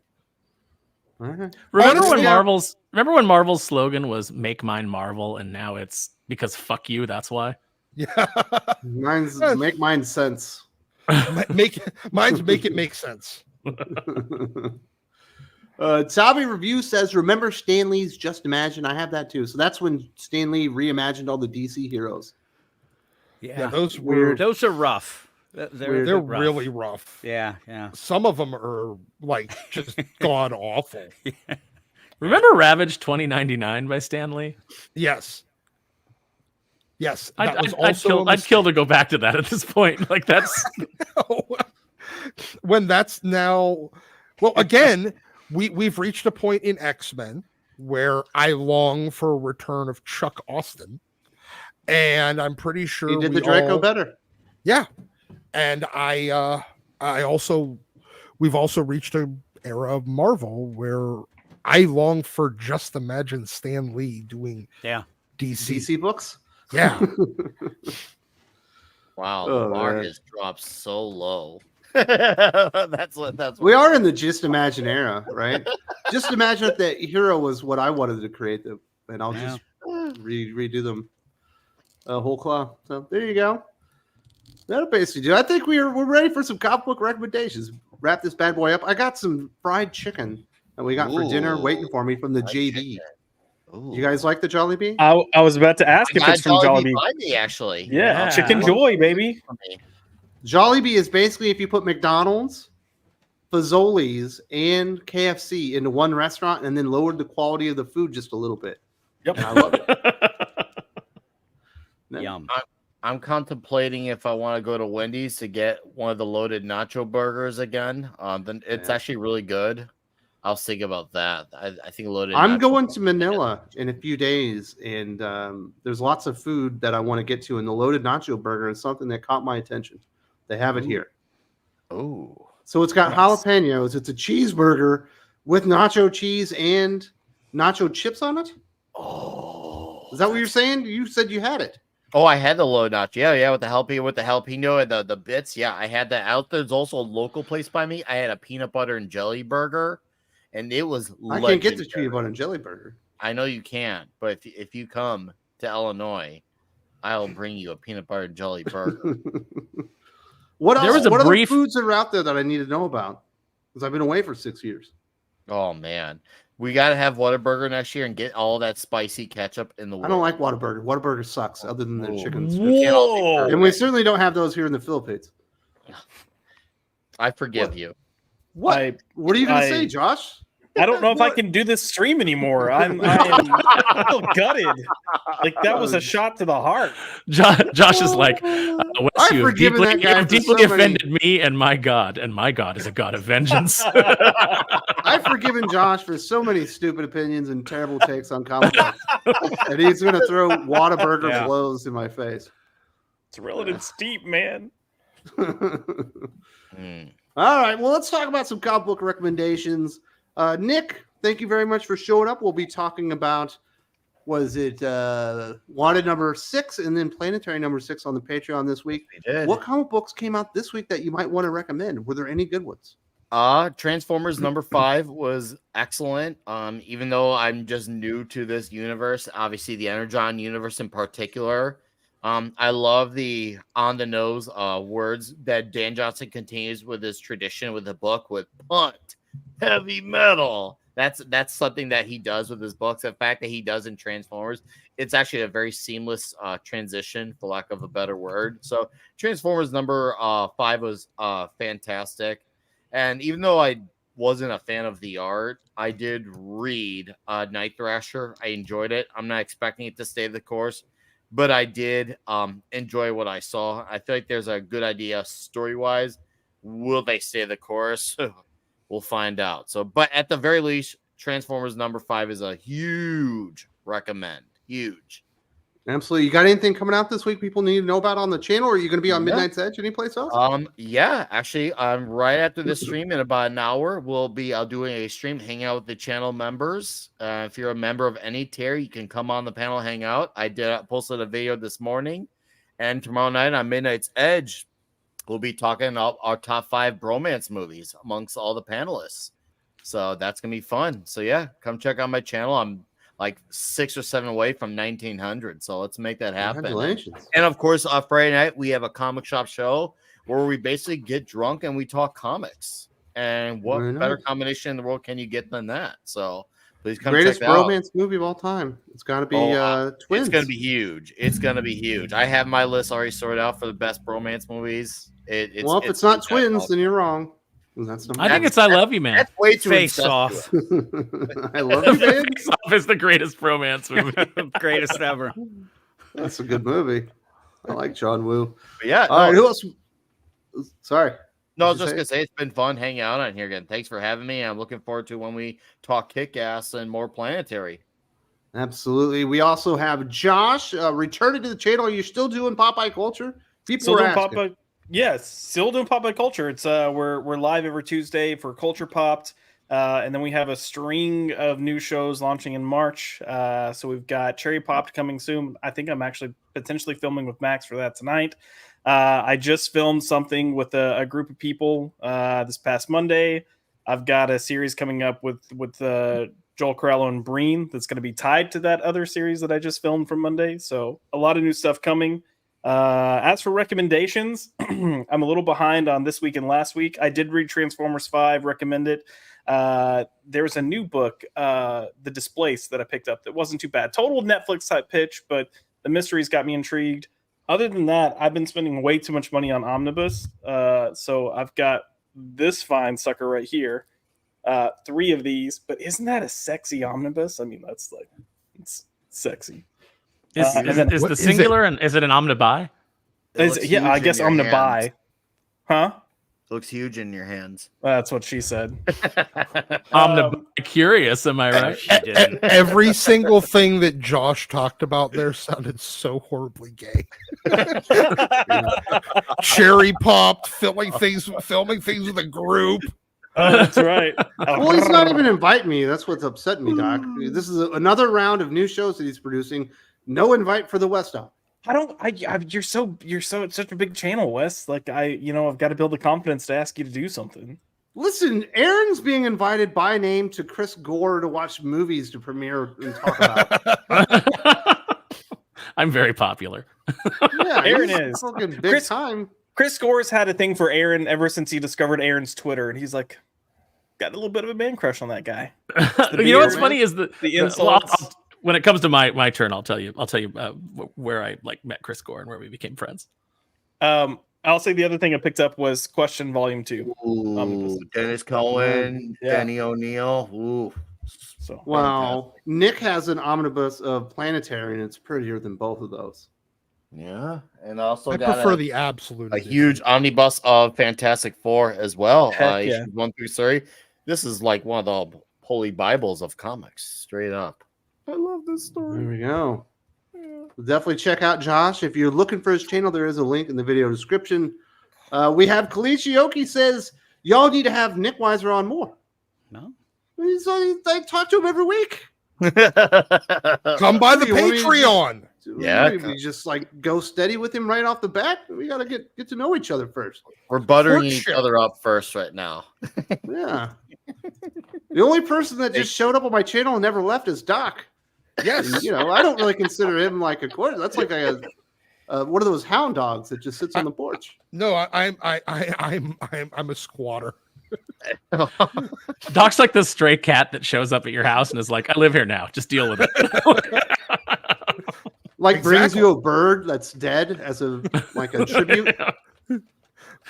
Okay. Remember when Marvel's slogan was "Make mine Marvel," and now it's because fuck you. That's why. Yeah, make mine sense. Make it make sense. Sabi Review says, "Remember Stan Lee's Just Imagine?" I have that too. So that's when Stan Lee reimagined all the DC heroes. Yeah, those are rough. They're rough. Really rough. Yeah. Some of them are like just god awful. Yeah. Remember Ravage 2099 by Stan Lee? Yes. I'd kill to go back to that at this point. Like that's when that's now. Well, again, we've reached a point in X-Men where I long for a return of Chuck Austin, and I'm pretty sure he did the Draco better. Yeah. And we've also reached an era of Marvel where I long for Just Imagine Stan Lee doing DC books. Yeah. Wow, the bar has dropped so low. That's what we are in the Just Imagine era, right? Just imagine if the hero was what I wanted to create them, and I'll just redo them whole cloth. So there you go. That'll basically do. I think we're ready for some comic book recommendations. Wrap this bad boy up. I got some fried chicken that we got for dinner Ooh, waiting for me from the fried JB. chicken. Ooh. You guys like the Jollibee? I was about to ask I if got it's from Jollibee. by me, actually. Yeah, chicken Yeah. joy, baby. Jollibee is basically if you put McDonald's, Fazoli's, and KFC into one restaurant and then lowered the quality of the food just a little bit. Yep. And I love it. Yum. I'm contemplating if I want to go to Wendy's to get one of the loaded nacho burgers again. Then it's actually really good. I'll think about that. I think loaded. I'm going to Manila in a few days, and there's lots of food that I want to get to, and the loaded nacho burger is something that caught my attention. They have it here. Oh, So it's got Nice. jalapenos. It's a cheeseburger with nacho cheese and nacho chips on it. oh, Is that what you're saying? You said you had it. Oh, I had the low nacho. Yeah, with the jalapeno and the bits. Yeah, I had that out. There's also a local place by me. I had a peanut butter and jelly burger, and it was I can't get the legendary. peanut butter and jelly burger. I know you can't, but if you come to Illinois, I'll bring you a peanut butter and jelly burger. What else? There was a what other brief- foods are out there that I need to know about? Because I've been away for 6 years. Oh man, we got to have Whataburger next year and get all that spicy ketchup in the. I don't like Whataburger. Whataburger sucks, other than their Ooh. chicken. Whoa. And we certainly don't have those here in the Philippines. I forgive you. What? What are you going to I- say, Josh? I don't know if I can do this stream anymore. I feel gutted. Like that was a shot to the heart. Josh is like, Wes, I've you have forgiven deeply, that guy you have for deeply so many- offended me and my God is a God of vengeance. I've forgiven Josh for so many stupid opinions and terrible takes on comic books. And he's going to throw Whataburger Yeah. blows in my face. It's relative steep, man. Mm. All right, well, let's talk about some comic book recommendations. Nick, thank you very much for showing up. We'll be talking about, Wanted number 6 and then Planetary number 6 on the Patreon this week. We did. What comic books came out this week that you might want to recommend? Were there any good ones? Transformers number 5 was excellent. Even though I'm just new to this universe, obviously the Energon universe in particular. I love the on the nose words that Dan Johnson continues with his tradition with the book with punt, heavy metal. That's something that he does with his books. The fact that he does in Transformers, it's actually a very seamless transition, for lack of a better word. So Transformers number 5 was fantastic. And even though I wasn't a fan of the art, I did read Night Thrasher. I enjoyed it. I'm not expecting it to stay the course, but I did enjoy what I saw. I feel like there's a good idea story-wise. Will they stay the course? We'll find out. So, but at the very least, Transformers number 5 is a huge recommend. Huge. Absolutely. You got anything coming out this week people need to know about on the channel? Or are you going to be on Yeah. Midnight's Edge anyplace else? Yeah, actually, right after this stream in about an hour, we'll be doing a stream, hang out with the channel members. If you're a member of any tier, you can come on the panel, hang out. I posted a video this morning, and tomorrow night on Midnight's Edge, we'll be talking about our top 5 bromance movies amongst all the panelists. So that's gonna be fun. So yeah, come check out my channel. I'm like 6 or 7 away from 1900. So let's make that happen. Congratulations. And of course, Friday night, we have a comic shop show where we basically get drunk and we talk comics. And what Very better nice. combination in the world can you get than that? So please come Greatest check that out. romance movie of all time. It's got to be Twins. It's going to be huge. It's going to be huge. I have my list already sorted out for the best bromance movies. If it's not Twins, then you're wrong. And that's I think it's I Love You, Man. That's way too Face incestuous. Off. I love you, man. Face Off is the greatest romance movie. Greatest ever. That's a good movie. I like John Woo. But yeah, All right, who else? Sorry. No, I was What'd just you gonna say it's been fun hanging out on here again. Thanks for having me. I'm looking forward to when we talk Kick-Ass and more Planetary. Absolutely. We also have Josh returning to the channel. You're still doing Popeye culture? People Still were doing asking. Popeye. Yes, still doing Popeye culture. It's we're live every Tuesday for Culture Popped, and then we have a string of new shows launching in March. So we've got Cherry Popped coming soon. I think I'm actually potentially filming with Max for that tonight. I just filmed something with a group of people this past Monday. I've got a series coming up with Joel Corello and Breen that's going to be tied to that other series that I just filmed from Monday. So a lot of new stuff coming. As for recommendations, I'm a little behind on this week and last week. I did read Transformers 5, recommend it. There's a new book, The Displaced, that I picked up that wasn't too bad. Total Netflix type pitch, but the mysteries got me intrigued. Other than that, I've been spending way too much money on Omnibus. So I've got this fine sucker right here. 3 of these, but isn't that a sexy omnibus? I mean, that's like, it's sexy. Is the singular and is it an omnibuy? Yeah, I guess omnibuy. Huh? Looks huge in your hands. That's what she said. Curious, am I right? She didn't. Every single thing that Josh talked about there sounded so horribly gay. Cherry popped, filming things with a group. Oh, that's right. Well, he's not even inviting me. That's what's upsetting me, Doc. This is another round of new shows that he's producing. No invite for the West Doc. You're such a big channel, Wes. Like I've got to build the confidence to ask you to do something. Listen, Aaron's being invited by name to Chris Gore to watch movies to premiere and talk about. I'm very popular. Yeah, Aaron is fucking big time. Chris Gore's had a thing for Aaron ever since he discovered Aaron's Twitter, and he's like, got a little bit of a man crush on that guy. You know what's funny is the insults. When it comes to my turn, I'll tell you where I met Chris Gore and where we became friends. I'll say the other thing I picked up was Question Volume 2. Ooh, Dennis Cohen, Denny O'Neil. Ooh. So wow. Nick has an omnibus of Planetary, and it's prettier than both of those. Yeah, and also I got prefer the absolute. a huge omnibus of Fantastic Four as well. Yeah. 1 through 3. This is like one of the holy bibles of comics, straight up. I love this story. There we go. Definitely check out Josh. If you're looking for his channel, there is a link in the video description. We have Kalichioki says, y'all need to have Nickweiser on more. No. I talk to him every week. Come by the Patreon. Yeah. We just like go steady with him right off the bat. We got to get to know each other first. We're buttering each other up first right now. Yeah. The only person that just showed up on my channel and never left is Doc. Yes. And, I don't really consider him like a quarter. That's like a one of those hound dogs that just sits on the porch. No, I'm a squatter. Doc's like this stray cat that shows up at your house and is like, I live here now. Just deal with it. Like brings you a bird that's dead as a tribute.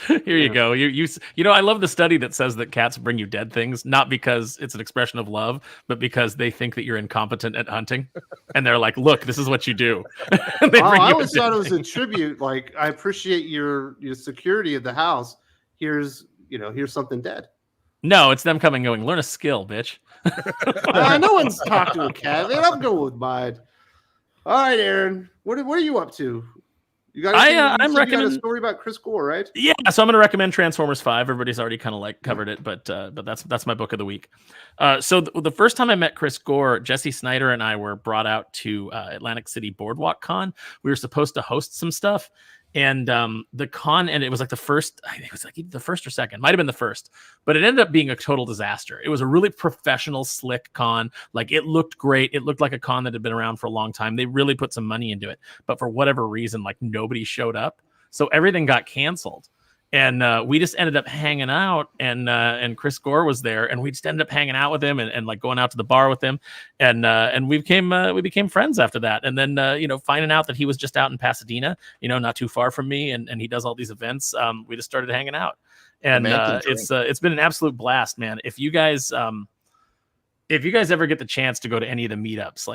Here you go. You I love the study that says that cats bring you dead things, not because it's an expression of love, but because they think that you're incompetent at hunting. And they're like, look, this is what you do. I always thought it was a tribute. Like, I appreciate your security of the house. Here's something dead. No, it's them coming going, learn a skill, bitch. No one's talked to a cat. Man, I'm going with mine. All right, Aaron. What are you up to? You got I'm recommending a story about Chris Gore, right? Yeah, so I'm going to recommend Transformers 5. Everybody's already kind of covered it, but that's my book of the week. So the first time I met Chris Gore, Jesse Snyder and I were brought out to Atlantic City Boardwalk Con. We were supposed to host some stuff, and the con, and it was like the first. I think it was like either the first or second, might have been the first, but it ended up being a total disaster. It was a really professional, slick con. Like, it looked great. It looked like a con that had been around for a long time. They really put some money into it, but for whatever reason, nobody showed up, so everything got canceled. And we just ended up hanging out, and Chris Gore was there, and we just ended up hanging out with him and going out to the bar with him, and we became friends after that. And then finding out that he was just out in Pasadena, not too far from me, and he does all these events. We just started hanging out, and it's been an absolute blast, man. If you guys ever get the chance to go to any of the meetups,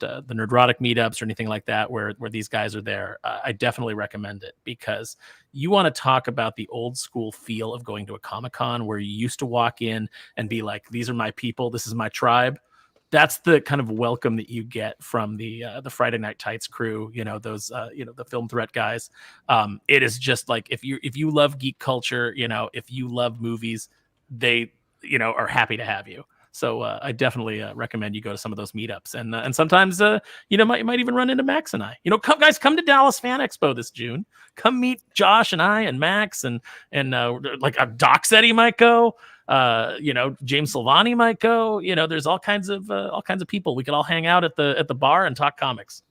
the Nerdrotic meetups or anything like that, where these guys are there, I definitely recommend it, because you want to talk about the old school feel of going to a Comic-Con where you used to walk in and be like, these are my people, this is my tribe. That's the kind of welcome that you get from the Friday Night Tights crew, the Film Threat guys. It is just like, if you love geek culture, if you love movies, they are happy to have you. So I definitely recommend you go to some of those meetups, and sometimes might even run into Max and I. Come to Dallas Fan Expo this June. Come meet Josh and I and Max and Doc said he might go. James Silvani might go. There's all kinds of people. We could all hang out at the bar and talk comics.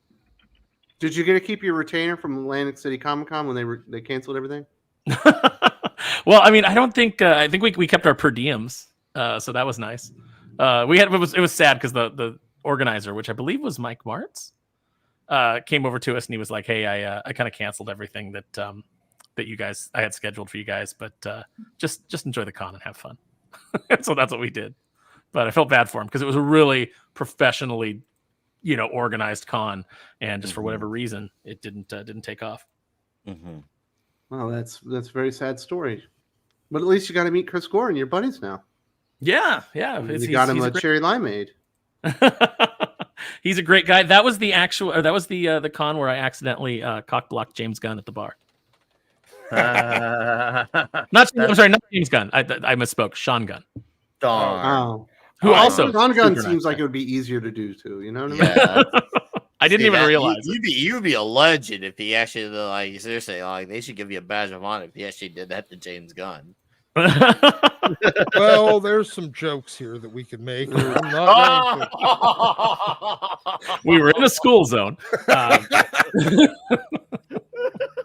Did you get to keep your retainer from Atlantic City Comic Con when they canceled everything? Well, I mean, I don't think I think we kept our per diems. So that was nice. It was sad because the organizer, which I believe was Mike Martz, came over to us and he was like, "Hey, I kind of canceled everything that I had scheduled for you guys, but just enjoy the con and have fun." So that's what we did. But I felt bad for him because it was a really professionally, organized con, and just for whatever reason, it didn't take off. Mm-hmm. Well, that's a very sad story. But at least you got to meet Chris Gore and your buddies now. Yeah. You got him a cherry limeade. He's a great guy. That was the the con where I accidentally cock-blocked James Gunn at the bar. Not James Gunn. I misspoke. Sean Gunn. Darn. Oh. Who also Sean Gunn super seems nice like guy. it would be easier to do too. You know what I mean? Yeah. I didn't even realize. You'd be a legend if he actually seriously they should give you a badge of honor if he actually did that to James Gunn. Well, there's some jokes here that we could make. I'm not going to. We were in a school zone.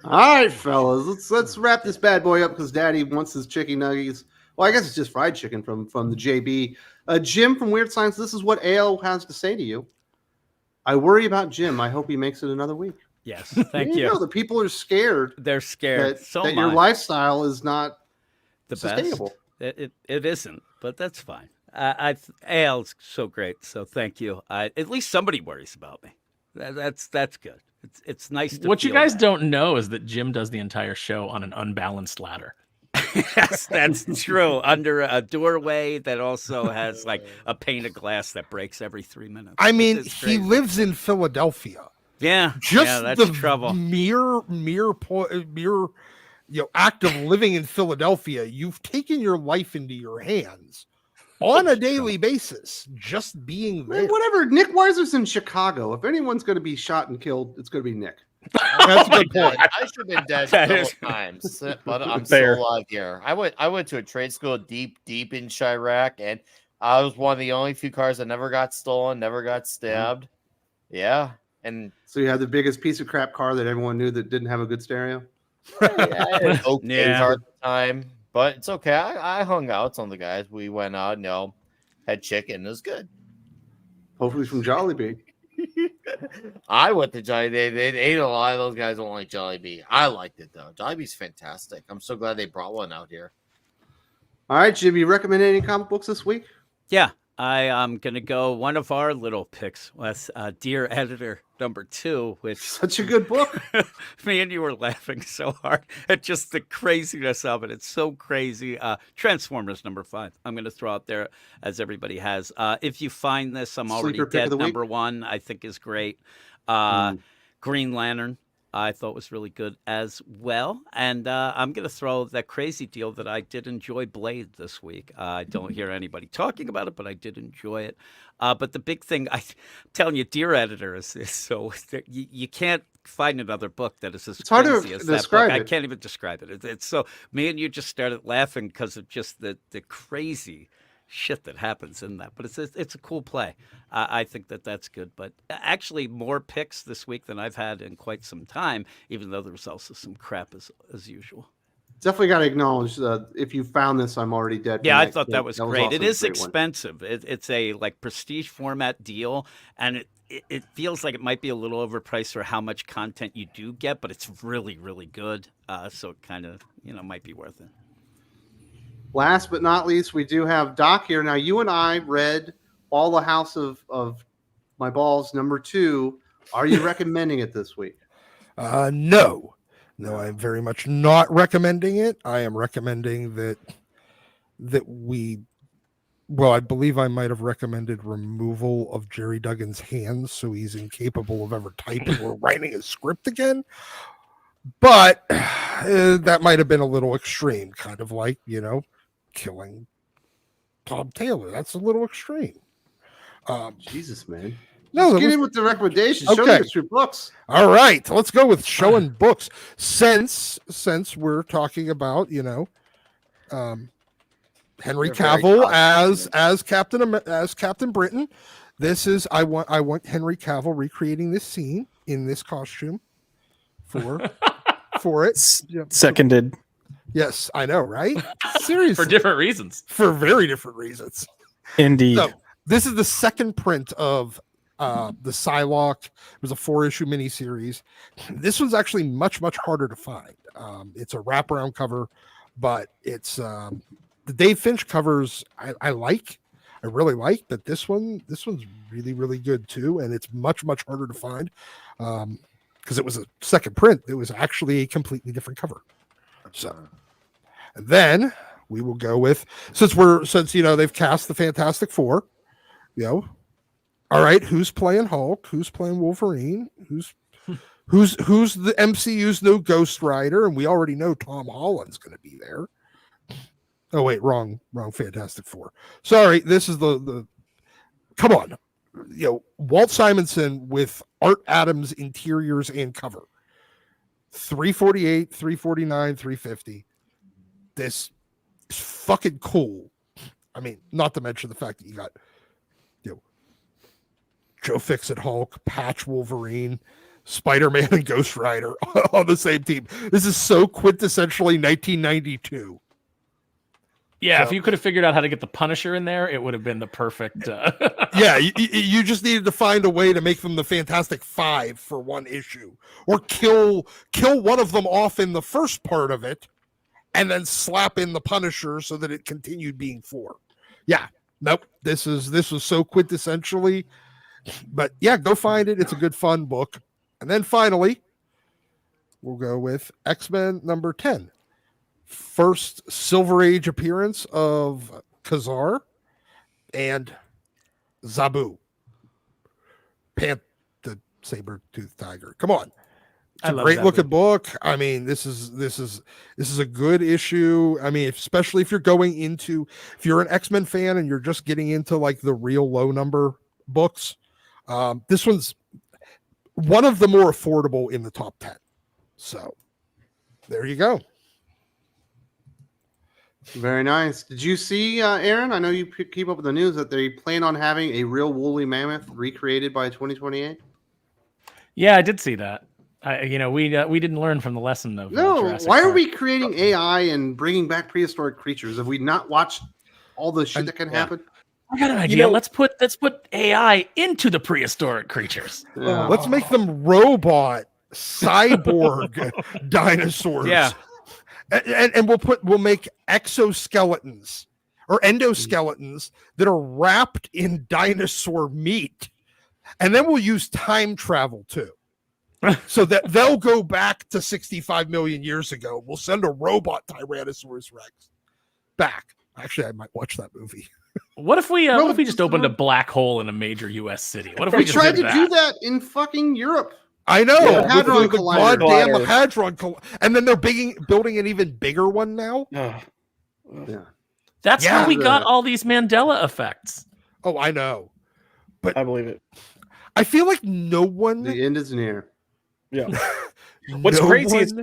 All right, fellas, let's wrap this bad boy up because Daddy wants his chicken nuggets. Well, I guess it's just fried chicken from the JB. Jim from Weird Science, this is what AL has to say to you. I worry about Jim. I hope he makes it another week. Yes, thank you. The people are scared. They're scared that your lifestyle is not the sustainable. Best. It isn't, but that's fine. AL's so great, so thank you. At least somebody worries about me. That's good. It's nice to What you feel guys that. don't know is that Jim does the entire show on an unbalanced ladder. Yes, that's true. Under a doorway that also has like a pane of glass that breaks every 3 minutes. I mean, It's he crazy. lives in Philadelphia. Yeah, Just that's the trouble. mere act of living in Philadelphia, you've taken your life into your hands on a daily basis. Just being there. Whatever. Nickweiser's in Chicago. If anyone's going to be shot and killed, it's going to be Nick. That's a good point. I should have been dead several times, but I'm Fair. still alive here. I went to a trade school deep in Chirac, and I was one of the only few cars that never got stolen, never got stabbed. Yeah, and So you had the biggest piece of crap car that everyone knew that didn't have a good stereo. yeah, okay Yeah. car at the time, but it's okay. I hung out with some of the guys. We went out, had chicken. It was good. Hopefully from Jollibee. I went to Jollibee. They ate a lot of those guys don't like Jollibee. I liked it though. Jollibee's fantastic. I'm so glad they brought one out here. All right, Jim, you recommend any comic books this week? Yeah, I am going to go. One of our little picks was Dear Editor #2, which Such a good book. me and you were laughing so hard at just the craziness of it. It's so crazy. Transformers #5. I'm going to throw out there as everybody has. If you find this, I'm already Sleeper pick of dead. the week? #1, I think, is great. Green Lantern, I thought was really good as well. And I'm going to throw that crazy deal that I did enjoy Blade this week. I don't hear anybody talking about it, but I did enjoy it. But the big thing, I'm telling you, Dear Editor is so you can't find another book that is as It's hard to crazy as that describe book. I it. can't even describe it. It's so me and you just started laughing because of just the crazy shit that happens in that. But it's a cool play. I think that's good. But actually, more picks this week than I've had in quite some time. Even though there was also some crap as usual. Definitely got to acknowledge if you found this, I'm already dead. Yeah, I Nick. thought that was great. also It a is great one. expensive. It's a like prestige format deal, and it feels like it might be a little overpriced for how much content you do get, but it's really, really good. So it kind of might be worth it. Last but not least, we do have Doc here. Now, you and I read All the House of My Balls #2. Are you recommending it this week? No, I'm very much not recommending it. I am recommending that we. Well, I believe I might have recommended removal of Jerry Duggan's hands so he's incapable of ever typing or writing a script again. But that might have been a little extreme, kind of like, killing Tom Taylor. That's a little extreme. Jesus, man. No, Just that get was- in with the recommendations. Show me Okay. your true books. All right, let's go with showing books. Since we're talking about Henry You're very Cavill costume. as Captain Britain, this is I want Henry Cavill recreating this scene in this costume for it. Yeah. Seconded. Yes, I know, right? Seriously, For different reasons. for very different reasons. Indeed. So this is the second print of the Psylocke. It was a 4-issue miniseries. This one's actually much much harder to find. It's a wraparound cover, but it's the Dave Finch covers I really like, but this one's really good too, and it's much harder to find because it was a second print. It was actually a completely different cover. So, and then we will go with since they've cast the Fantastic Four, all right, who's playing Hulk? Who's playing Wolverine? Who's the MCU's new Ghost Rider? And we already know Tom Holland's going to be there. Oh wait, wrong Fantastic Four. Sorry, this is the come on. Walt Simonson with Art Adams interiors and cover. 348, 349, 350. This is fucking cool. I mean, not to mention the fact that you got Joe Fixit Hulk, Patch Wolverine, Spider-Man, and Ghost Rider on the same team. This is so quintessentially 1992. Yeah, if you could have figured out how to get the Punisher in there, it would have been the perfect. Yeah, you just needed to find a way to make them the Fantastic Five for one issue, or kill one of them off in the first part of it, and then slap in the Punisher so that it continued being 4. Yeah, nope. This was so quintessentially. But yeah, go find it. It's a good, fun book. And then finally, we'll go with X-Men number 10. First Silver Age appearance of Khazar and Zabu. The saber-toothed tiger. Come on. It's a great looking book. I mean, this is a good issue. I mean, especially if you're an X-Men fan and you're just getting into like the real low number books. This one's one of the more affordable in the top 10. So there you go. Very nice. Did you see, Aaron? I know you keep up with the news that they plan on having a real woolly mammoth recreated by 2028. Yeah, I did see that. We didn't learn from the lesson of Jurassic why are Park. we creating AI and bringing back prehistoric creatures? Have we not watched all the shit that can happen? I got an idea. Let's put AI into the prehistoric creatures. Yeah. Let's make them robot cyborg dinosaurs. Yeah. And we'll make exoskeletons or endoskeletons that are wrapped in dinosaur meat. And then we'll use time travel too. So that they'll go back to 65 million years ago. We'll send a robot Tyrannosaurus Rex back. Actually, I might watch that movie. What if we just opened a black hole in a major U.S. city? What if They we just tried did to do that in fucking Europe. I know. Yeah, with Hadron the Collider. goddamn Hadron and then they're building an even bigger one now. Yeah. That's how we got all these Mandela effects. Oh, I know. But I believe it. I feel like no one. The end is near. Yeah. What's crazy is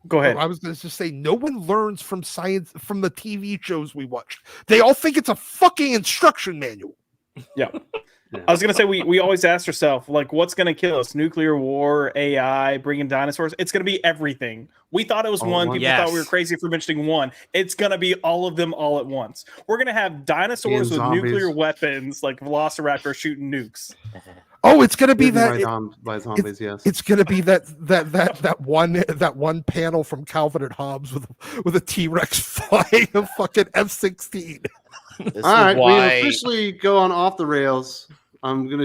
go ahead. I was going to just say no one learns from science from the TV shows we watch. They all think it's a fucking instruction manual. Yeah. I was gonna say we always ask ourselves, like, what's gonna kill us? Nuclear war, AI, bringing dinosaurs. It's gonna be everything. We thought it was one. People thought we were crazy for mentioning one. It's gonna be all of them all at once. We're gonna have dinosaurs with nuclear weapons, like Velociraptor shooting nukes. Oh, it's gonna be that by zombies. Yes, it's gonna be that one panel from Calvin and Hobbes with a T-Rex flying a fucking F-16. All right, we officially go on off the rails. I'm gonna